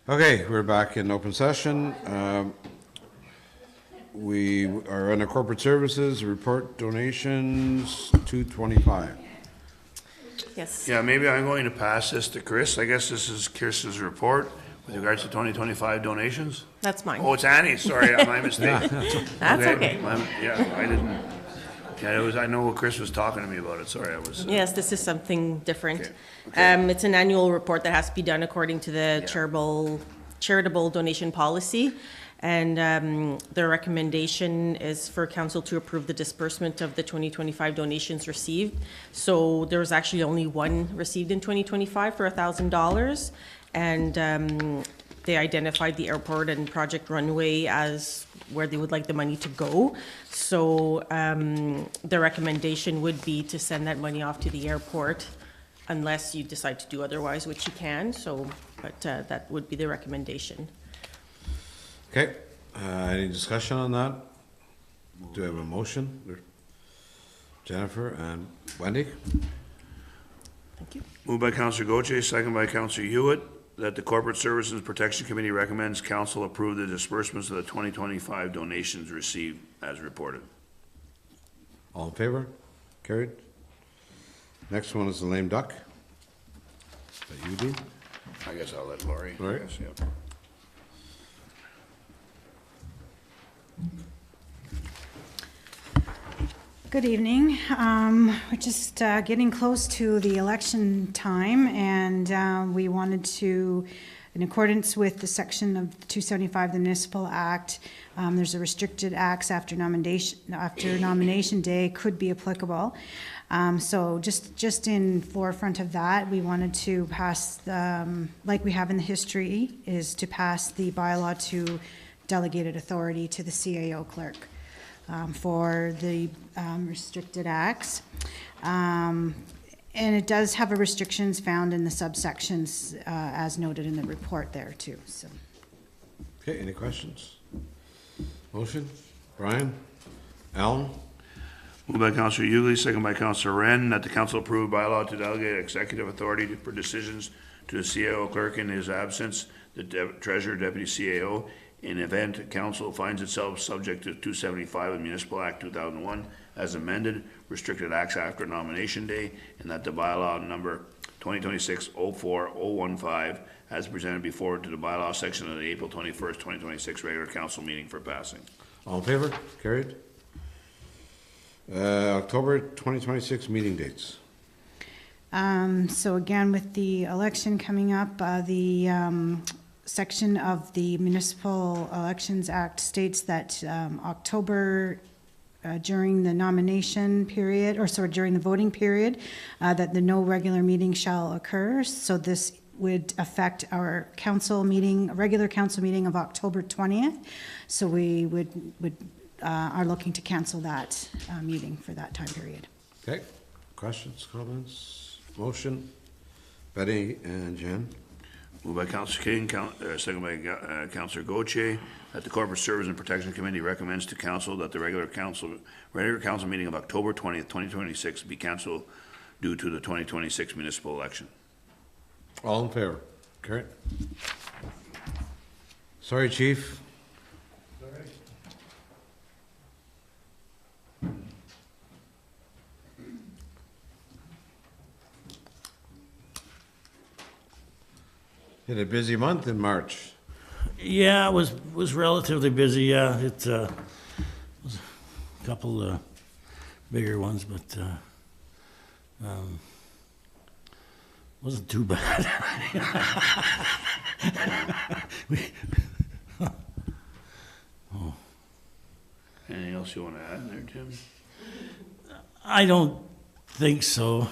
A: Okay, we're back in open session. We are under corporate services, report donations, 225.
H: Yes.
B: Yeah, maybe I'm going to pass this to Chris. I guess this is Chris's report with regards to 2025 donations.
H: That's mine.
B: Oh, it's Annie's, sorry, my mistake.
H: That's okay.
B: Yeah, I didn't, yeah, it was, I know Chris was talking to me about it, sorry, I was.
Q: Yes, this is something different.
B: Okay, okay.
Q: It's an annual report that has to be done according to the charitable donation policy. And the recommendation is for council to approve the disbursement of the 2025 donations received. So there was actually only one received in 2025 for $1,000. And they identified the airport and Project Runway as where they would like the money to go. So the recommendation would be to send that money off to the airport unless you decide to do otherwise, which you can. So, but that would be the recommendation.
A: Okay, any discussion on that? Do we have a motion? Jennifer and Wendy?
Q: Thank you.
B: Moved by Councillor Gauthier, second by Councillor Hewitt, that the Corporate Services Protection Committee recommends council approve the disbursements of the 2025 donations received as reported.
A: All in favor? Carried. Next one is the lame duck. Is that you, Dean?
B: I guess I'll let Laurie.
A: All right.
B: Yes, yeah.
L: Good evening. We're just getting close to the election time, and we wanted to, in accordance with the section of 275 of the Municipal Act, there's a restricted acts after nomination day could be applicable. So just in forefront of that, we wanted to pass, like we have in the history, is to pass the bylaw to delegated authority to the CAO clerk. For the restricted acts. And it does have a restrictions found in the subsections as noted in the report there too, so.
A: Okay, any questions? Motion? Brian? Alan?
B: Moved by Councillor Hughley, second by Councillor Wren, that the council approve bylaw to delegate executive authority for decisions to the CAO clerk in his absence, the treasurer, deputy CAO, in event council finds itself subject to 275 of the Municipal Act 2001 as amended, restricted acts after nomination day, and that the bylaw number 2026-04015 as presented before to the bylaw section of the April 21st, 2026 regular council meeting for passing.
A: All in favor? Carried. October 2026 meeting dates.
L: So again, with the election coming up, the section of the Municipal Elections Act states that October, during the nomination period, or sorry, during the voting period, that no regular meeting shall occur. So this would affect our council meeting, regular council meeting of October 20th. So we are looking to cancel that meeting for that time period.
A: Okay, questions, comments, motion? Betty and Jen?
B: Moved by Councillor King, second by Councillor Gauthier, that the Corporate Service and Protection Committee recommends to council that the regular council meeting of October 20th, 2026 be canceled due to the 2026 municipal election.
A: All in favor? Carried. Sorry, Chief. Had a busy month in March.
R: Yeah, it was relatively busy, yeah. It was a couple bigger ones, but wasn't too bad.
B: Oh. Anything else you want to add there, Jim?
R: I don't think so.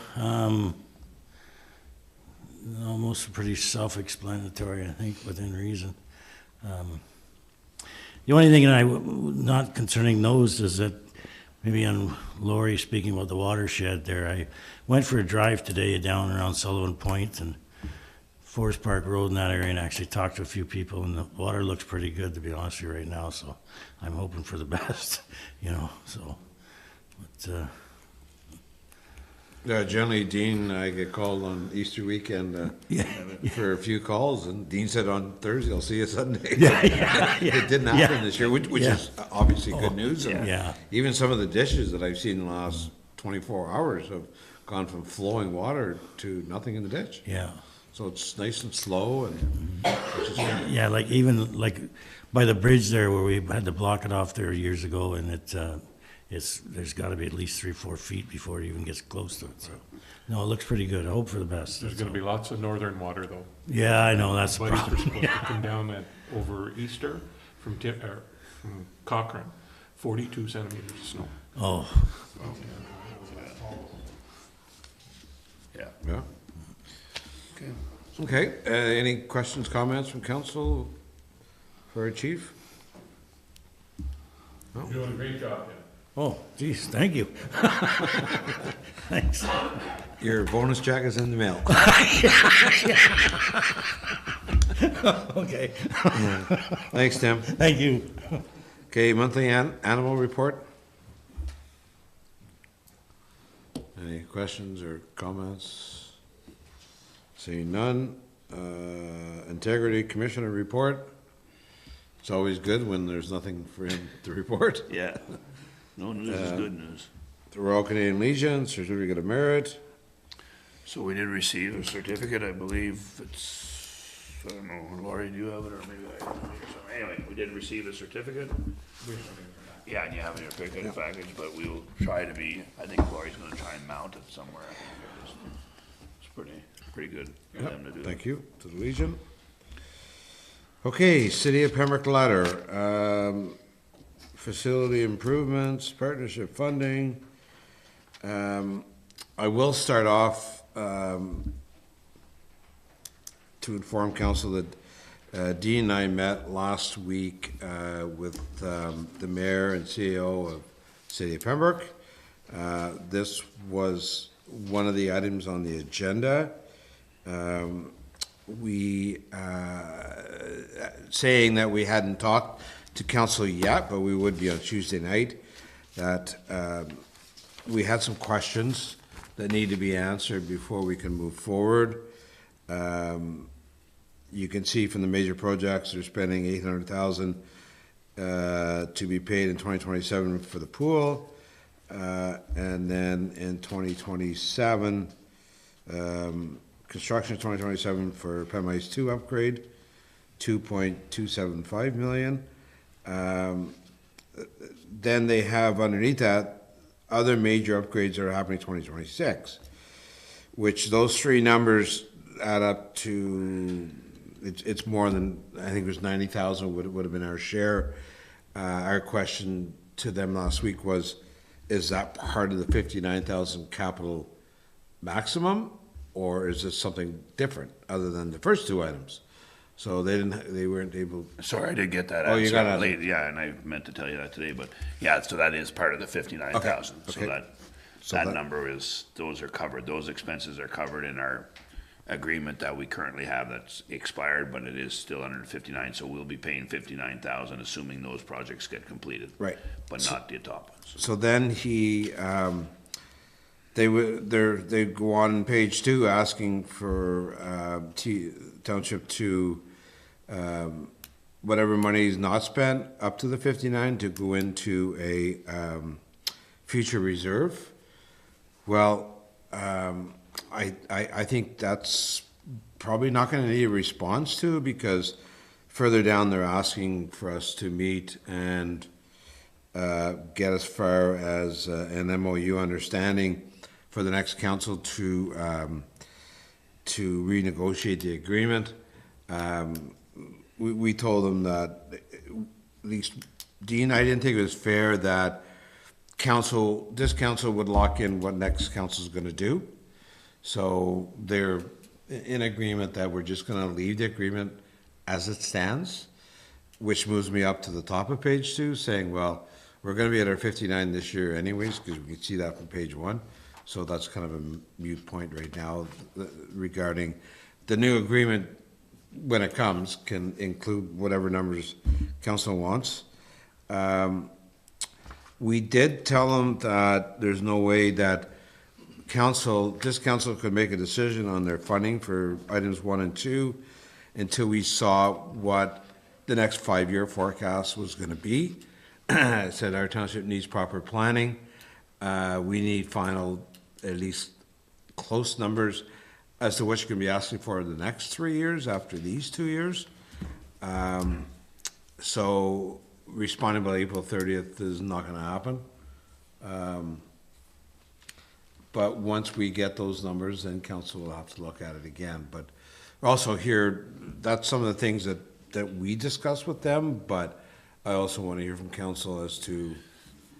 R: Almost pretty self-explanatory, I think, within reason. The only thing that not concerning those is that maybe on Laurie speaking about the watershed there, I went for a drive today down around Sullivan Point and Forest Park Road in that area and actually talked to a few people, and the water looks pretty good, to be honest with you, right now, so I'm hoping for the best, so, but,
A: Generally, Dean, I get called on Easter weekend for a few calls, and Dean said on Thursday, I'll see you Sunday. It didn't happen this year, which is obviously good news. And even some of the dishes that I've seen in the last 24 hours have gone from flowing water to nothing in the ditch.
R: Yeah.
A: So it's nice and slow, and which is good.
R: Yeah, like even like by the bridge there where we had to block it off there years ago, and there's got to be at least 3-4 feet before it even gets close to it. So, no, it looks pretty good. I hope for the best.
E: There's going to be lots of northern water, though.
R: Yeah, I know, that's the
E: Buddies are
R: problem.
E: supposed to come down over Easter from Cochrane, 42 centimeters of snow.
R: Oh.
B: Yeah.
A: Yeah. Okay, any questions, comments from council for our chief? No?
E: You're doing a great job, Dan.
R: Oh, geez, thank you. Thanks.
A: Your bonus check is in the mail.
R: Okay.
A: Thanks, Tim.
R: Thank you.
A: Okay, monthly animal report. Any questions or comments? Seeing none. Integrity Commissioner report. It's always good when there's nothing for him to report.
B: Yeah. No news is good news.
A: The Royal Canadian Legion, Certificate of Merit.
B: So we did receive a certificate, I believe it's, I don't know, Laurie, do you have it, or maybe I, anyway, we did receive a certificate. Yeah, and you have it in your pickup package, but we will try to be, I think Laurie's gonna try and mount it somewhere. It's pretty good for them to do.
A: Thank you to the Legion. Okay, City of Pembroke letter, facility improvements, partnership funding. I will start off to inform council that Dean and I met last week with the mayor and CEO of City of Pembroke. This was one of the items on the agenda. We saying that we hadn't talked to council yet, but we would be on Tuesday night, that we had some questions that need to be answered before we can move forward. You can see from the major projects, they're spending $800,000 to be paid in 2027 for the pool, and then in 2027, construction 2027 for Pem Ice 2 upgrade, $2.275 million. Then they have underneath that other major upgrades that are happening 2026, which those three numbers add up to, it's more than, I think it was 90,000 would have been our share. Our question to them last week was, is that part of the 59,000 capital maximum, or is this something different other than the first two items? So they weren't able.
B: Sorry, I did get that.
A: Oh, you got it
B: late. Yeah, and I meant to tell you that today, but yeah, so that is part of the 59,000.
A: Okay.
B: So that number is, those are covered, those expenses are covered in our agreement that we currently have that's expired, but it is still under 59, so we'll be paying 59,000, assuming those projects get completed.
A: Right.
B: But not the top ones.
A: So then they go on page 2 asking for Township to whatever money is not spent up to the 59 to go into a future reserve. Well, I think that's probably not going to need a response to, because further down they're asking for us to meet and get as far as an MOU understanding for the next council to renegotiate the agreement. We told them that, at least Dean, I didn't think it was fair that this council would lock in what next council is going to do. So they're in agreement that we're just going to leave the agreement as it stands, which moves me up to the top of page 2, saying, well, we're going to be at our 59 this year anyways, because we can see that from page 1. So that's kind of a mute point right now regarding the new agreement. When it comes, can include whatever numbers council wants. We did tell them that there's no way that this council could make a decision on their funding for items 1 and 2 until we saw what the next 5-year forecast was going to be. It said our township needs proper planning. We need final, at least close numbers as to what you can be asking for in the next 3 years after these 2 years. So responding by April 30th is not going to happen. But once we get those numbers, then council will have to look at it again. But also here, that's some of the things that we discuss with them, but I also want to hear from council as to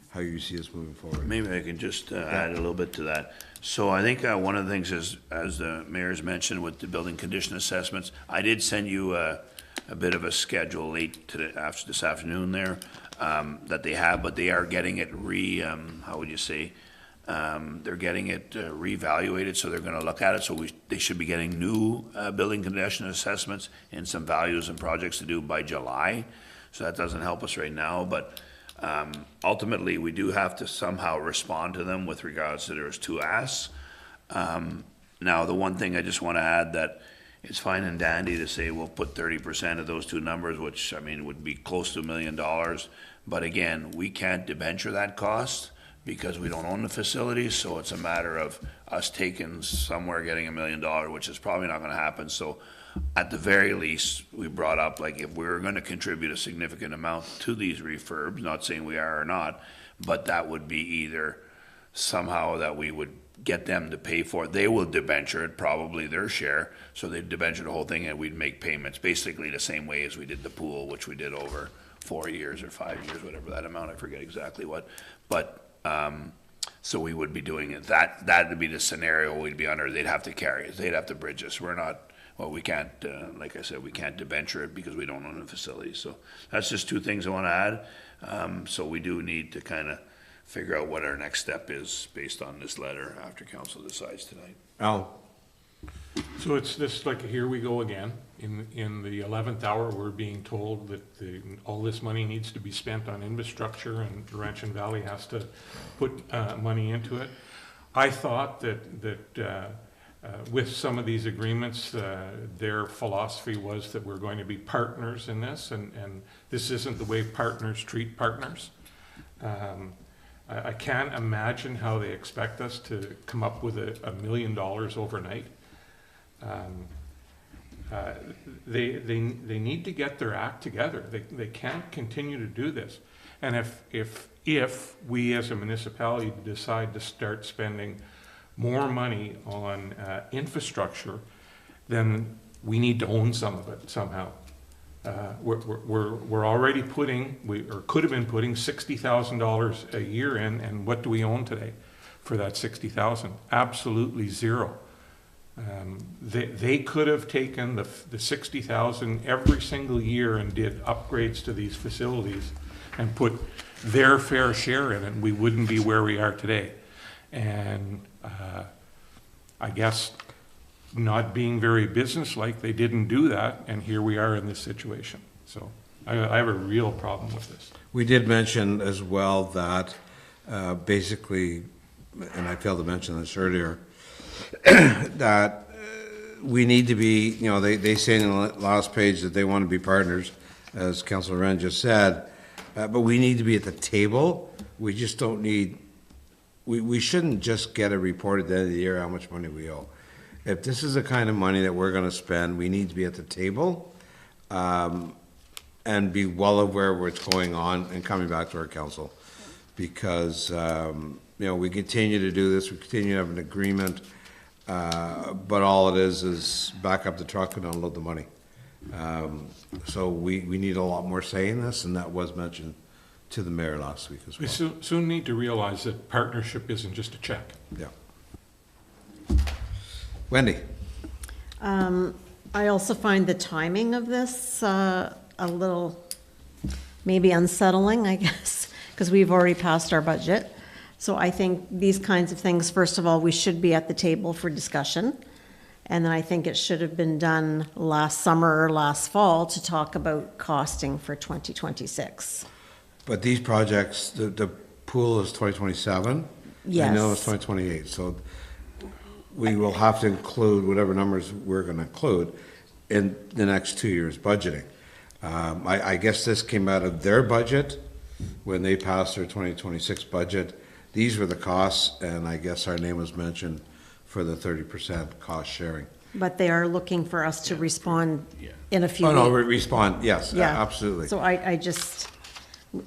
A: how you see us moving forward.
B: Maybe I can just add a little bit to that. So I think one of the things is, as the mayor's mentioned with the building condition assessments, I did send you a bit of a schedule late to after this afternoon there that they have, but they are getting it how would you say? They're getting it reevaluated, so they're going to look at it. So they should be getting new building condition assessments and some values and projects to do by July. So that doesn't help us right now, but ultimately we do have to somehow respond to them with regards to there's 2 asks. Now, the one thing I just want to add that it's fine and dandy to say we'll put 30% of those 2 numbers, which I mean would be close to $1 million. But again, we can't debenture that cost because we don't own the facilities, so it's a matter of us taking somewhere, getting $1 million, which is probably not gonna happen. So at the very least, we brought up, like, if we're gonna contribute a significant amount to these refurbs, not saying we are or not, but that would be either somehow that we would get them to pay for it. They will debenture it, probably their share, so they'd debenture the whole thing and we'd make payments, basically the same way as we did the pool, which we did over 4 years or 5 years, whatever that amount, I forget exactly what. But so we would be doing it. That would be the scenario we'd be under. They'd have to carry us. They'd have to bridge us. We're not, well, we can't, like I said, we can't debenture it because we don't own the facility. So that's just 2 things I want to add. So we do need to kind of figure out what our next step is based on this letter after council decides tonight.
A: Al?
E: So it's this, like, here we go again. In the 11th hour, we're being told that all this money needs to be spent on infrastructure and Laurentian Valley has to put money into it. I thought that with some of these agreements, their philosophy was that we're going to be partners in this, and this isn't the way partners treat partners. I can't imagine how they expect us to come up with $1 million overnight. They need to get their act together. They can't continue to do this. And if we as a municipality decide to start spending more money on infrastructure, then we need to own some of it somehow. We're already putting, or could have been putting $60,000 a year in, and what do we own today for that $60,000? Absolutely zero. They could have taken the $60,000 every single year and did upgrades to these facilities and put their fair share in it, and we wouldn't be where we are today. And I guess not being very businesslike, they didn't do that, and here we are in this situation. So I have a real problem with this.
A: We did mention as well that basically, and I failed to mention this earlier, that we need to be, you know, they say in the last page that they want to be partners, as Councilor Wren just said, but we need to be at the table. We just don't need, we shouldn't just get a report at the end of the year how much money we owe. If this is the kind of money that we're going to spend, we need to be at the table and be well aware of what's going on and coming back to our council. Because, you know, we continue to do this, we continue to have an agreement, but all it is back up the truck and unload the money. So we need a lot more say in this, and that was mentioned to the mayor last week as well.
E: We soon need to realize that partnership isn't just a check.
A: Yeah. Wendy?
H: I also find the timing of this a little maybe unsettling, I guess, because we've already passed our budget. So I think these kinds of things, first of all, we should be at the table for discussion. And then I think it should have been done last summer or last fall to talk about costing for 2026.
A: But these projects, the pool is 2027.
H: Yes.
A: I know it's 2028. So we will have to include whatever numbers we're gonna include in the next 2 years' budgeting. I guess this came out of their budget when they passed their 2026 budget. These were the costs, and I guess our name was mentioned for the 30% cost sharing.
H: But they are looking for us to respond in a few
A: Oh,
H: weeks.
A: no, respond, yes,
H: Yeah.
A: absolutely.
H: So I just,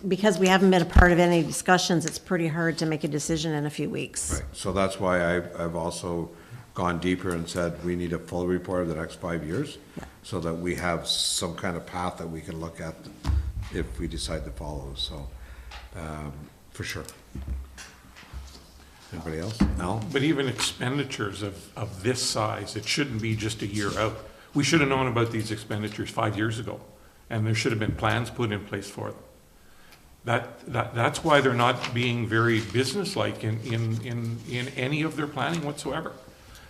H: because we haven't been a part of any discussions, it's pretty hard to make a decision in a few weeks.
A: Right, so that's why I've also gone deeper and said we need a full report of the next 5 years, so that we have some kind of path that we can look at if we decide to follow, so, for sure. Anybody else? No?
E: But even expenditures of this size, it shouldn't be just a year out. We should have known about these expenditures 5 years ago, and there should have been plans put in place for them. That's why they're not being very businesslike in any of their planning whatsoever.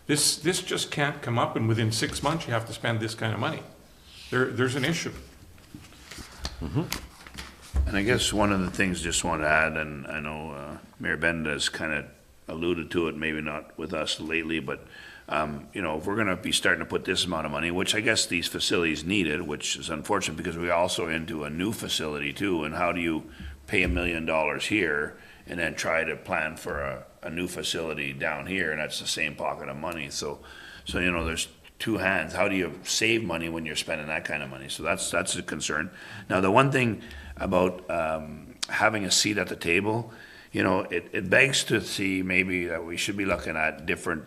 E: This just can't come up, and within 6 months, you have to spend this kind of money. There's an issue.
B: And I guess one of the things just want to add, and I know Mayor Benda has kind of alluded to it, maybe not with us lately, but, you know, if we're going to be starting to put this amount of money, which I guess these facilities needed, which is unfortunate because we also into a new facility too, and how do you pay $1 million here and then try to plan for a new facility down here, and that's the same pocket of money. So you know, there's two hands. How do you save money when you're spending that kind of money? So that's a concern. Now, the one thing about having a seat at the table, you know, it begs to see maybe that we should be looking at different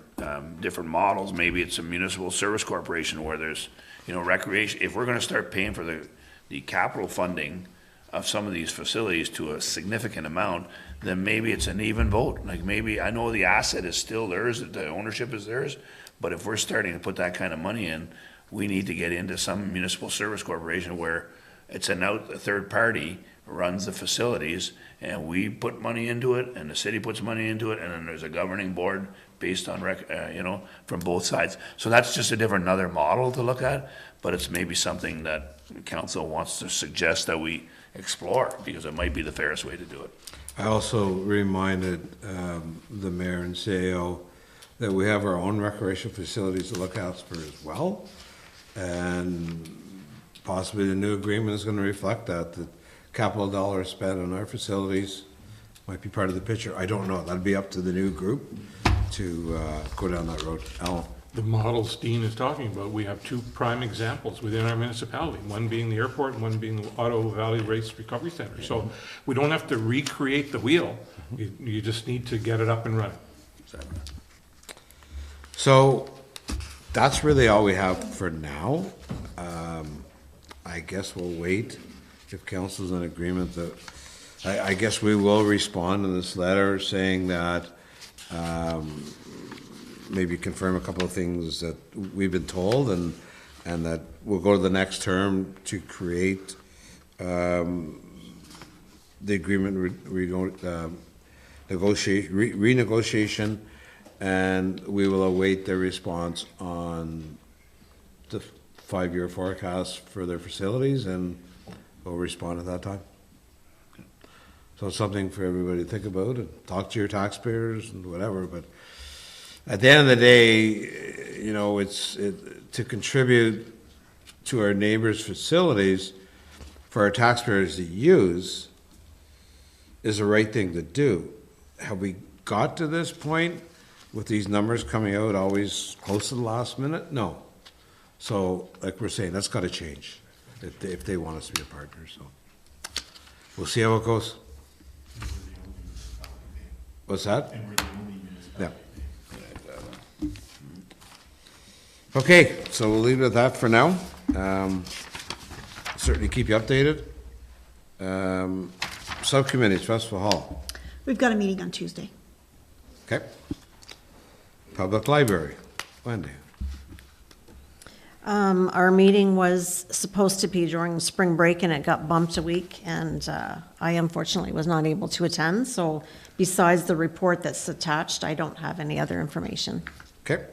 B: models. Maybe it's a municipal service corporation where there's, you know, recreation. If we're going to start paying for the capital funding of some of these facilities to a significant amount, then maybe it's an even vote. Like maybe, I know the asset is still theirs, the ownership is theirs, but if we're starting to put that kind of money in, we need to get into some municipal service corporation where it's a third party runs the facilities, and we put money into it, and the city puts money into it, and then there's a governing board based on, you know, from both sides. So that's just another model to look at, but it's maybe something that council wants to suggest that we explore, because it might be the fairest way to do it.
A: I also reminded the mayor and CAO that we have our own recreation facilities to look after as well, and possibly the new agreement is going to reflect that capital dollars spent on our facilities might be part of the picture. I don't know. That'd be up to the new group to go down that road. Alan?
E: The models Dean is talking about, we have two prime examples within our municipality, one being the airport and one being the Ottawa Valley Race Recovery Center. So we don't have to recreate the wheel. You just need to get it up and running.
A: So that's really all we have for now. I guess we'll wait if council's in agreement that, I guess we will respond to this letter saying that, maybe confirm a couple of things that we've been told, and that we'll go to the next term to create, the agreement renegotiation, and we will await their response on the 5-year forecast for their facilities, and we'll respond at that time. So it's something for everybody to think about and talk to your taxpayers and whatever, but at the end of the day, you know, to contribute to our neighbors' facilities for our taxpayers to use is the right thing to do. Have we got to this point with these numbers coming out always close to the last minute? No. So, like we're saying, that's got to change if they want us to be a partner. So we'll see how it goes. What's that? Yeah. Okay, so we'll leave it at that for now. Certainly keep you updated. Subcommittees, Festival Hall.
L: We've got a meeting on Tuesday.
A: Okay. Public Library, Wendy.
H: Our meeting was supposed to be during spring break, and it got bumped a week, and I unfortunately was not able to attend. So besides the report that's attached, I don't have any other information.
A: Okay.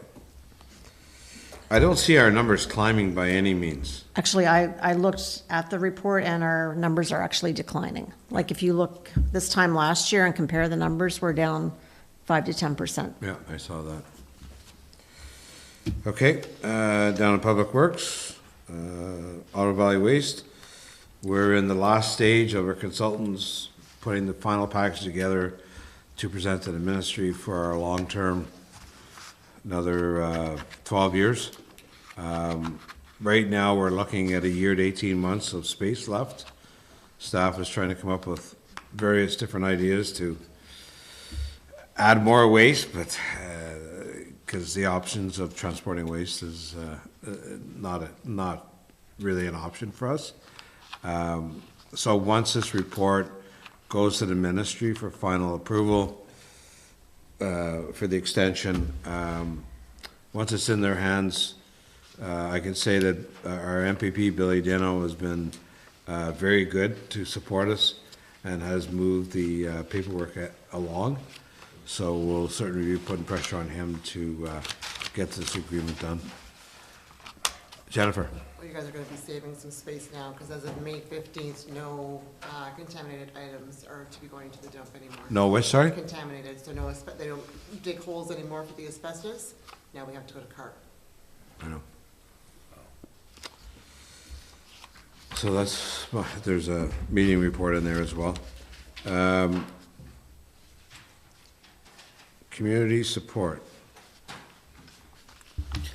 A: I don't see our numbers climbing by any means.
H: Actually, I looked at the report, and our numbers are actually declining. Like if you look this time last year and compare the numbers, we're down 5 to 10%.
A: Yeah, I saw that. Okay, down in Public Works, Ottawa Valley Waste. We're in the last stage of our consultants putting the final package together to present to the ministry for our long-term, another 12 years. Right now, we're looking at a year to 18 months of space left. Staff is trying to come up with various different ideas to add more waste, but because the options of transporting waste is not really an option for us. So once this report goes to the ministry for final approval for the extension, once it's in their hands, I can say that our MPP, Billy Deno, has been very good to support us and has moved the paperwork along. So we'll certainly be putting pressure on him to get this agreement done. Jennifer?
S: Well, you guys are going to be saving some space now, because as of May 15th, no contaminated items are to be going to the dump anymore.
A: No what, sorry?
S: Contaminated, so no, they don't dig holes anymore for the asbestos. Now we have to go to CART.
A: I know. So that's, well, there's a meeting report in there as well. Community support.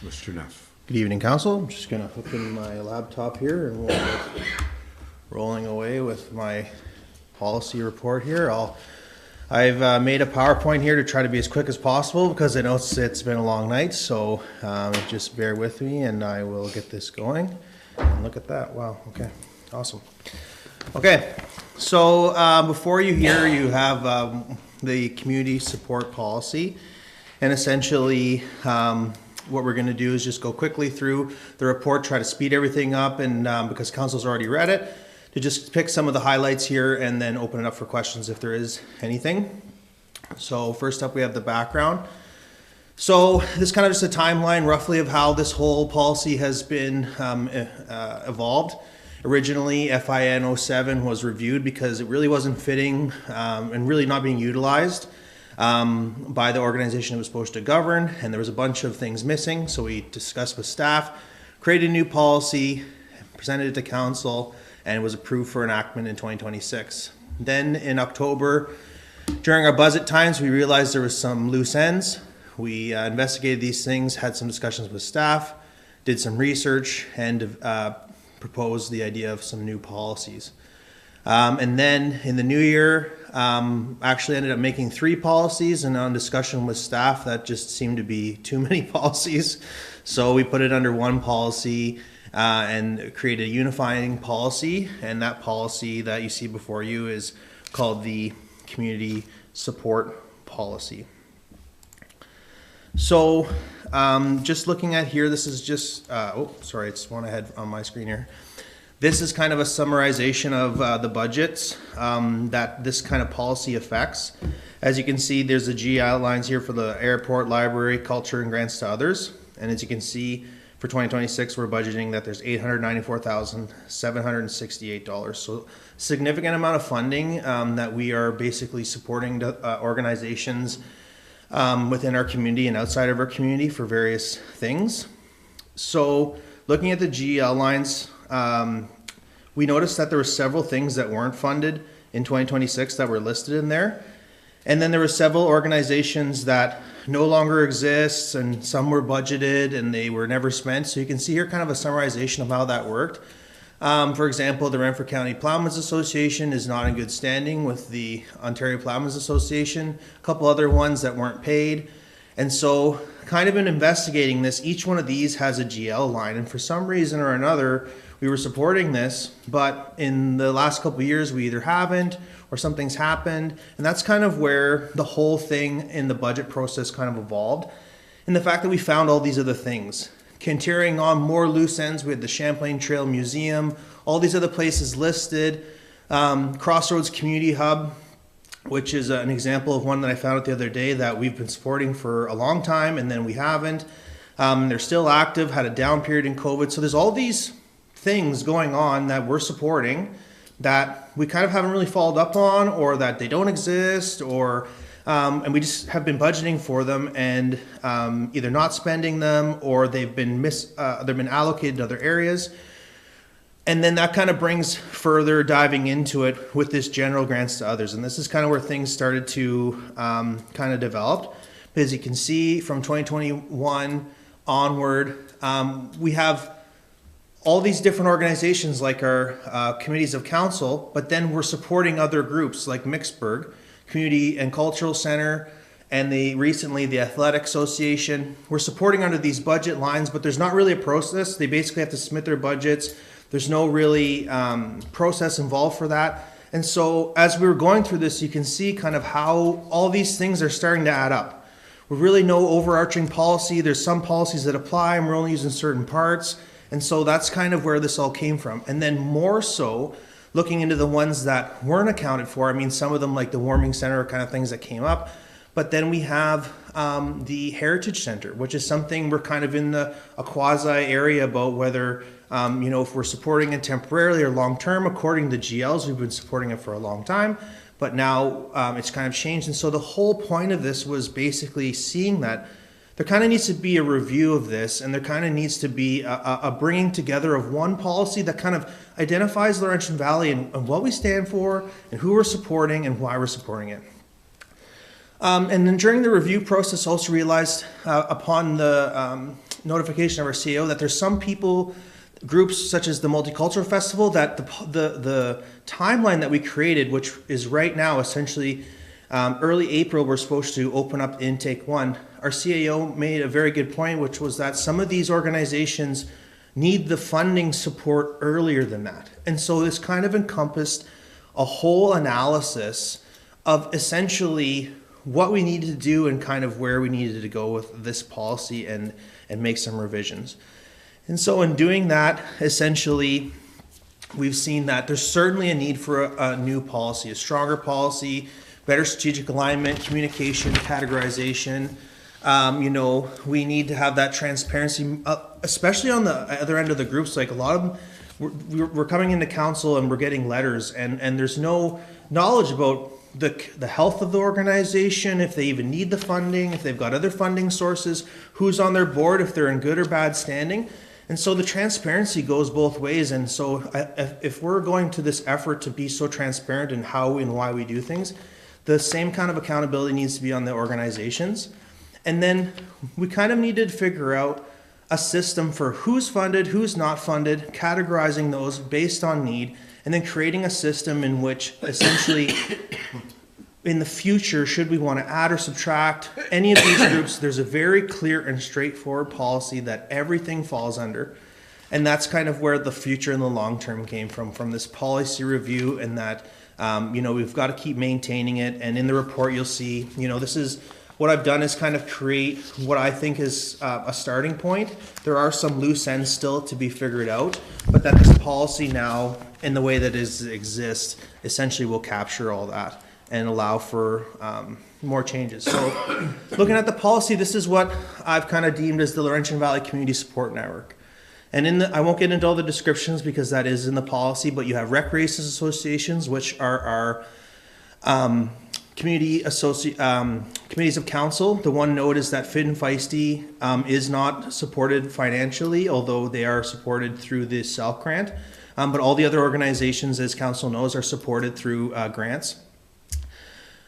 A: Mr. Neff.
T: Good evening, Council. I'm just going to hook in my laptop here and we'll get rolling away with my policy report here. I've made a PowerPoint here to try to be as quick as possible because I know it's been a long night, so just bear with me and I will get this going. And look at that. Wow. Okay. Awesome. Okay. So before you here, you have the community support policy. And essentially, what we're going to do is just go quickly through the report, try to speed everything up, and because Council's already read it, to just pick some of the highlights here and then open it up for questions if there is anything. So first up, we have the background. So this is kind of just a timeline roughly of how this whole policy has been evolved. Originally, FIN 07 was reviewed because it really wasn't fitting and really not being utilized by the organization it was supposed to govern, and there was a bunch of things missing. So we discussed with staff, created a new policy, presented it to council, and it was approved for enactment in 2026. Then in October, during our budget times, we realized there was some loose ends. We investigated these things, had some discussions with staff, did some research, and proposed the idea of some new policies. And then in the new year, actually ended up making 3 policies, and on discussion with staff, that just seemed to be too many policies. So we put it under one policy and created a unifying policy, and that policy that you see before you is called the Community Support Policy. So just looking at here, this is just, sorry, it's one ahead on my screen here. This is kind of a summarization of the budgets that this kind of policy affects. As you can see, there's the GI lines here for the airport, library, culture, and grants to others. And as you can see, for 2026, we're budgeting that there's $894,768. So significant amount of funding that we are basically supporting organizations within our community and outside of our community for various things. So looking at the GEL lines, we noticed that there were several things that weren't funded in 2026 that were listed in there. And then there were several organizations that no longer exist, and some were budgeted and they were never spent. So you can see here kind of a summarization of how that worked. For example, the Renfrew County Plowmen's Association is not in good standing with the Ontario Plowmen's Association, a couple other ones that weren't paid. And so kind of in investigating this, each one of these has a GL line, and for some reason or another, we were supporting this, but in the last couple of years, we either haven't or something's happened. And that's kind of where the whole thing in the budget process kind of evolved. And the fact that we found all these other things. Continuing on more loose ends, we had the Champlain Trail Museum, all these other places listed. Crossroads Community Hub, which is an example of one that I found out the other day that we've been supporting for a long time and then we haven't. They're still active, had a down period in COVID. So there's all these things going on that we're supporting that we kind of haven't really followed up on, or that they don't exist, or And we just have been budgeting for them and either not spending them or they've been allocated to other areas. And then that kind of brings further diving into it with this general grants to others. And this is kind of where things started to kind of develop. As you can see from 2021 onward, we have all these different organizations like our committees of council, but then we're supporting other groups like Mixburg Community and Cultural Center, and recently the Athletic Association. We're supporting under these budget lines, but there's not really a process. They basically have to submit their budgets. There's no really process involved for that. And so as we were going through this, you can see kind of how all these things are starting to add up. With really no overarching policy. There's some policies that apply and we're only using certain parts. And so that's kind of where this all came from. And then more so, looking into the ones that weren't accounted for. I mean, some of them like the warming center kind of things that came up. But then we have the Heritage Center, which is something we're kind of in a quasi area about whether, if we're supporting it temporarily or long-term. According to GLs, we've been supporting it for a long time, but now it's kind of changed. And so the whole point of this was basically seeing that there kind of needs to be a review of this, and there kind of needs to be a bringing together of one policy that kind of identifies Laurentian Valley and what we stand for and who we're supporting and why we're supporting it. And then during the review process, also realized upon the notification of our CEO that there's some groups such as the Multicultural Festival, that the timeline that we created, which is right now essentially early April, we're supposed to open up intake 1. Our CAO made a very good point, which was that some of these organizations need the funding support earlier than that. And so this kind of encompassed a whole analysis of essentially what we needed to do and kind of where we needed to go with this policy and make some revisions. And so in doing that, essentially, we've seen that there's certainly a need for a new policy, a stronger policy, better strategic alignment, communication, categorization. We need to have that transparency, especially on the other end of the groups. Like a lot of them, we're coming into council and we're getting letters and there's no knowledge about the health of the organization, if they even need the funding, if they've got other funding sources, who's on their board, if they're in good or bad standing. And so the transparency goes both ways. And so if we're going to this effort to be so transparent in how and why we do things, the same kind of accountability needs to be on the organizations. And then we kind of needed to figure out a system for who's funded, who's not funded, categorizing those based on need, and then creating a system in which essentially in the future, should we want to add or subtract any of these groups, there's a very clear and straightforward policy that everything falls under. And that's kind of where the future and the long term came from this policy review, and that, we've got to keep maintaining it. And in the report, you'll see, this is what I've done is kind of create what I think is a starting point. There are some loose ends still to be figured out, but that this policy now, in the way that it exists, essentially will capture all that and allow for more changes. So looking at the policy, this is what I've kind of deemed as the Laurentian Valley Community Support Network. And I won't get into all the descriptions because that is in the policy, but you have rec races associations, which are our committees of council. The one note is that Fit and Feisty is not supported financially, although they are supported through the SELF grant. But all the other organizations, as council knows, are supported through grants.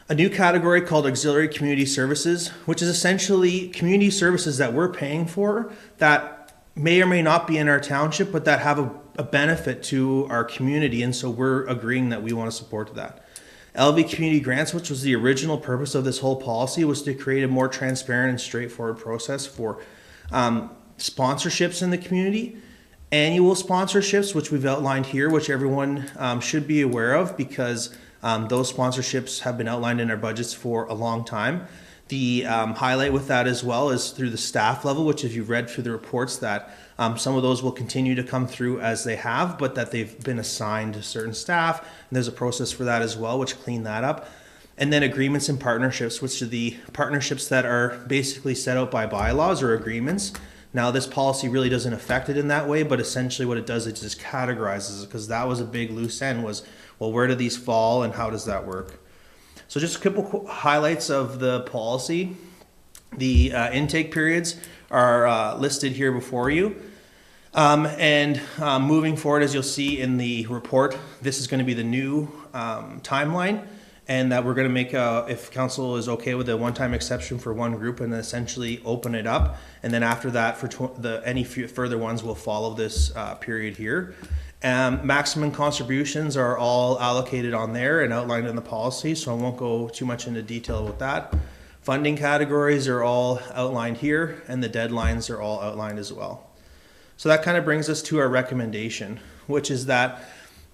T: A new category called auxiliary community services, which is essentially community services that we're paying for that may or may not be in our township, but that have a benefit to our community. And so we're agreeing that we want to support that. LV Community Grants, which was the original purpose of this whole policy, was to create a more transparent and straightforward process for sponsorships in the community. Annual sponsorships, which we've outlined here, which everyone should be aware of because those sponsorships have been outlined in our budgets for a long time. The highlight with that as well is through the staff level, which if you've read through the reports that some of those will continue to come through as they have, but that they've been assigned to certain staff. And there's a process for that as well, which cleaned that up. And then agreements and partnerships, which are the partnerships that are basically set out by bylaws or agreements. Now, this policy really doesn't affect it in that way, but essentially what it does, it just categorizes it, because that was a big loose end was, well, where do these fall and how does that work? So just a couple highlights of the policy. The intake periods are listed here before you. Moving forward, as you'll see in the report, this is going to be the new timeline, and that we're going to make if council is okay with a one-time exception for one group and essentially open it up. And then after that, for any further ones will follow this period here. Maximum contributions are all allocated on there and outlined in the policy, so I won't go too much into detail with that. Funding categories are all outlined here, and the deadlines are all outlined as well. So that kind of brings us to our recommendation, which is that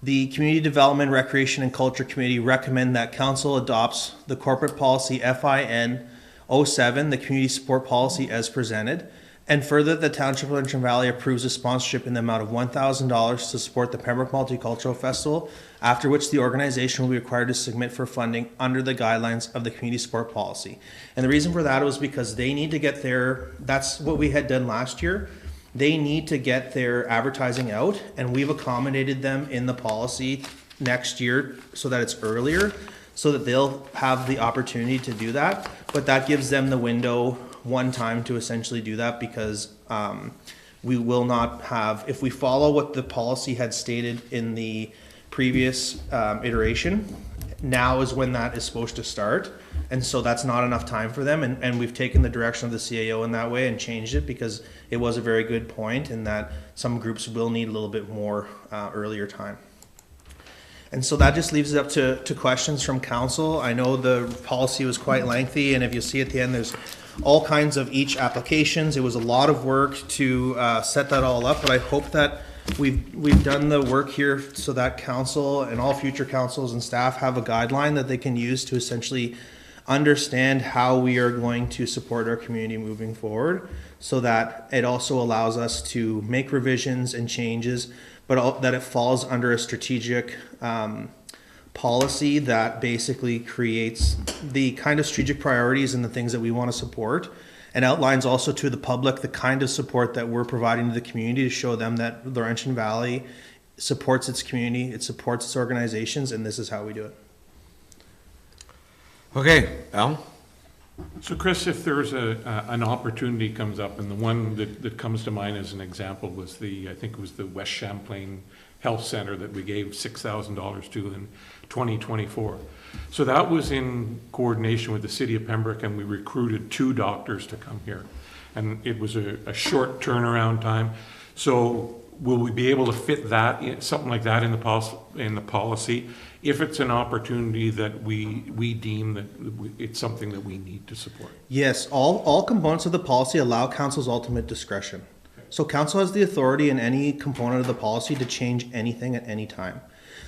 T: the Community Development, Recreation and Culture Committee recommend that council adopts the corporate policy FIN 07, the community support policy as presented, and further the Township of Laurentian Valley approves a sponsorship in the amount of $1,000 to support the Pembroke Multicultural Festival, after which the organization will be required to submit for funding under the guidelines of the community support policy. And the reason for that was because they need to get that's what we had done last year. They need to get their advertising out, and we've accommodated them in the policy next year so that it's earlier, so that they'll have the opportunity to do that. But that gives them the window one time to essentially do that, because we will not have, if we follow what the policy had stated in the previous iteration, now is when that is supposed to start. And so that's not enough time for them. And we've taken the direction of the CAO in that way and changed it, because it was a very good point in that some groups will need a little bit more earlier time. And so that just leaves it up to questions from council. I know the policy was quite lengthy, and if you see at the end, there's all kinds of each applications. It was a lot of work to set that all up, but I hope that we've done the work here so that council and all future councils and staff have a guideline that they can use to essentially understand how we are going to support our community moving forward, so that it also allows us to make revisions and changes, but that it falls under a strategic policy that basically creates the kind of strategic priorities and the things that we want to support, and outlines also to the public the kind of support that we're providing to the community to show them that Laurentian Valley supports its community, it supports its organizations, and this is how we do it.
A: Okay, Al?
E: So Chris, if there's an opportunity comes up, and the one that comes to mind as an example was I think it was the West Champlain Health Center that we gave $6,000 to in 2024. So that was in coordination with the city of Pembroke, and we recruited 2 doctors to come here. And it was a short turnaround time. So will we be able to fit that, something like that in the policy, if it's an opportunity that we deem that it's something that we need to support?
T: Yes, all components of the policy allow council's ultimate discretion. So council has the authority in any component of the policy to change anything at any time.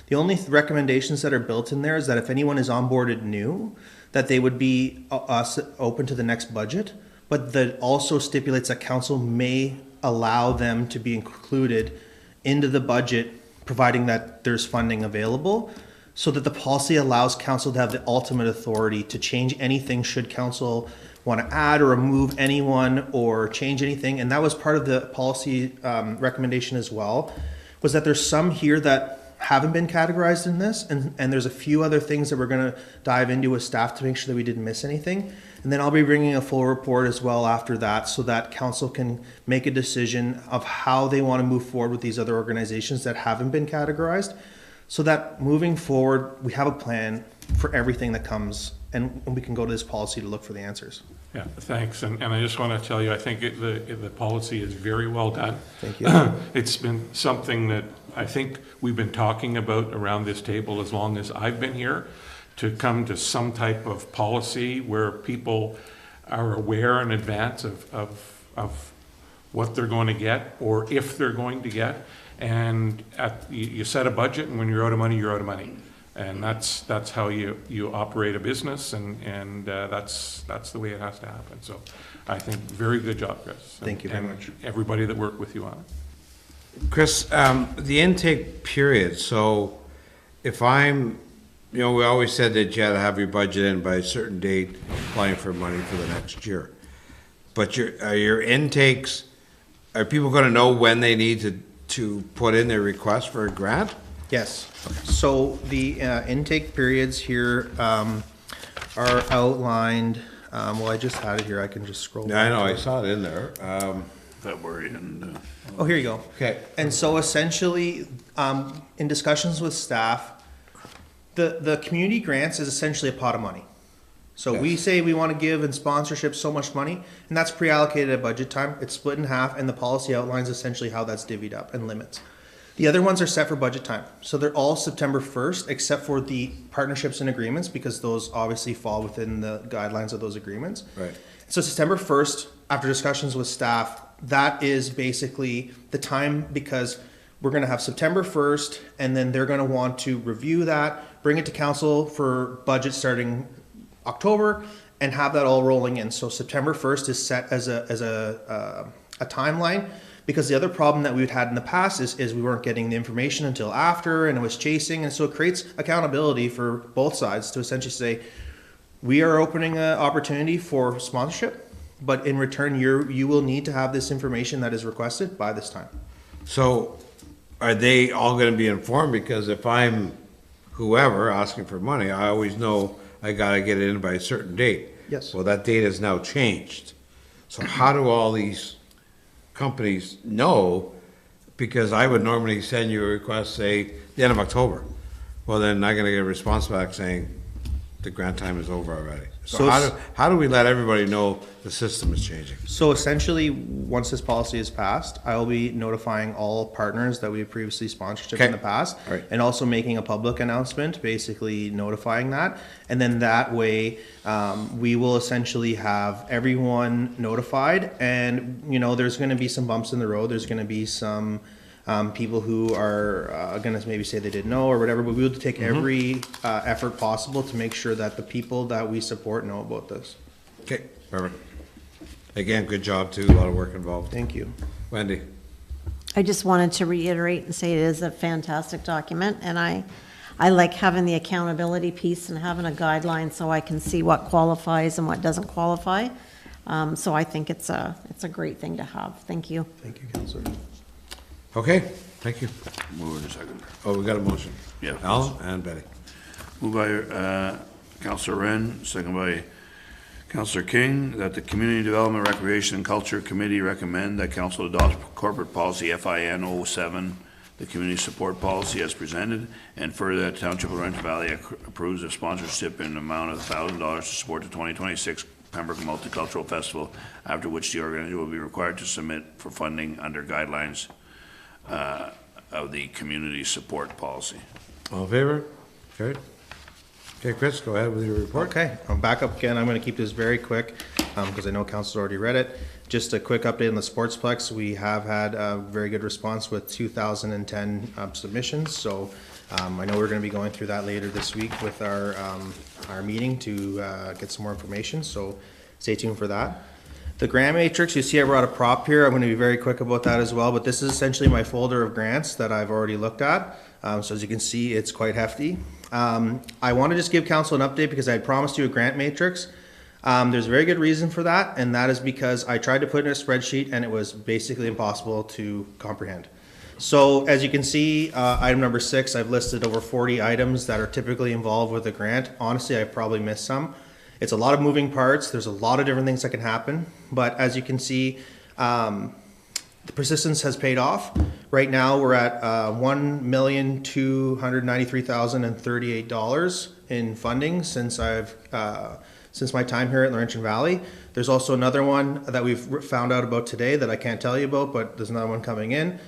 T: The only recommendations that are built in there is that if anyone is onboarded new, that they would be open to the next budget, but that also stipulates that council may allow them to be included into the budget, providing that there's funding available, so that the policy allows council to have the ultimate authority to change anything should council want to add or remove anyone or change anything. And that was part of the policy recommendation as well, was that there's some here that haven't been categorized in this, and there's a few other things that we're going to dive into with staff to make sure that we didn't miss anything. And then I'll be bringing a full report as well after that, so that council can make a decision of how they want to move forward with these other organizations that haven't been categorized, so that moving forward, we have a plan for everything that comes, and we can go to this policy to look for the answers.
E: Yeah, thanks. And I just want to tell you, I think the policy is very well done.
T: Thank you.
E: It's been something that I think we've been talking about around this table as long as I've been here, to come to some type of policy where people are aware in advance of what they're going to get, or if they're going to get. And you set a budget, and when you're out of money, you're out of money. And that's how you operate a business, and that's the way it has to happen. So I think very good job, Chris.
T: Thank you very much.
E: Everybody that worked with you on it.
A: Chris, the intake period, so if I'm, we always said that you had to have your budget in by a certain date, applying for money for the next year. But your intakes, are people going to know when they need to put in their request for a grant?
T: Yes. Okay. So the intake periods here are outlined, well, I just had it here, I can just scroll.
A: Yeah, I
T: back
A: know,
T: to
A: I
T: it.
A: saw it in there.
B: February and,
T: Oh, here you go.
A: Okay.
T: And so essentially, in discussions with staff, the community grants is essentially a pot of money. So we
A: Yes.
T: say we want to give in sponsorship so much money, and that's pre-allocated at budget time. It's split in half, and the policy outlines essentially how that's divvied up and limits. The other ones are set for budget time. So they're all September 1st, except for the partnerships and agreements, because those obviously fall within the guidelines of those agreements.
A: Right.
T: So September 1st, after discussions with staff, that is basically the time, because we're gonna have September 1st, and then they're gonna want to review that, bring it to council for budget starting October, and have that all rolling in. So September 1st is set as a timeline, because the other problem that we've had in the past is we weren't getting the information until after, and it was chasing, and so it creates accountability for both sides to essentially say, we are opening an opportunity for sponsorship, but in return, you will need to have this information that is requested by this time.
A: So are they all gonna be informed? Because if I'm whoever asking for money, I always know I gotta get it in by a certain date.
T: Yes.
A: Well, that date has now changed. So how do all these companies know? Because I would normally send you a request, say, the end of October. Well, then I'm gonna get a response back saying the grant time is over already. So
T: So
A: how do we let everybody know the system is changing?
T: So essentially, once this policy is passed, I will be notifying all partners that we have previously sponsorship in the past,
A: Right.
T: and also making a public announcement, basically notifying that. And then that way, we will essentially have everyone notified. And, you know, there's gonna be some bumps in the road. There's gonna be some people who are gonna maybe say they didn't know or whatever, but we will take every effort possible to make sure that the people that we support know about this.
A: Okay, perfect. Again, good job too, a lot of work involved.
T: Thank you.
A: Wendy?
H: I just wanted to reiterate and say it is a fantastic document, and I like having the accountability piece and having a guideline so I can see what qualifies and what doesn't qualify. So I think it's a great thing to have. Thank you.
T: Thank you, Councillor.
A: Okay, thank you.
B: move in a second.
A: Oh, we got a motion.
B: Yeah.
A: Alan and Betty.
B: Moved by Councillor Wren, second by Councillor King, that the Community Development, Recreation and Culture Committee recommend that council adopt corporate policy FIN 07, the community support policy as presented, and further that Township of Laurentian Valley approves of sponsorship in an amount of $1,000 to support the 2026 Pembroke Multicultural Festival, after which the organization will be required to submit for funding under guidelines of the community support policy.
A: All in favor? Carried. Okay, Chris, go ahead with your report.
T: Okay, I'm back up again. I'm going to keep this very quick because I know Council's already read it. Just a quick update on the Sportsplex. We have had a very good response with 2010 submissions. So I know we're going to be going through that later this week with our meeting to get some more information. So stay tuned for that. The grant matrix, you see I brought a prop here. I'm going to be very quick about that as well. But this is essentially my folder of grants that I've already looked at. So as you can see, it's quite hefty. I want to just give council an update because I had promised you a grant matrix. There's a very good reason for that, and that is because I tried to put it in a spreadsheet and it was basically impossible to comprehend. So as you can see, item number 6, I've listed over 40 items that are typically involved with a grant. Honestly, I probably missed some. It's a lot of moving parts. There's a lot of different things that can happen. But as you can see, the persistence has paid off. Right now, we're at $1,293,038 in funding since my time here at Laurentian Valley. There's also another one that we've found out about today that I can't tell you about, but there's another one coming in.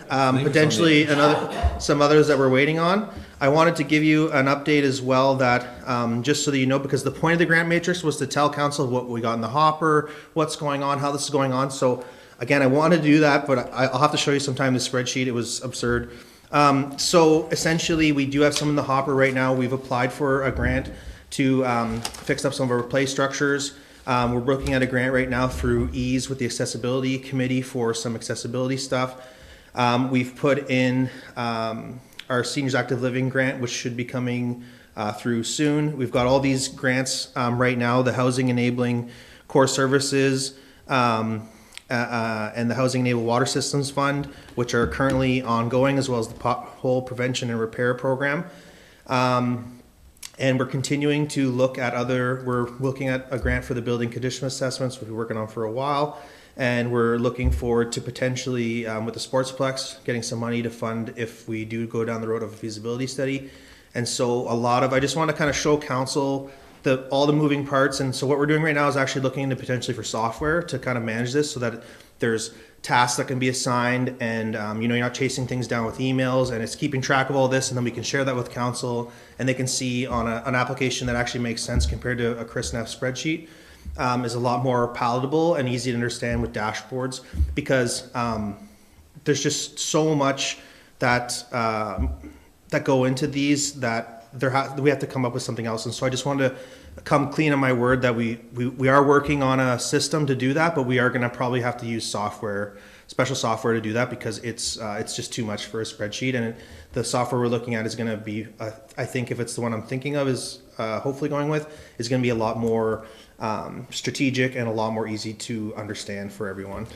T: Potentially some others that we're waiting on. I wanted to give you an update as well that, just so that you know, because the point of the grant matrix was to tell council what we got in the hopper, what's going on, how this is going on. So again, I wanted to do that, but I'll have to show you sometime the spreadsheet. It was absurd. So essentially, we do have some in the hopper right now. We've applied for a grant to fix up some of our play structures. We're looking at a grant right now through EASE with the Accessibility Committee for some accessibility stuff. We've put in our Seniors Active Living grant, which should be coming through soon. We've got all these grants right now, the Housing Enabling Core Services and the Housing Enabled Water Systems Fund, which are currently ongoing, as well as the Pothole Prevention and Repair Program. And we're continuing to look at we're looking at a grant for the building condition assessments, which we're working on for a while. And we're looking forward to potentially, with the Sportsplex, getting some money to fund if we do go down the road of a feasibility study. And so I just want to kind of show council all the moving parts. And so what we're doing right now is actually looking into potentially for software to kind of manage this so that there's tasks that can be assigned and, you're not chasing things down with emails, and it's keeping track of all this, and then we can share that with council and they can see on an application that actually makes sense compared to a Chris Neff spreadsheet. Is a lot more palatable and easy to understand with dashboards, because there's just so much that go into these that we have to come up with something else. And so I just wanted to come clean on my word that we are working on a system to do that, but we are going to probably have to use special software to do that, because it's just too much for a spreadsheet. And the software we're looking at is going to be, I think if it's the one I'm thinking of, is hopefully going with, is going to be a lot more strategic and a lot more easy to understand for everyone.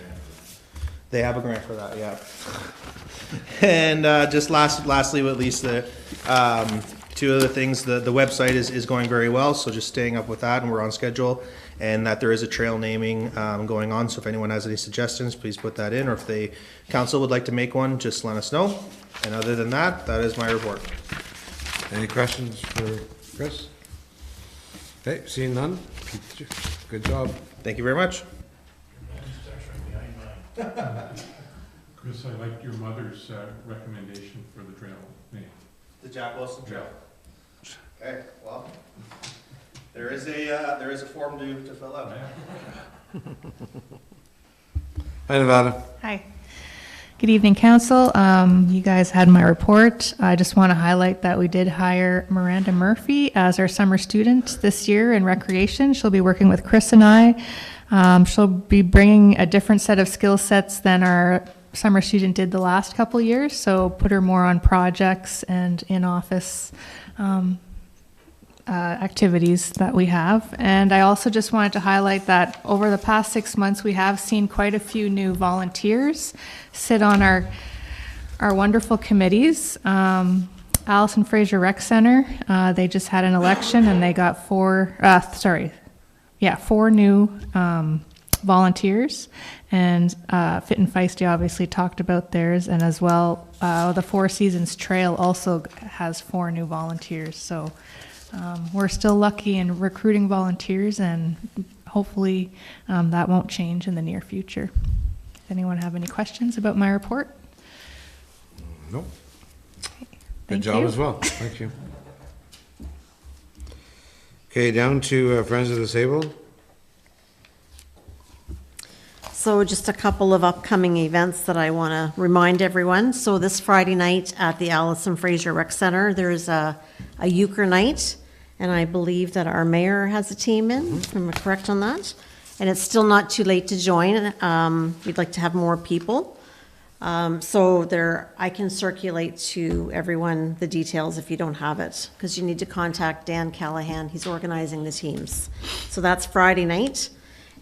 T: They have a grant for that, yeah. And just lastly, at least two other things, the website is going very well, so just staying up with that, and we're on schedule, and that there is a trail naming going on, so if anyone has any suggestions, please put that in, or if the council would like to make one, just let us know. And other than that, that is my report.
A: Any questions for Chris? Okay, seeing none, good job.
T: Thank you very much.
E: Chris, I liked your mother's recommendation for the trail name.
T: The Jack Wilson Trail. Okay, well, there is a form to fill out.
A: Hi, Nevada.
U: Hi. Good evening, council. You guys had my report. I just want to highlight that we did hire Miranda Murphy as our summer student this year in recreation. She'll be working with Chris and I. She'll be bringing a different set of skill sets than our summer student did the last couple years, so put her more on projects and in-office activities that we have. And I also just wanted to highlight that over the past 6 months, we have seen quite a few new volunteers sit on our wonderful committees. Allison Fraser Rec Center, they just had an election and they got four new volunteers. And Fit and Feisty obviously talked about theirs, and as well, the Four Seasons Trail also has 4 new volunteers. So we're still lucky in recruiting volunteers, and hopefully that won't change in the near future. Does anyone have any questions about my report?
A: No.
U: Thank
A: Good job
U: you.
A: as well. Thank you. Okay, down to Friends of the Disabled.
H: So just a couple of upcoming events that I want to remind everyone. So this Friday night at the Allison Fraser Rec Center, there's a euchre night, and I believe that our mayor has a team in, am I correct on that? And it's still not too late to join. We'd like to have more people. So I can circulate to everyone the details if you don't have it, because you need to contact Dan Callahan. He's organizing the teams. So that's Friday night.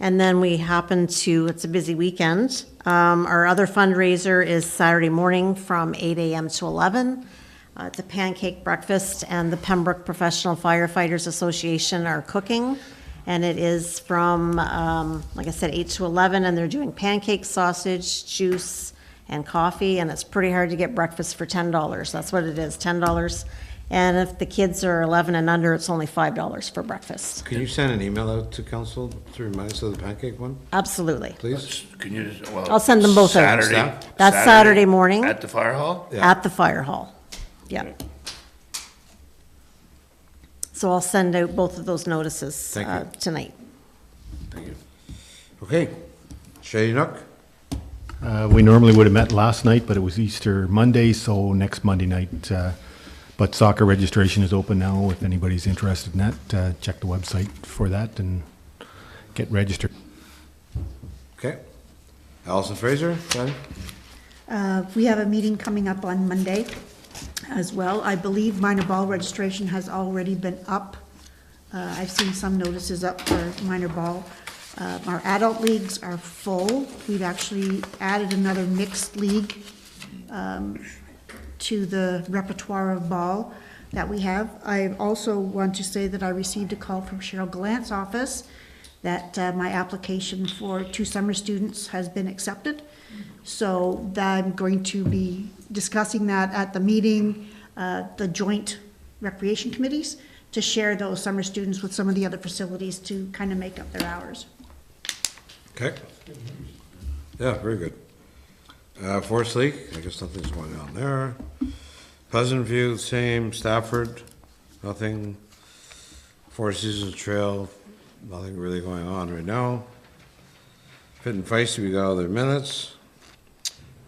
H: And then it's a busy weekend. Our other fundraiser is Saturday morning from 8 a.m. to 11. It's a pancake breakfast, and the Pembroke Professional Firefighters Association are cooking. And it is from, like I said, 8 to 11, and they're doing pancakes, sausage, juice, and coffee. And it's pretty hard to get breakfast for $10. That's what it is, $10. And if the kids are 11 and under, it's only $5 for breakfast.
A: Can you send an email out to council to remind us of the pancake one?
H: Absolutely.
A: Please?
B: Can you just, well.
H: I'll send them both out.
B: Saturday.
H: That's Saturday morning.
B: At the fire hall?
H: At the fire hall. Yeah. So I'll send out both of those notices tonight.
A: Thank you. Okay. Shady Nook?
G: We normally would have met last night, but it was Easter Monday, so next Monday night. But soccer registration is open now. If anybody's interested in that, check the website for that and get registered.
A: Okay. Allison Fraser, Patty?
L: We have a meeting coming up on Monday as well. I believe minor ball registration has already been up. I've seen some notices up for minor ball. Our adult leagues are full. We've actually added another mixed league to the repertoire of ball. that we have. I also want to say that I received a call from Cheryl Gallant's office that my application for 2 summer students has been accepted. So I'm going to be discussing that at the meeting, the joint recreation committees, to share those summer students with some of the other facilities to kind of make up their hours.
A: Okay. Yeah, very good. Forest Lake, I guess nothing's going on there. Pleasant View, same. Stafford, nothing. Four Seasons Trail, nothing really going on right now. Fit and Feisty, we got all their minutes.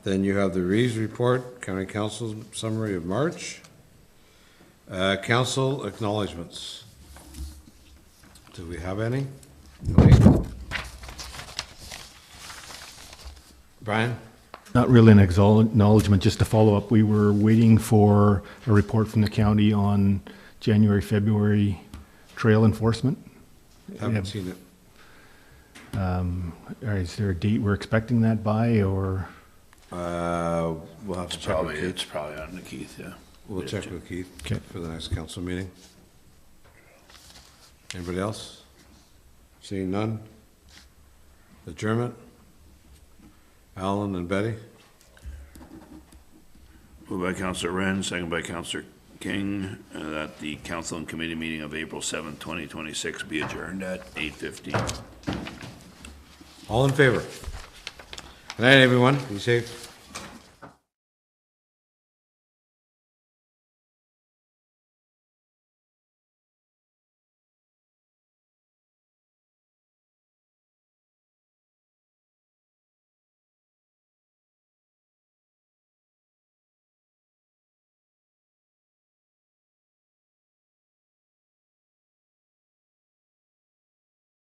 A: Then you have the Reeves Report, County Council Summary of March. Council acknowledgements. Do we have any? Brian?
G: Not really an acknowledgement, just a follow-up. We were waiting for a report from the county on January, February trail enforcement.
A: Haven't seen it.
G: Is there a date we're expecting that by, or?
A: We'll have to check with Keith.
B: It's probably on the Keith, yeah.
A: We'll check with Keith
G: Okay.
A: for the next council meeting. Anybody else? Seeing none? Adjournment? Alan and Betty?
B: Moved by Councillor Wren, second by Councillor King, that the council and committee meeting of April 7th, 2026 be adjourned at 8:15.
A: All in favor? Good night, everyone. Be safe.